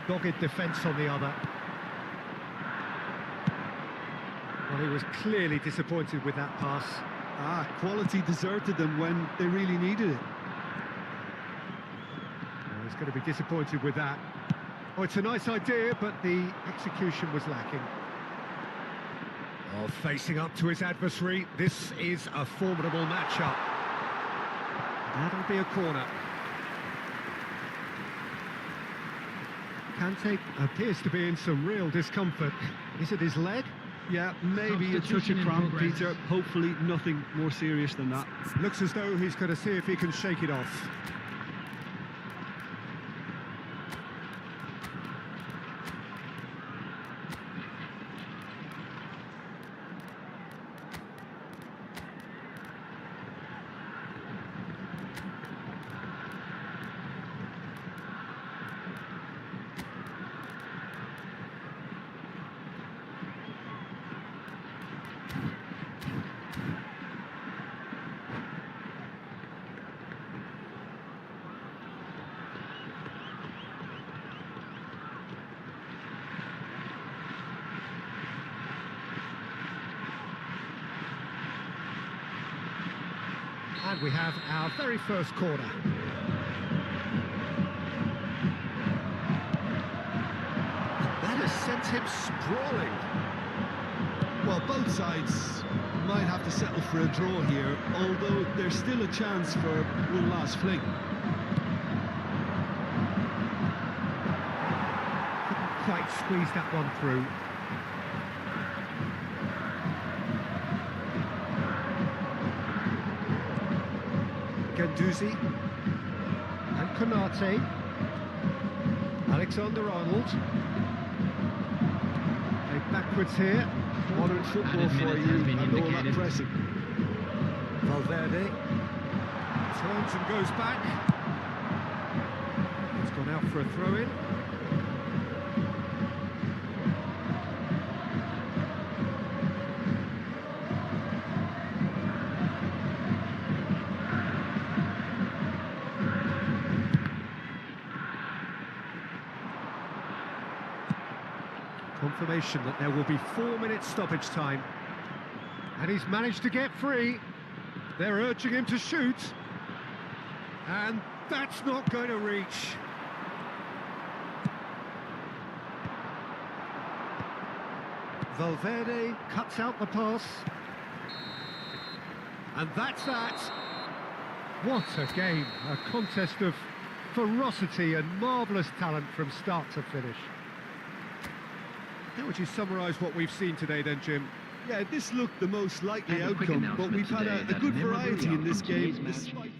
dogged defence on the other. Well, he was clearly disappointed with that pass. Quality deserted them when they really needed it. Well, he's going to be disappointed with that. Oh, it's a nice idea, but the execution was lacking. Oh, facing up to his adversary, this is a formidable matchup. That'll be a corner. Kante appears to be in some real discomfort. Is it his leg? Yeah, maybe a touch of cramp, Peter. Hopefully nothing more serious than that. Looks as though he's going to see if he can shake it off. And we have our very first corner. That has sent him sprawling. Well, both sides might have to settle for a draw here, although there's still a chance for one last fling. Couldn't quite squeeze that one through. Guendouzi and Konate, Alexander-Arnold, backwards here, Modern football for you, and all that pressing. Valverde turns and goes back. It's gone out for a throw-in. Confirmation that there will be 4 minutes stoppage time. And he's managed to get free. They're urging him to shoot. And that's not going to reach. Valverde cuts out the pass. And that's that. What a game. A contest of ferocity and marvellous talent from start to finish. How would you summarise what we've seen today then, Jim? Yeah, this looked the most likely outcome, but we've had a good variety in this game. Despite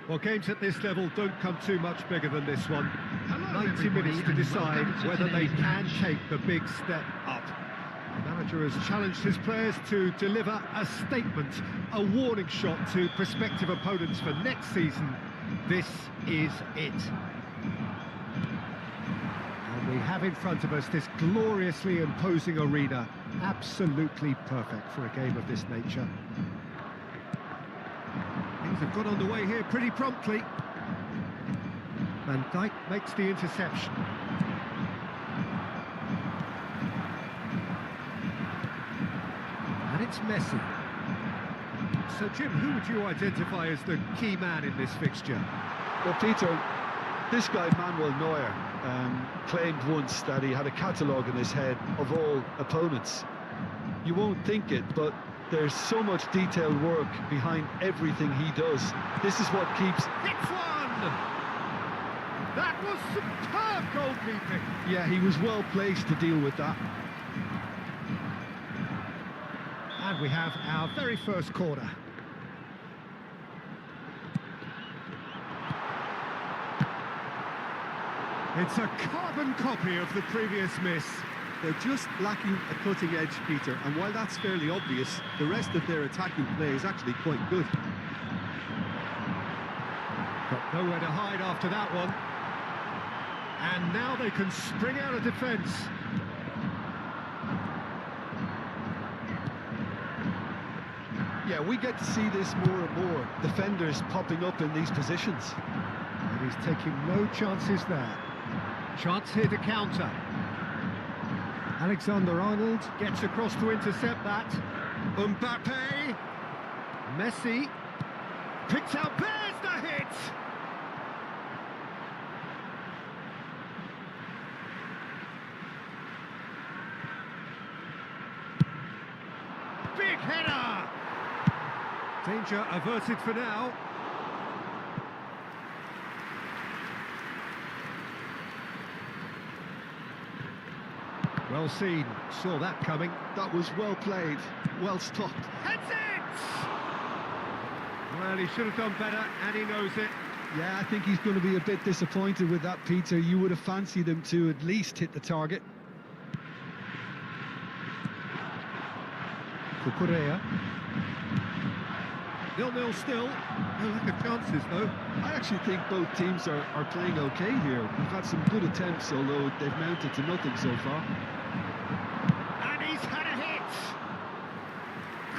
Well, games at this level don't come too much bigger than this one. Hello, 90 everybody, minutes to and decide welcome to whether they today's can match. take the big step up. The manager has challenged his players to deliver a statement, a warning shot to prospective opponents for next season. This is it. And we have in front of us this gloriously imposing arena, absolutely perfect for a game of this nature. Things have got on the way here pretty promptly. Van Dijk makes the interception. And it's Messi. So, Jim, who would you identify as the key man in this fixture? Well, Peter, this guy Manuel Neuer claimed once that he had a catalogue in his head of all opponents. You won't think it, but there's so much detailed work behind everything he does. This is what keeps... Hits one! That was superb goalkeeping. Yeah, he was well placed to deal with that. And we have our very first corner. It's a carbon copy of the previous miss. They're just lacking a cutting edge, Peter, and while that's fairly obvious, the rest of their attacking play is actually quite good. Got nowhere to hide after that one. And now they can spring out of defence. Yeah, we get to see this more and more. Defenders popping up in these positions. And he's taking no chances there. Chance here to counter. Alexander-Arnold gets across to intercept that. Mbappe. Messi. Picks out, bears the hit! Big header! Danger averted for now. Well seen, saw that coming. That was well played, well stopped. Heads it! Well, he should have done better, and he knows it. Yeah, I think he's going to be a bit disappointed with that, Peter. You would have fancied him to at least hit the target. Saweria. 0-0 still. No lack of chances, though. I actually think both teams are playing okay here. We've had some good attempts, although they've mounted to nothing so far. And he's had a hit!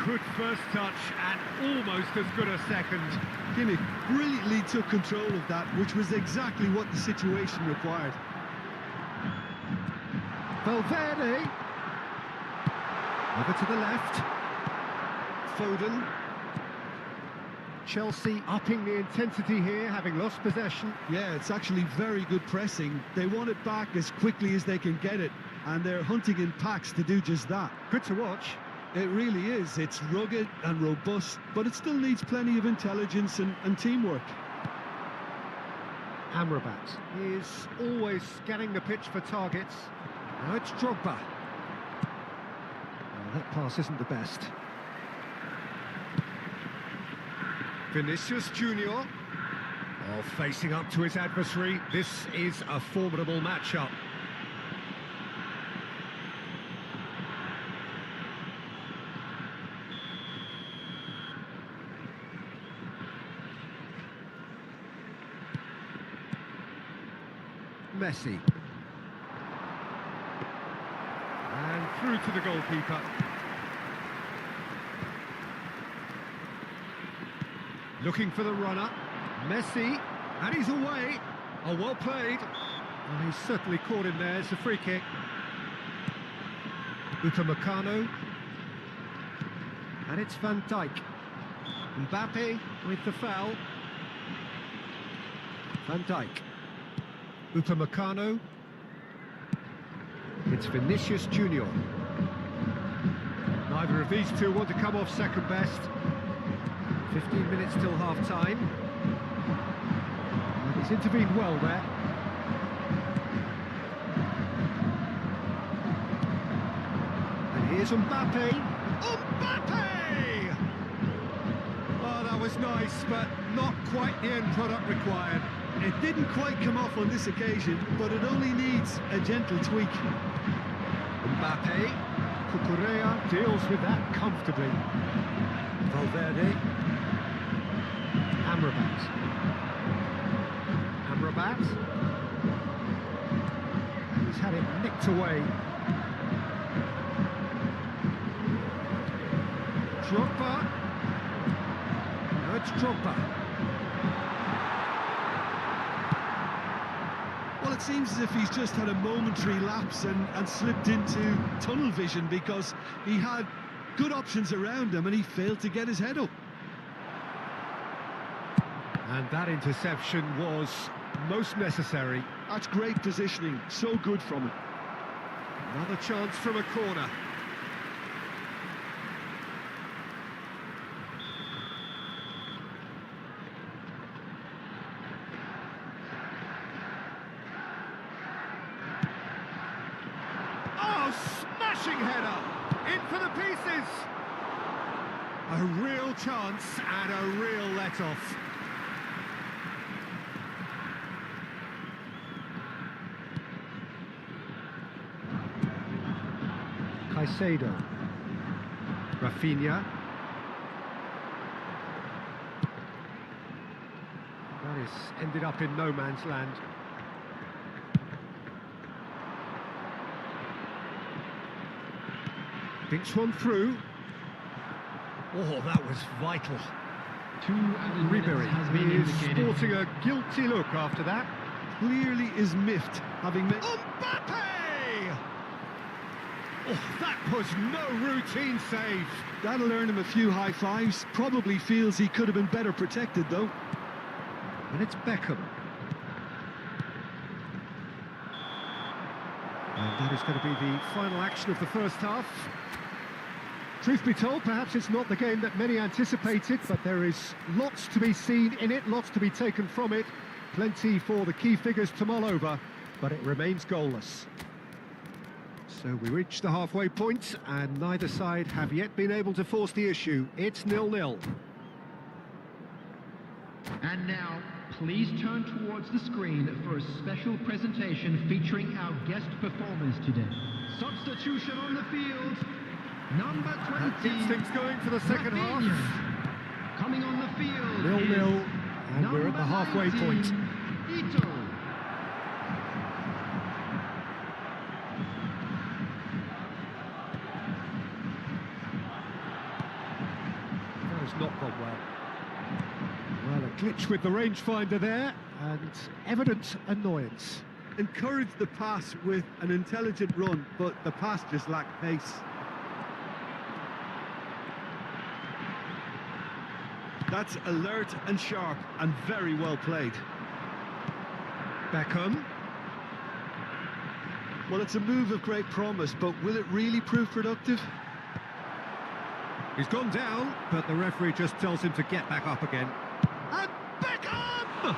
Good first touch, and almost as good a second. Kimmich brilliantly took control of that, which was exactly what the situation required. Valverde. Over to the left. Foden. Chelsea upping the intensity here, having lost possession. Yeah, it's actually very good pressing. They want it back as quickly as they can get it, and they're hunting in packs to do just that. Good to watch. It really is. It's rugged and robust, but it still needs plenty of intelligence and teamwork. Amrabat is always scanning the pitch for targets. Now it's Drogba. Well, that pass isn't the best. Vinicius Junior. Oh, facing up to his adversary. This is a formidable matchup. Messi. And through to the goalkeeper. Looking for the runner. Messi. And he's away. Oh, well played. Well, he's certainly caught him there. It's a free kick. Upamecano. And it's Van Dijk. Mbappe with the foul. Van Dijk. Upamecano. It's Vinicius Junior. Neither of these two want to come off second best. 15 minutes till half-time. And he's intervened well there. And here's Mbappe. Mbappe! Oh, that That was nice, but not quite the end product required. It didn't quite come off on this occasion, but it only needs a gentle tweak. Mbappe, Cucurella deals with that comfortably. Valverde, Amrabat. And he's had it nicked away. Drogba. No, it's Drogba. Well, it seems as if he's just had a momentary lapse and slipped into tunnel vision, because he had good options around him and he failed to get his head up. And that interception was most necessary. That's great positioning, so good from him. Another chance from a corner. Oh, smashing header! In for the pieces! A real chance and a real let-off. Caicedo, Rafinha. That is ended up in no man's land. Thinks one through. Oh, that was vital. 2 added minutes Ribery has been is indicated. sporting a guilty look after that. Clearly is miffed, having made... Mbappe! Oh, that was no routine save. That'll earn him a few high fives. Probably feels he could have been better protected, though. And it's Beckham. And that is going to be the final action of the first half. Truth be told, perhaps it's not the game that many anticipated, but there is lots to be seen in it, lots to be taken from it. Plenty for the key figures to mull over, but it remains goalless. So we reach the halfway point, and neither side have yet been able to force the issue. It's 0-0. And now, please turn towards the screen for a special presentation featuring our guest performers today. Substitution on the field, number 20. That gets things going for the second half. Rafinha. Coming on the field 0-0, is and we're at the halfway 19, point. Ito. That has not gone well. Well, a glitch with the rangefinder there, and evident annoyance. Encouraged the pass with an intelligent run, but the pass just lacked pace. That's alert and sharp and very well played. Beckham. Well, it's a move of great promise, but will it really prove productive? He's gone down, but the referee just tells him to get back up again. And Beckham!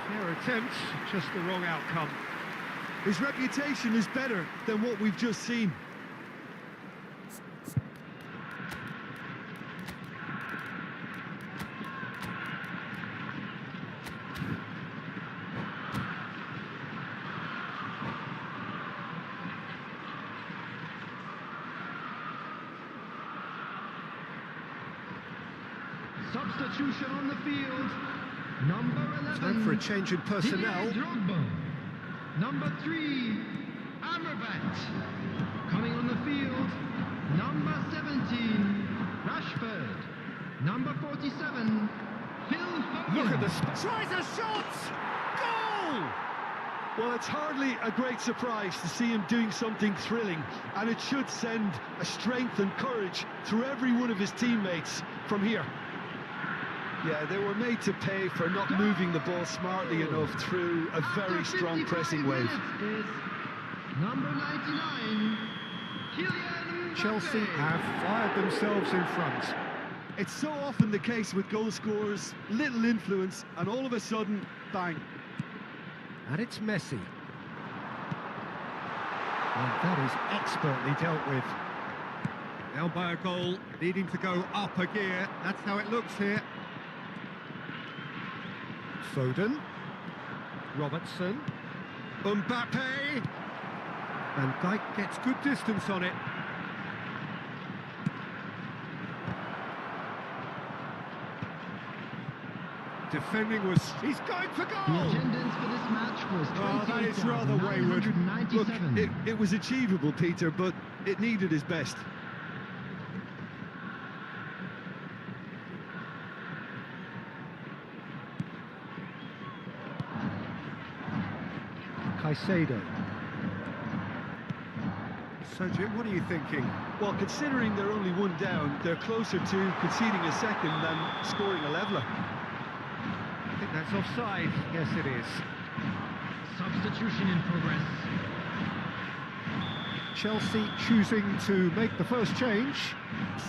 Fair attempt, just the wrong outcome. His reputation is better than what we've just seen. Substitution on the field, number 11. Time for a change in personnel. Drogba. Number 3, Amrabat. Coming on the field, number 17, Rashford. Number 47, Phil Foden. Look at this. Tries a shot! Goal! Well, it's hardly a great surprise to see him doing something thrilling, and it should send a strength and courage through every one of his teammates from here. Yeah, they were made to pay for not moving the ball smartly enough through a very strong pressing wave. Is number 99, Kylian Chelsea Mbappe. have fired themselves in front. It's so often the case with goal scorers, little influence, and all of a sudden, bang. And it's Messi. And that is expertly dealt with. Down by a goal, needing to go up a gear. That's how it looks here. Foden. Robertson. Mbappe. Van Dijk gets good distance on it. Defending was... He's going for The goal! attendance for this match was Oh, that is rather wayward. Look, 28,997. it was achievable, Peter, but it needed his best. Caicedo. So, Jim, what are you thinking? Well, considering they're only one down, they're closer to conceding a second than scoring a leveller. I think that's offside. Yes, it is. Substitution in progress. Chelsea choosing to make the first change.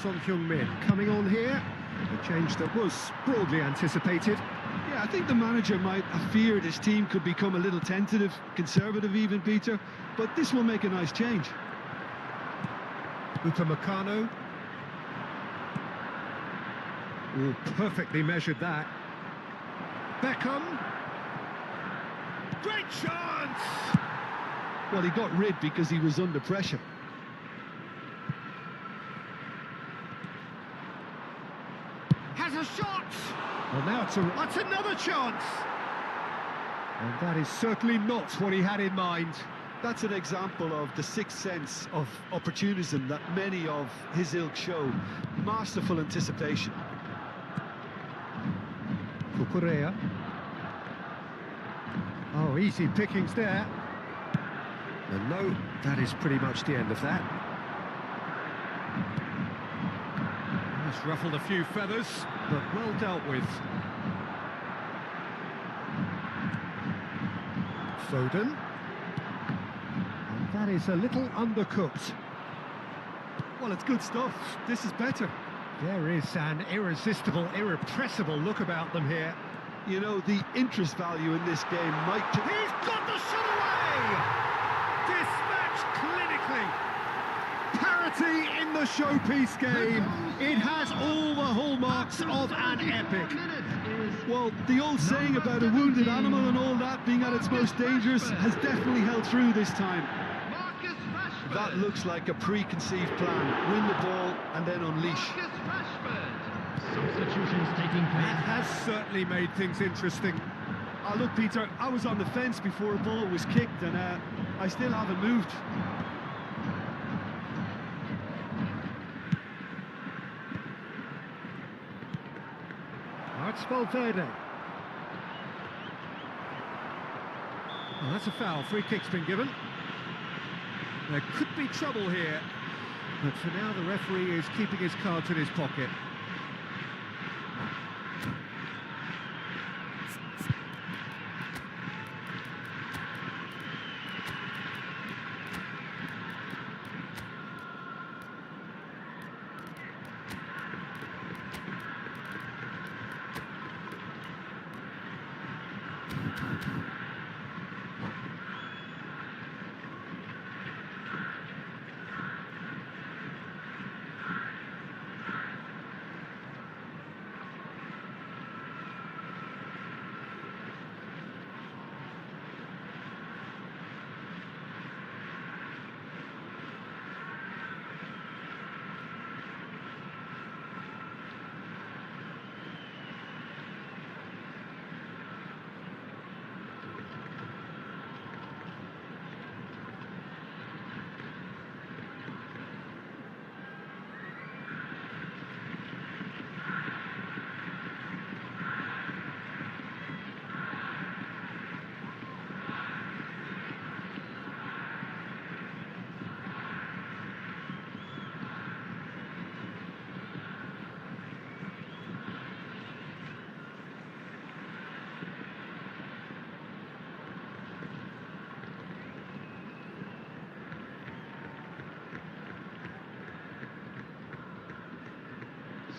Son Heung-min coming on here. A change that was broadly anticipated. Yeah, I think the manager might have feared his team could become a little tentative, conservative even, Peter, but this will make a nice change. Upamecano. Oh, perfectly measured that. Beckham. Great chance! Well, he got rid because he was under pressure. Has a shot! Well, now that's another chance! And that is certainly not what he had in mind. That's an example of the sixth sense of opportunism that many of his ilk show. Masterful anticipation. Cucurella. Oh, easy pickings there. And no, that is pretty much the end of that. He's ruffled a few feathers, but well dealt with. Foden. And that is a little undercooked. Well, it's good stuff. This is better. There is an irresistible, irrepressible look about them here. You know, the interest value in this game might... He's got the shot away! Dispatched clinically. Parity in the showpiece game. It has all the hallmarks of an epic. Well, the old saying about a wounded animal and all that being at its most dangerous has definitely held through this time. That looks like a preconceived plan. Win the ball and then unleash. Substitutions taking It place. has certainly made things interesting. Oh, look, Peter, I was on the fence before a ball was kicked and I still haven't moved. It's Valverde. Well, that's a foul. Free kick's been given. There could be trouble here, but for now the referee is keeping his cards in his pocket.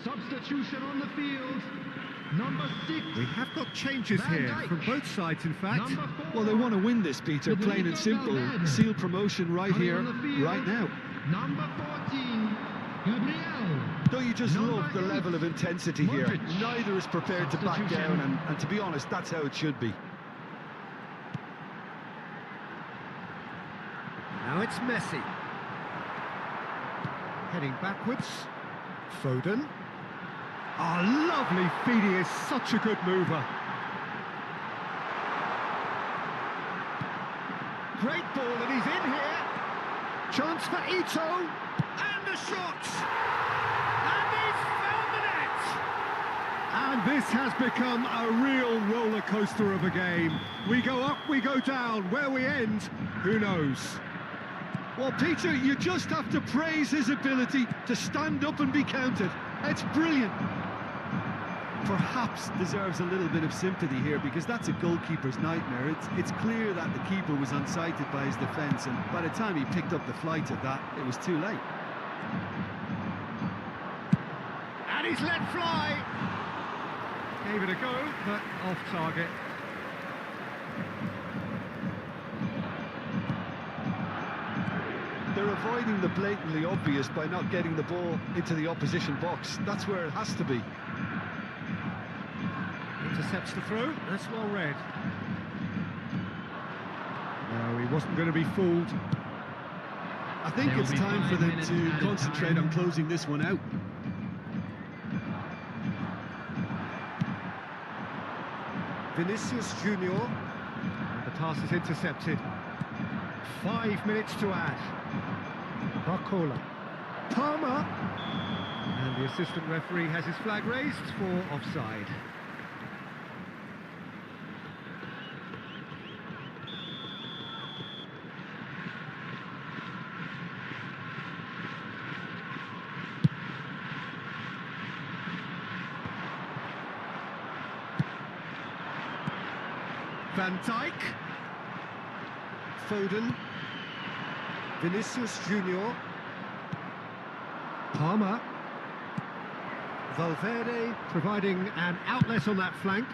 Substitution on the field. Number 6. We have got changes Van here Dijk. from both sides, in fact. Number 4. Well, they want to win this, Peter, plain and simple. Seal promotion right Coming here, on the field. right now. Number 14. you just Number love the 8, level of intensity here. Modric. Neither is prepared to back Substitution. down, and to be honest, that's how it should be. Now it's Messi. Heading backwards. Foden. Oh, lovely feed. He is such a good mover. Great ball, and he's in here. Chance for Ito. And the shot. And he's found the net. And this has become a real roller coaster of a game. We go up, we go down. Where we end, who knows? Well, Peter, you just have to praise his ability to stand up and be counted. It's brilliant. Perhaps deserves a little bit of sympathy here, because that's a goalkeeper's nightmare. It's clear that the keeper was unsighted by his defence, and by the time he picked up the flight of that, it was too late. And he's let fly. Gave it a go, but off target. They're avoiding the blatantly obvious by not getting the ball into the opposition box. That's where it has to be. Intercepts the throw. That's well read. No, he wasn't going to be fooled. I think There will it's be time for 5 them minutes to added concentrate time. on closing this one out. Vinicius Junior. And the pass is intercepted. 5 minutes to add. Barcola. Palmer. And the assistant referee has his flag raised for offside. Van Dijk. Foden. Vinicius Junior. Palmer. Valverde providing an outlet on that flank.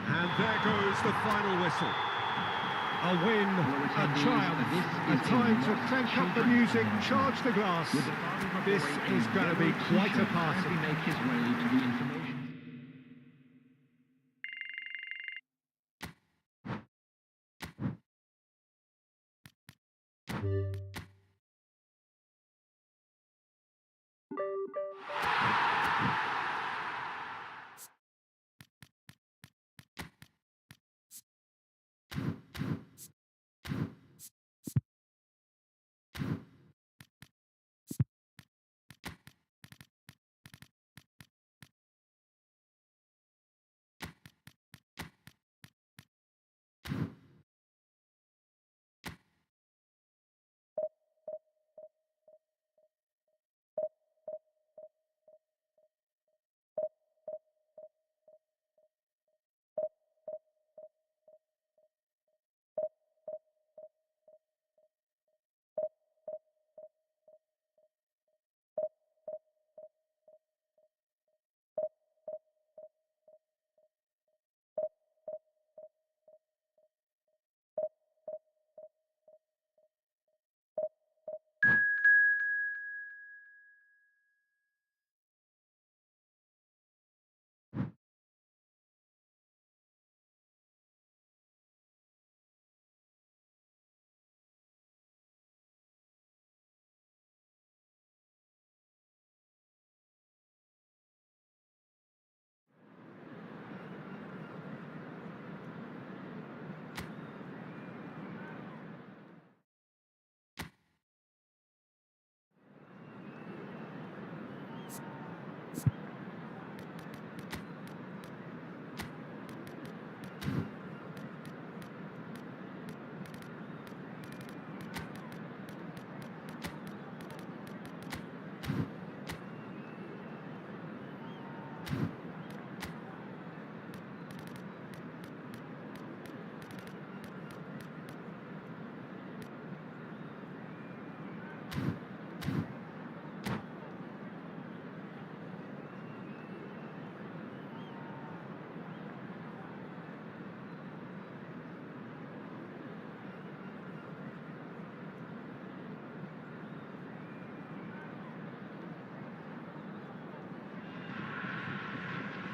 And there goes the final whistle. A win, a triumph, a time to crank up the music, charge the glass. This is going to be quite a party. Make his way to the information.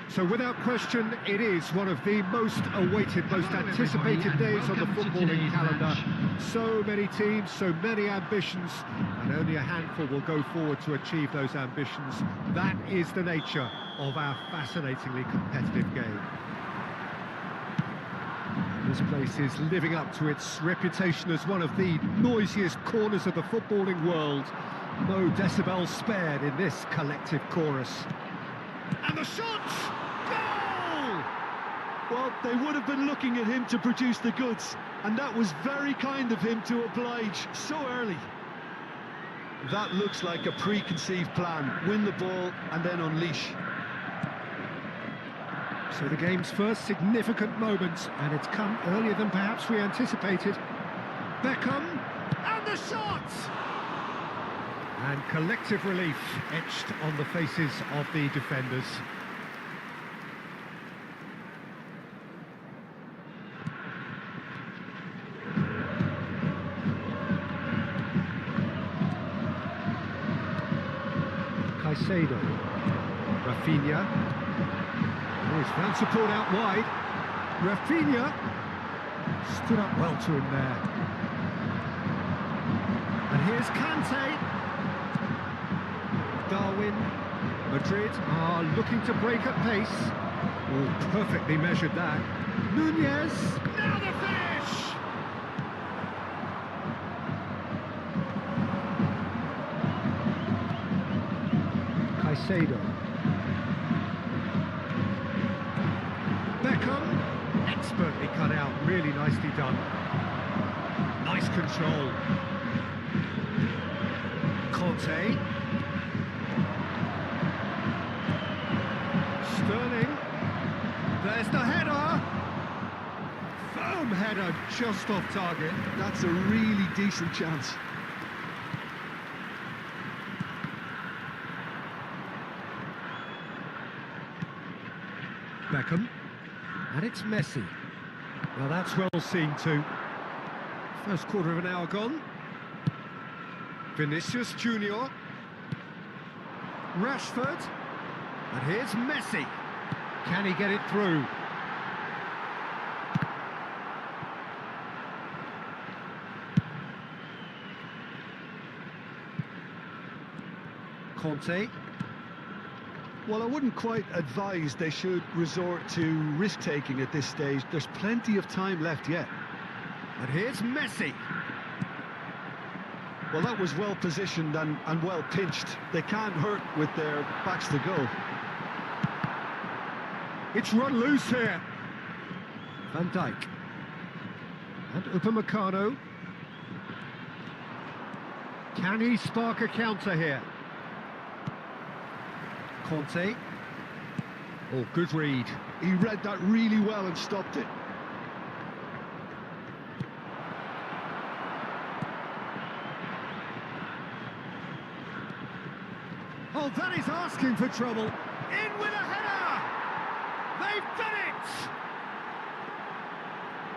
So without question, it is one of the most awaited, most anticipated days on the footballing calendar. So many teams, so many ambitions, and only a handful will go forward to achieve those ambitions. That is the nature of our fascinatingly competitive game. This place is living up to its reputation as one of the noisiest corners of the footballing world. No decibels spared in this collective chorus. And the shot! Goal! Well, they would have been looking at him to produce the goods, and that was very kind of him to oblige so early. That looks like a preconceived plan. Win the ball and then unleash. So the game's first significant moment, and it's come earlier than perhaps we anticipated. Beckham, and the shot! And collective relief etched on the faces of the defenders. Caicedo, Rafinha. Oh, he's found support out wide. Rafinha stood up well to him there. And here's Kante. Darwin, Madrid are looking to break at pace. Oh, perfectly measured that. Nunez, now the finish! Caicedo. Beckham, expertly cut out, really nicely done. Nice control. Conte. Sterling, there's the header, firm header just off target. That's a really decent chance. Beckham, and it's Messi. Well, that's well seen too. First quarter of an hour gone. Vinicius Junior, Rashford. And here's Messi. Can he get it through? Conte. Well, I wouldn't quite advise they should resort to risk-taking at this stage. There's plenty of time left yet. And here's Messi. Well, that was well positioned and well pinched. They can't hurt with their backs to goal. It's run loose here. Van Dijk. And Upamecano. Can he spark a counter here? Conte. Oh, good read. He read that really well and stopped it. Oh, that is asking for trouble. In with a header! They've done it!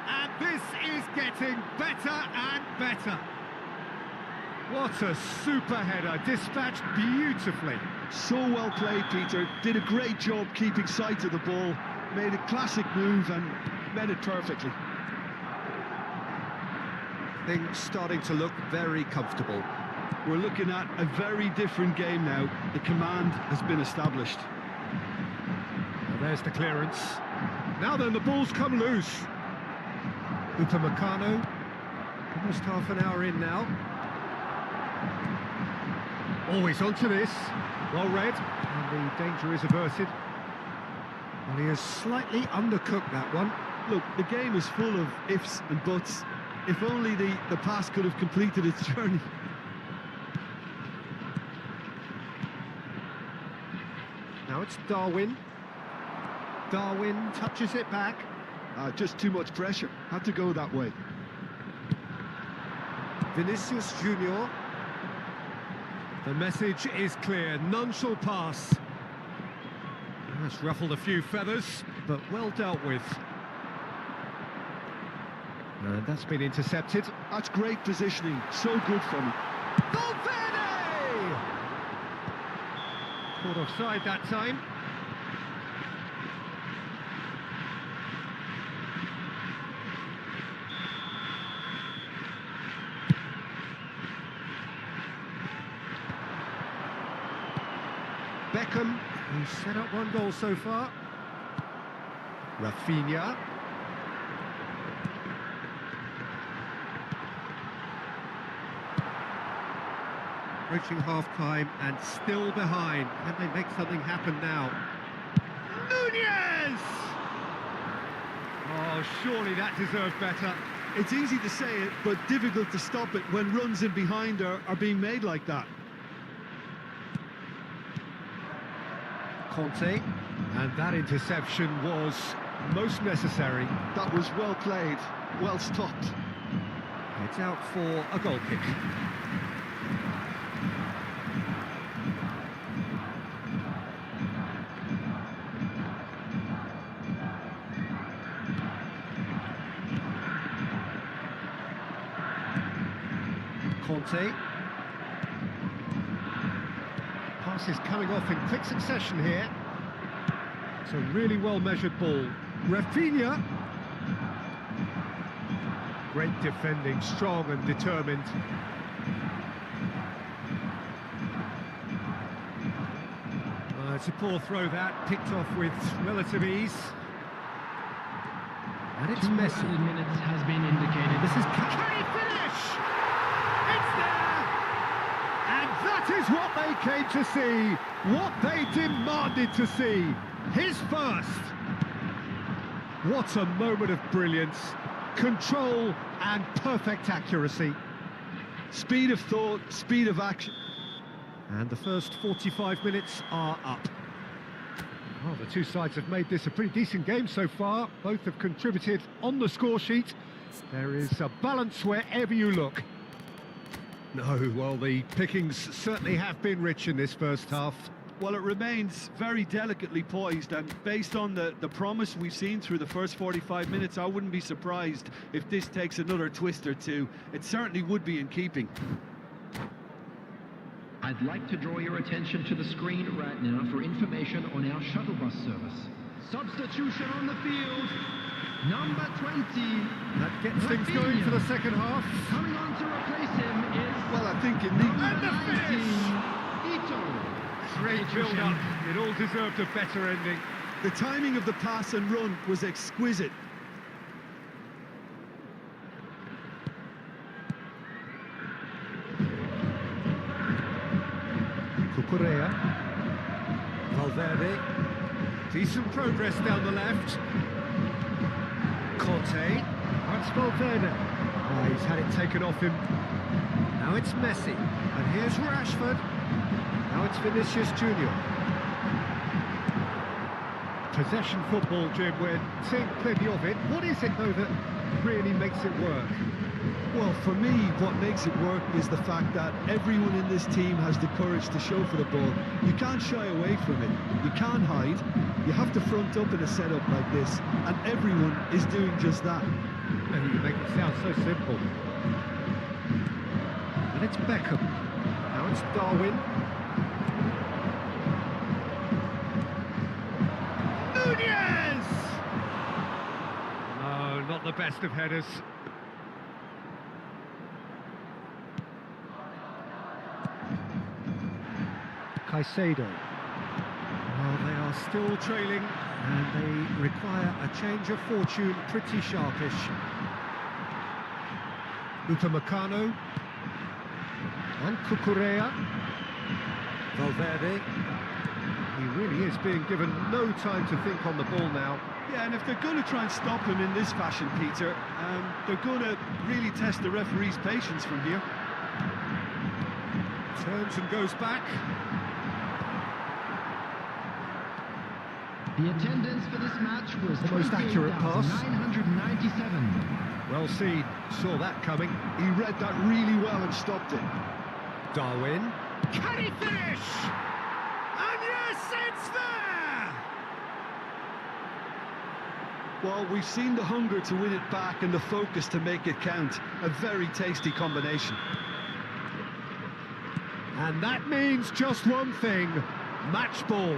And this is getting better and better. What a super header, dispatched beautifully. So well played, Peter. Did a great job keeping sight of the ball. Made a classic move and met it perfectly. Things starting to look very comfortable. We're looking at a very different game now. The command has been established. Well, there's the clearance. Now then, the ball's come loose. Upamecano, almost half an hour in now. Always onto this. Well read, and the danger is averted. Well, he has slightly undercooked that one. Look, the game is full of ifs and buts. If only the pass could have completed its journey. Now it's Darwin. Darwin touches it back. Just too much pressure. Had to go that way. Vinicius Junior. The message is clear. None shall pass. That's ruffled a few feathers, but well dealt with. And that's been intercepted. That's great positioning. So good from him. Valverde! Caught offside that time. Beckham, who's set up one goal so far. Rafinha. Approaching half-time and still behind. Can they make something happen now? Nunez! Oh, surely that deserved better. It's easy to say it, but difficult to stop it when runs in behind are being made like that. Conte, and that interception was most necessary. That was well played, well stopped. It's out for a goal kick. Conte. Pass is coming off in quick succession here. It's a really well-measured ball. Rafinha. Great defending, strong and determined. It's a poor throw that, picked off with relative ease. And it's Messi. 2 minutes has been indicated. This is... Can he finish? It's there! And that is what they came to see, what they demanded to see. His first. What a moment of brilliance, control and perfect accuracy. Speed of thought, speed of action. And the first 45 minutes are up. Well, the two sides have made this a pretty decent game so far. Both have contributed on the score sheet. There is a balance wherever you look. No, well, the pickings certainly have been rich in this first half. Well, it remains very delicately poised, and based on the promise we've seen through the first 45 minutes, I wouldn't be surprised if this takes another twist or two. It certainly would be in keeping. I'd like to draw your attention to the screen right now for information on our shuttle bus service. Substitution on the field, number 20. That gets things going for the second half. Coming on to replace him is... Well, I think it needs... And the finish! Ito. Great build-up. It all deserved a better ending. The timing of the pass and run was exquisite. Saweria, Valverde, decent progress down the left. Conte, that's Valverde. Oh, he's had it taken off him. Now it's Messi, and here's Rashford. Now it's Vinicius Junior. Possession football, Jim, we're seeing plenty of it. What is it, though, that really makes it work? Well, for me, what makes it work is the fact that everyone in this team has the courage to show for the ball. You can't shy away from it. You can't hide. You have to front up in a setup like this, and everyone is doing just that. And you make it sound so simple. And it's Beckham. Now it's Darwin. Nunez! No, not the best of headers. Caicedo. Well, they are still trailing, and they require a change of fortune, pretty sharpish. Upamecano. And Saweria. Valverde. He really is being given no time to think on the ball now. Yeah, and if they're going to try and stop him in this fashion, Peter, they're going to really test the referee's patience from here. Turns and goes back. The attendance for this match was The most accurate pass. 997. Well seen, saw that coming. He read that really well and stopped it. Darwin. Can he finish? And yes, it's there! Well, we've seen the hunger to win it back and the focus to make it count. A very tasty combination. And that means just one thing, match ball.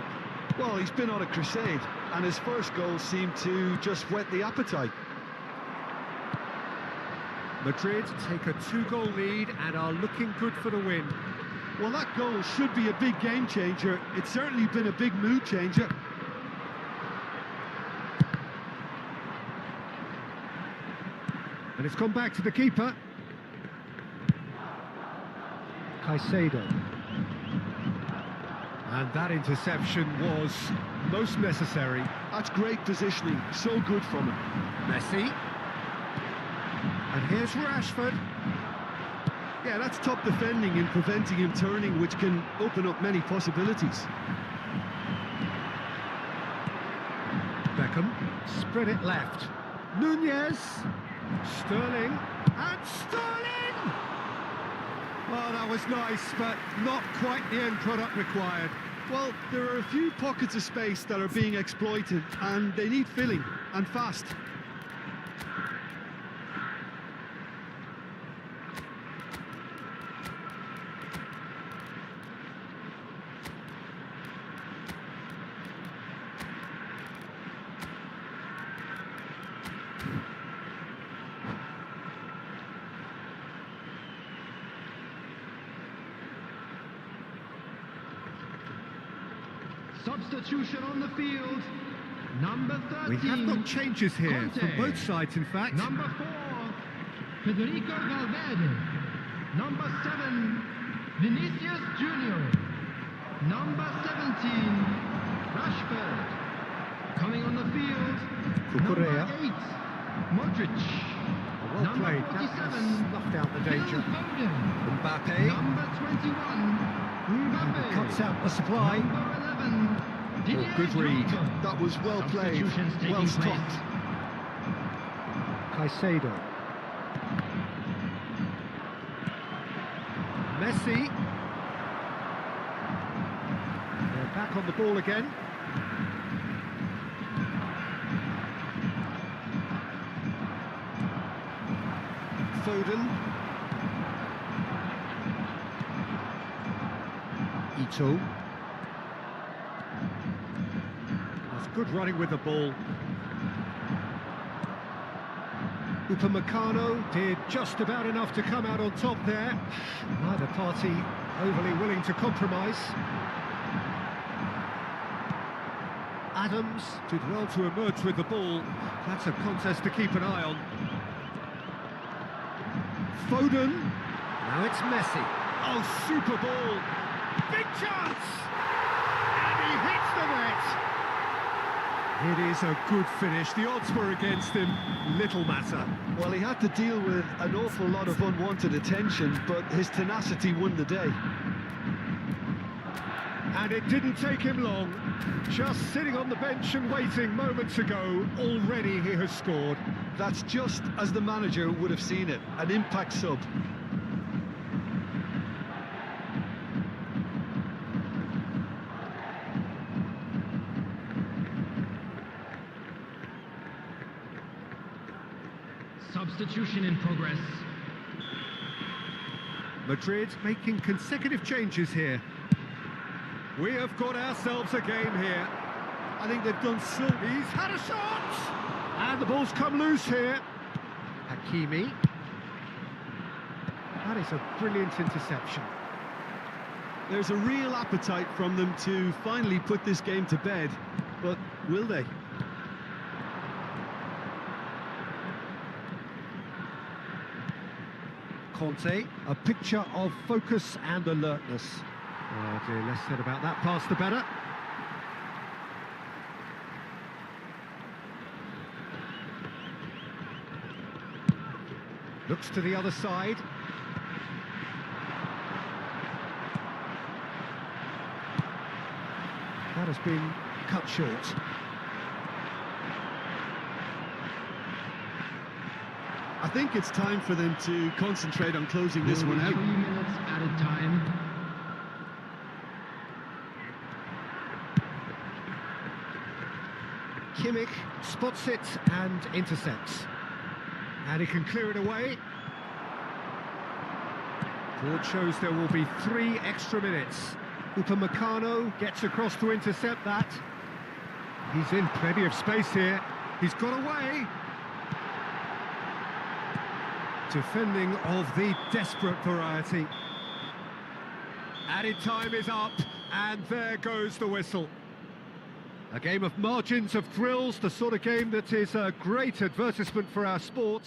Well, he's been on a crusade, and his first goal seemed to just whet the appetite. Madrid take a 2-goal lead and are looking good for the win. Well, that goal should be a big game changer. It's certainly been a big mood changer. And it's gone back to the keeper. Caicedo. And that interception was most necessary. That's great positioning, so good from him. Messi. And here's Rashford. Yeah, that's top defending and preventing him turning, which can open up many possibilities. Beckham. Spread it left. Nunez. Sterling. And Sterling! Oh, that was nice, but not quite the end product required. Well, there are a few pockets of space that are being exploited, and they need filling, and fast. Substitution on the field. Number 13. We have got changes here Conte. from both sides, in fact. Number 4, Federico Valverde. Number 7, Vinicius Junior. Number 17, Rashford. Coming on the field, Cucurella. number 8, Modric. Well number played. 47, That has snuffed out the danger. Phil Foden. Mbappe. Number 21, Mbappe. Cuts out the supply. Number 11, Didier good read. Drogba. That was well played, Substitutions taking well stopped. place. Caicedo. Messi. They're back on the ball again. Foden. Ito. That's good running with the ball. Upamecano did just about enough to come out on top there. Neither party overly willing to compromise. Adams did well to emerge with the ball. That's a contest to keep an eye on. Foden. Now it's Messi. Oh, super ball. Big chance! And he hits the net. It is a good finish. The odds were against him. Little matter. Well, he had to deal with an awful lot of unwanted attention, but his tenacity won the day. And it didn't take him long. Just sitting on the bench and waiting moments ago, already he has scored. That's just as the manager would have seen it, an impact sub. Substitution in progress. Madrid making consecutive changes here. We have got ourselves a game here. I think they've done so. He's had a shot! And the ball's come loose here. Hakimi. That is a brilliant interception. There's a real appetite from them to finally put this game to bed, but will they? Conte, a picture of focus and alertness. Oh dear, less said about that pass the better. Looks to the other side. That has been cut short. I think it's time for them to concentrate on closing this one out. 3 minutes added time. Kimmich spots it and intercepts. And he can clear it away. Board shows there will be 3 extra minutes. Upamecano gets across to intercept that. He's in plenty of space here. He's got away. Defending of the desperate variety. Added time is up, and there goes the whistle. A game of margins of thrills, the sort of game that is a great advertisement for our sport.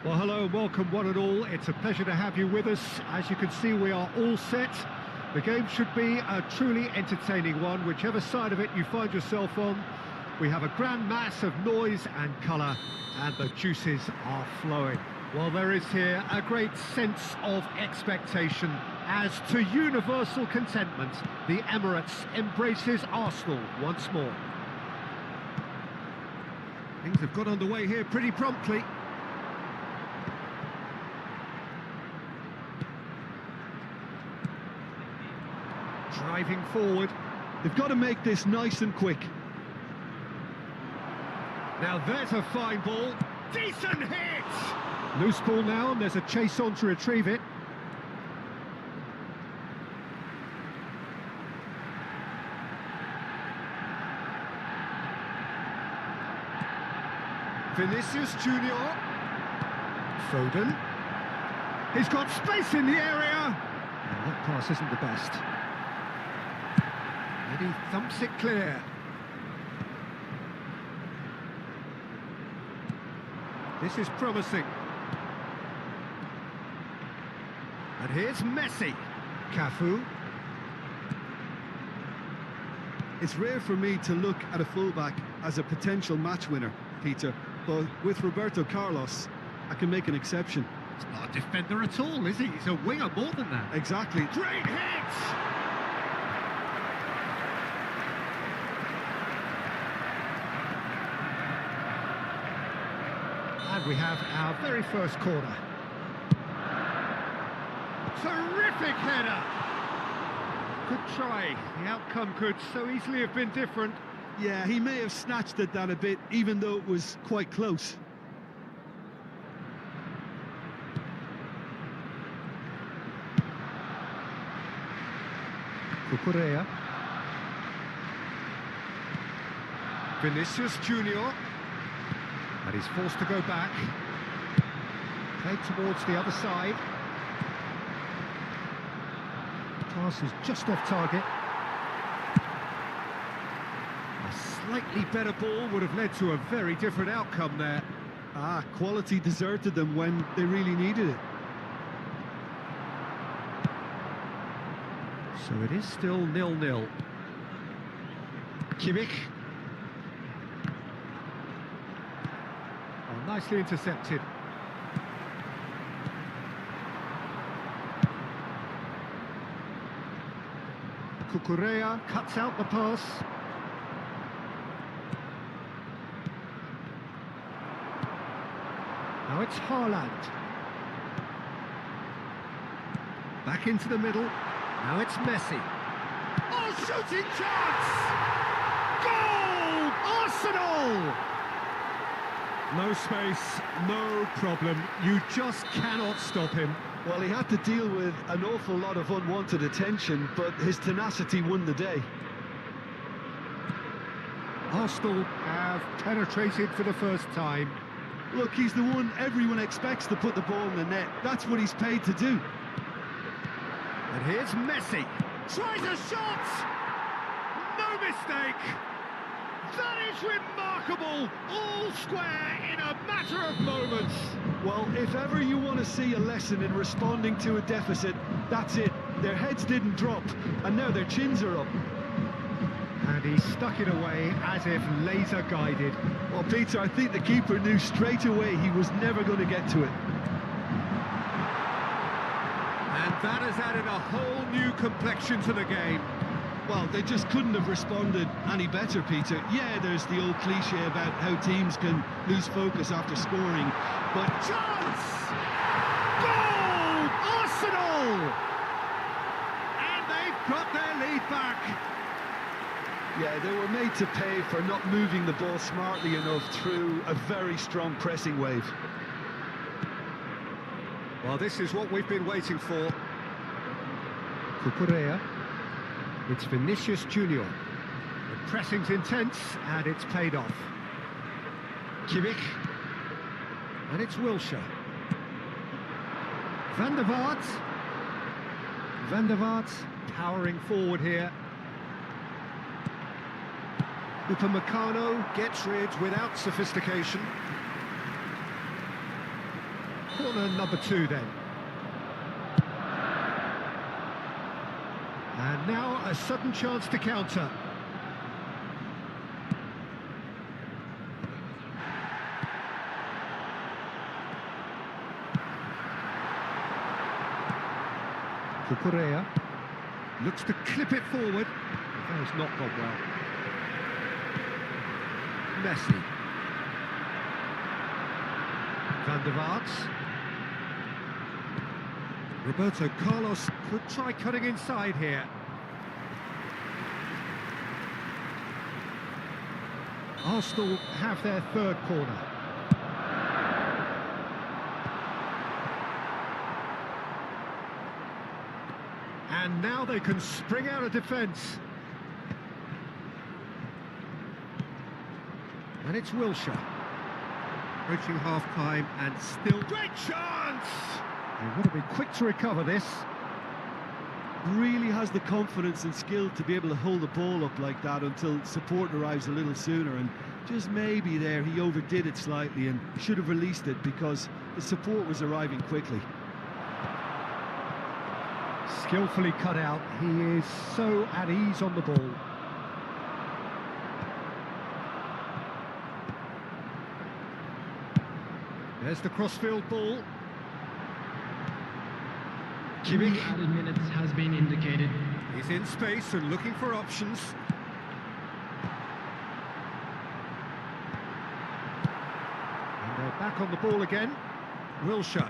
Well, hello and welcome one and all. It's a pleasure to have you with us. As you can see, we are all set. The game should be a truly entertaining one, whichever side of it you find yourself on. We have a grand mass of noise and colour, and the juices are flowing. Well, there is here a great sense of expectation as, to universal contentment, the Emirates embraces Arsenal once more. Things have got underway here pretty promptly. Driving forward. They've got to make this nice and quick. Now there's a fine ball. Decent hit! Loose ball now, and there's a chase on to retrieve it. Vinicius Junior. Foden. He's got space in the area. Oh, that pass isn't the best. And he thumps it clear. This is promising. And here's Messi. Cafu. It's rare for me to look at a fullback as a potential match winner, Peter, but with Roberto Carlos, I can make an exception. He's not a defender at all, is he? He's a winger more than that. Exactly. Great hit! And we have our very first corner. Terrific header! Good try. The outcome could so easily have been different. Yeah, he may have snatched at that a bit, even though it was quite close. Saweria. Vinicius Junior. And he's forced to go back. Played towards the other side. Pass is just off target. A slightly better ball would have led to a very different outcome there. Quality deserted them when they really needed it. So it is still 0-0. Kimmich. Oh, nicely intercepted. Saweria cuts out the pass. Now it's Haaland. Back into the middle. Now it's Messi. Oh, shooting chance! Goal! Arsenal! No space, no problem. You just cannot stop him. Well, he had to deal with an awful lot of unwanted attention, but his tenacity won the day. Arsenal have penetrated for the first time. Look, he's the one everyone expects to put the ball in the net. That's what he's paid to do. And here's Messi. Tries a shot! No mistake! That is remarkable! All square in a matter of moments. Well, if ever you want to see a lesson in responding to a deficit, that's it. Their heads didn't drop, and now their chins are up. And he stuck it away as if laser guided. Well, Peter, I think the keeper knew straight away he was never going to get to it. And that has added a whole new complexion to the game. Well, they just couldn't have responded any better, Peter. Yeah, there's the old cliche about how teams can lose focus after scoring, but... Chance! Goal! Arsenal! And they've got their lead back. Yeah, they were made to pay for not moving the ball smartly enough through a very strong pressing wave. Well, this is what we've been waiting for. Saweria. It's Vinicius Junior. The pressing's intense, and it's paid off. Kimmich. And it's Wilshere. Van der Vaart. Van der Vaart powering forward here. Upamecano gets rid without sophistication. Corner number 2 then. And now a sudden chance to counter. Saweria looks to clip it forward. That has not gone well. Messi. Van der Vaart. Roberto Carlos could try cutting inside here. Arsenal have their third corner. And now they can spring out of defence. And it's Wilshere. Approaching half-time and still... Great chance! They want to be quick to recover this. Really has the confidence and skill to be able to hold the ball up like that until support arrives a little sooner, and just maybe there he overdid it slightly and should have released it because the support was arriving quickly. Skillfully cut out. He is so at ease on the ball. There's the crossfield ball. Kimmich. Added minutes has been indicated. He's in space and looking for options. And they're back back on the ball again. Wilshere.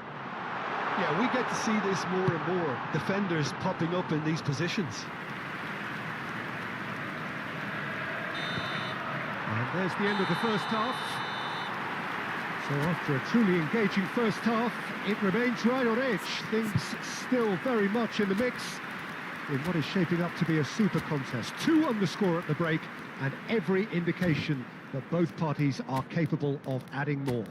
Yeah, we get to see this more and more. Defenders popping up in these positions. And there's the end of the first half. So after a truly engaging first half, it remains right on edge. Things still very much in the mix in what is shaping up to be a super contest. 2 on the score at the break, and every indication that both parties are capable of adding more.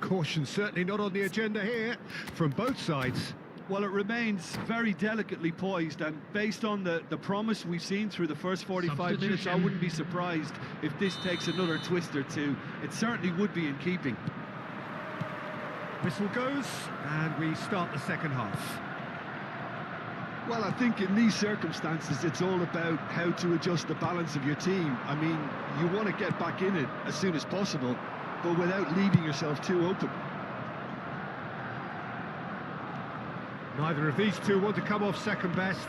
Caution certainly not on the agenda here from both sides. Well, it remains very delicately poised, and based on the promise we've seen through the first 45 minutes, I wouldn't be surprised if this takes another twist or two. It certainly would be in keeping. Whistle goes, and we start the second half. Well, I think in these circumstances, it's all about how to adjust the balance of your team. I mean, you want to get back in it as soon as possible, but without leaving yourself too open. Neither of these two want to come off second best.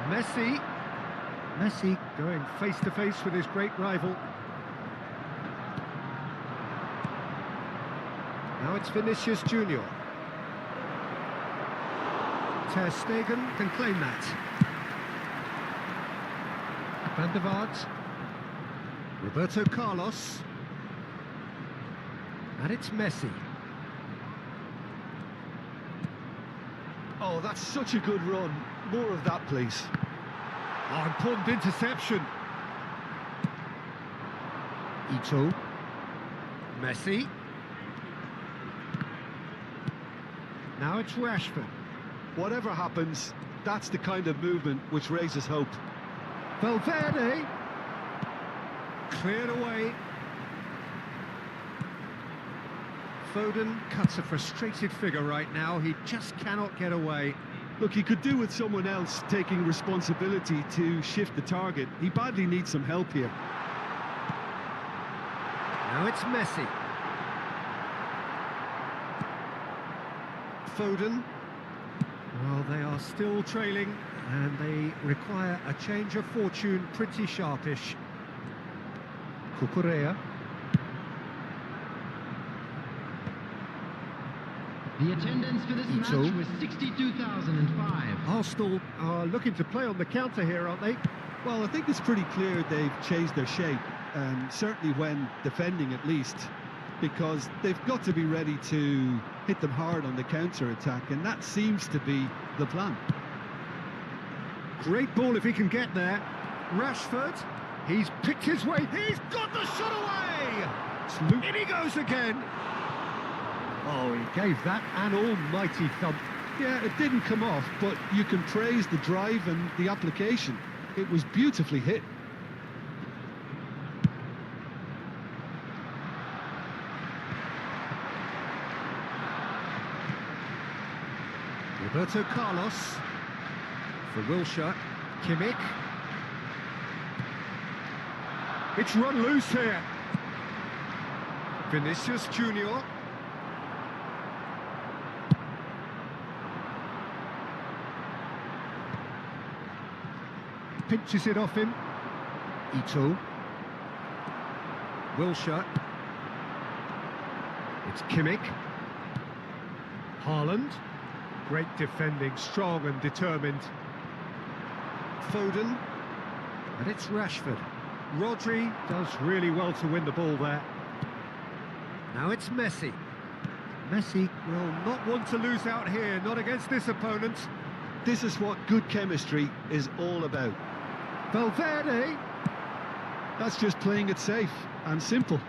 Messi going face to face with his great rival. Now it's Vinicius Junior. Ter Stegen can claim that. Van der Vaart. Roberto Carlos. And it's Messi. Oh, that's such a good run. More of that, please. Oh, important interception. Ito. Messi. Now it's Rashford. Whatever happens, that's the kind of movement which raises hope. Valverde. Cleared away. Foden cuts a frustrated figure right now. He just cannot get away. Look, he could do with someone else taking responsibility to shift the target. He badly needs some help here. Now it's Messi. Foden. Well, they are still trailing, and they require a change of fortune pretty sharpish. Cucurella. The attendance for this match was 62,005. Arsenal are looking to play on the counter here, aren't they? Well, I think it's pretty clear they've changed their shape, certainly when defending at least, because they've got to be ready to hit them hard on the counter-attack, and that seems to be the plan. Great ball if he can get there. Rashford, he's picked his way, he's got the shot away! In he goes again! Oh, he gave that an almighty thump. Yeah, it didn't come off, but you can praise the drive and the application. It was beautifully hit. Roberto Carlos for Wilshere. Kimmich. It's run loose here. Vinicius Junior. Pinches it off him. Ito. Wilshere. It's Kimmich. Haaland. Great defending, strong and determined. Foden. And it's Rashford. Rodri does really well to win the ball there. Now it's Messi. Messi will not want to lose out here, not against this opponent. This is what good chemistry is all about. Valverde. That's just playing it safe and simple.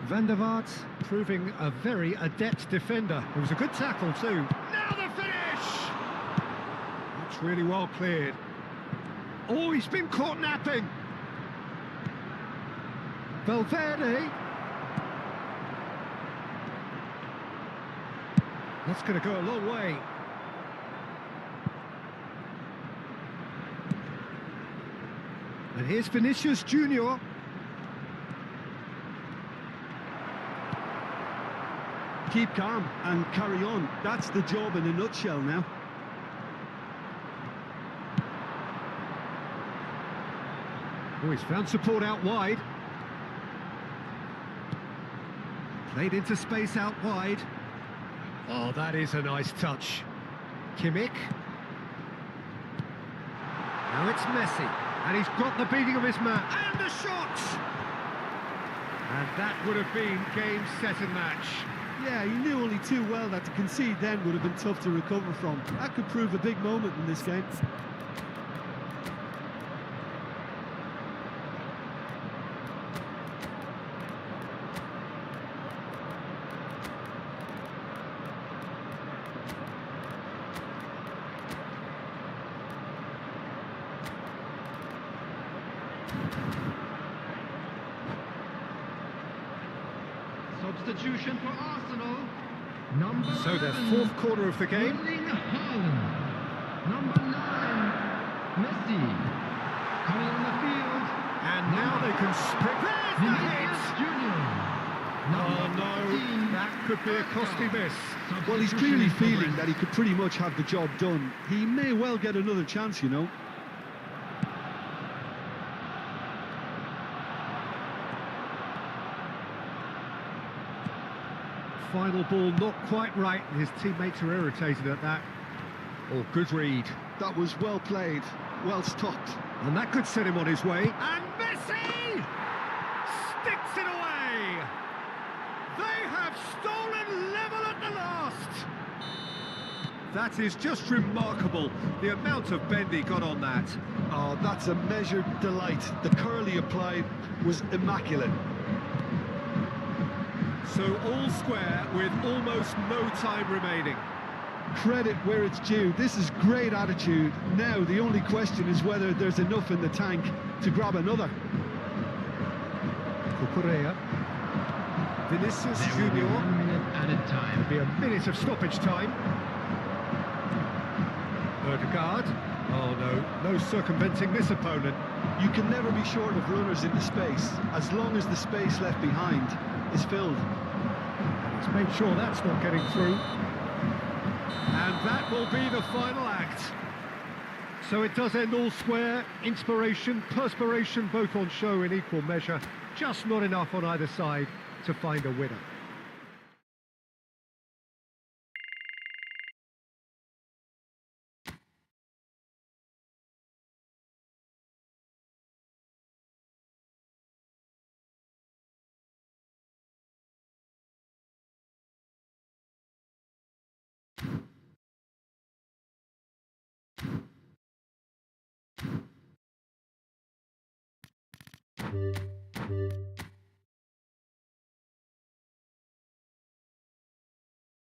Van der Vaart proving a very adept defender. It was a good tackle too. Now the finish! That's really well cleared. Oh, he's been caught napping. Valverde. That's going to go a long way. And here's Vinicius Junior. Keep calm and carry on. That's the job in a nutshell now. Oh, he's found support out wide. Played into space out wide. Oh, that is a nice touch. Kimmich. Now it's Messi. And he's got the beating of his man. And the shot! And that would have been game, set and match. Yeah, he knew only too well that to concede then would have been tough to recover from. That could prove a big moment in this game. Substitution for Arsenal. So their fourth quarter of the game. Number 9, Messi. Coming on the field. And now they can sprint. There's the hit! Oh no, that could be a costly miss. Well, he's clearly feeling that he could pretty much have the job done. He may well get another chance, you know. Final ball not quite right, and his teammates are irritated at that. Oh, good read. That was well played, well stopped. And that could set him on his way. And Messi sticks it away. They have stolen level at the last. That is just remarkable, the amount of bend he got on that. Oh, that's a measured delight. The curl he applied was immaculate. So all square with almost no time remaining. Credit where it's due. This is great attitude. Now the only question is whether there's enough in the tank to grab another. Saweria. Vinicius There will be Junior. 1 minute added time. There'll be a minute of stoppage time. Ødegaard. Oh no, no circumventing this opponent. You can never be short of runners into space, as long as the space left behind is filled. He's made sure that's not getting through. And that will be the final act. So it does end all square. Inspiration, perspiration, both on show in equal measure. Just not enough on either side to find a winner.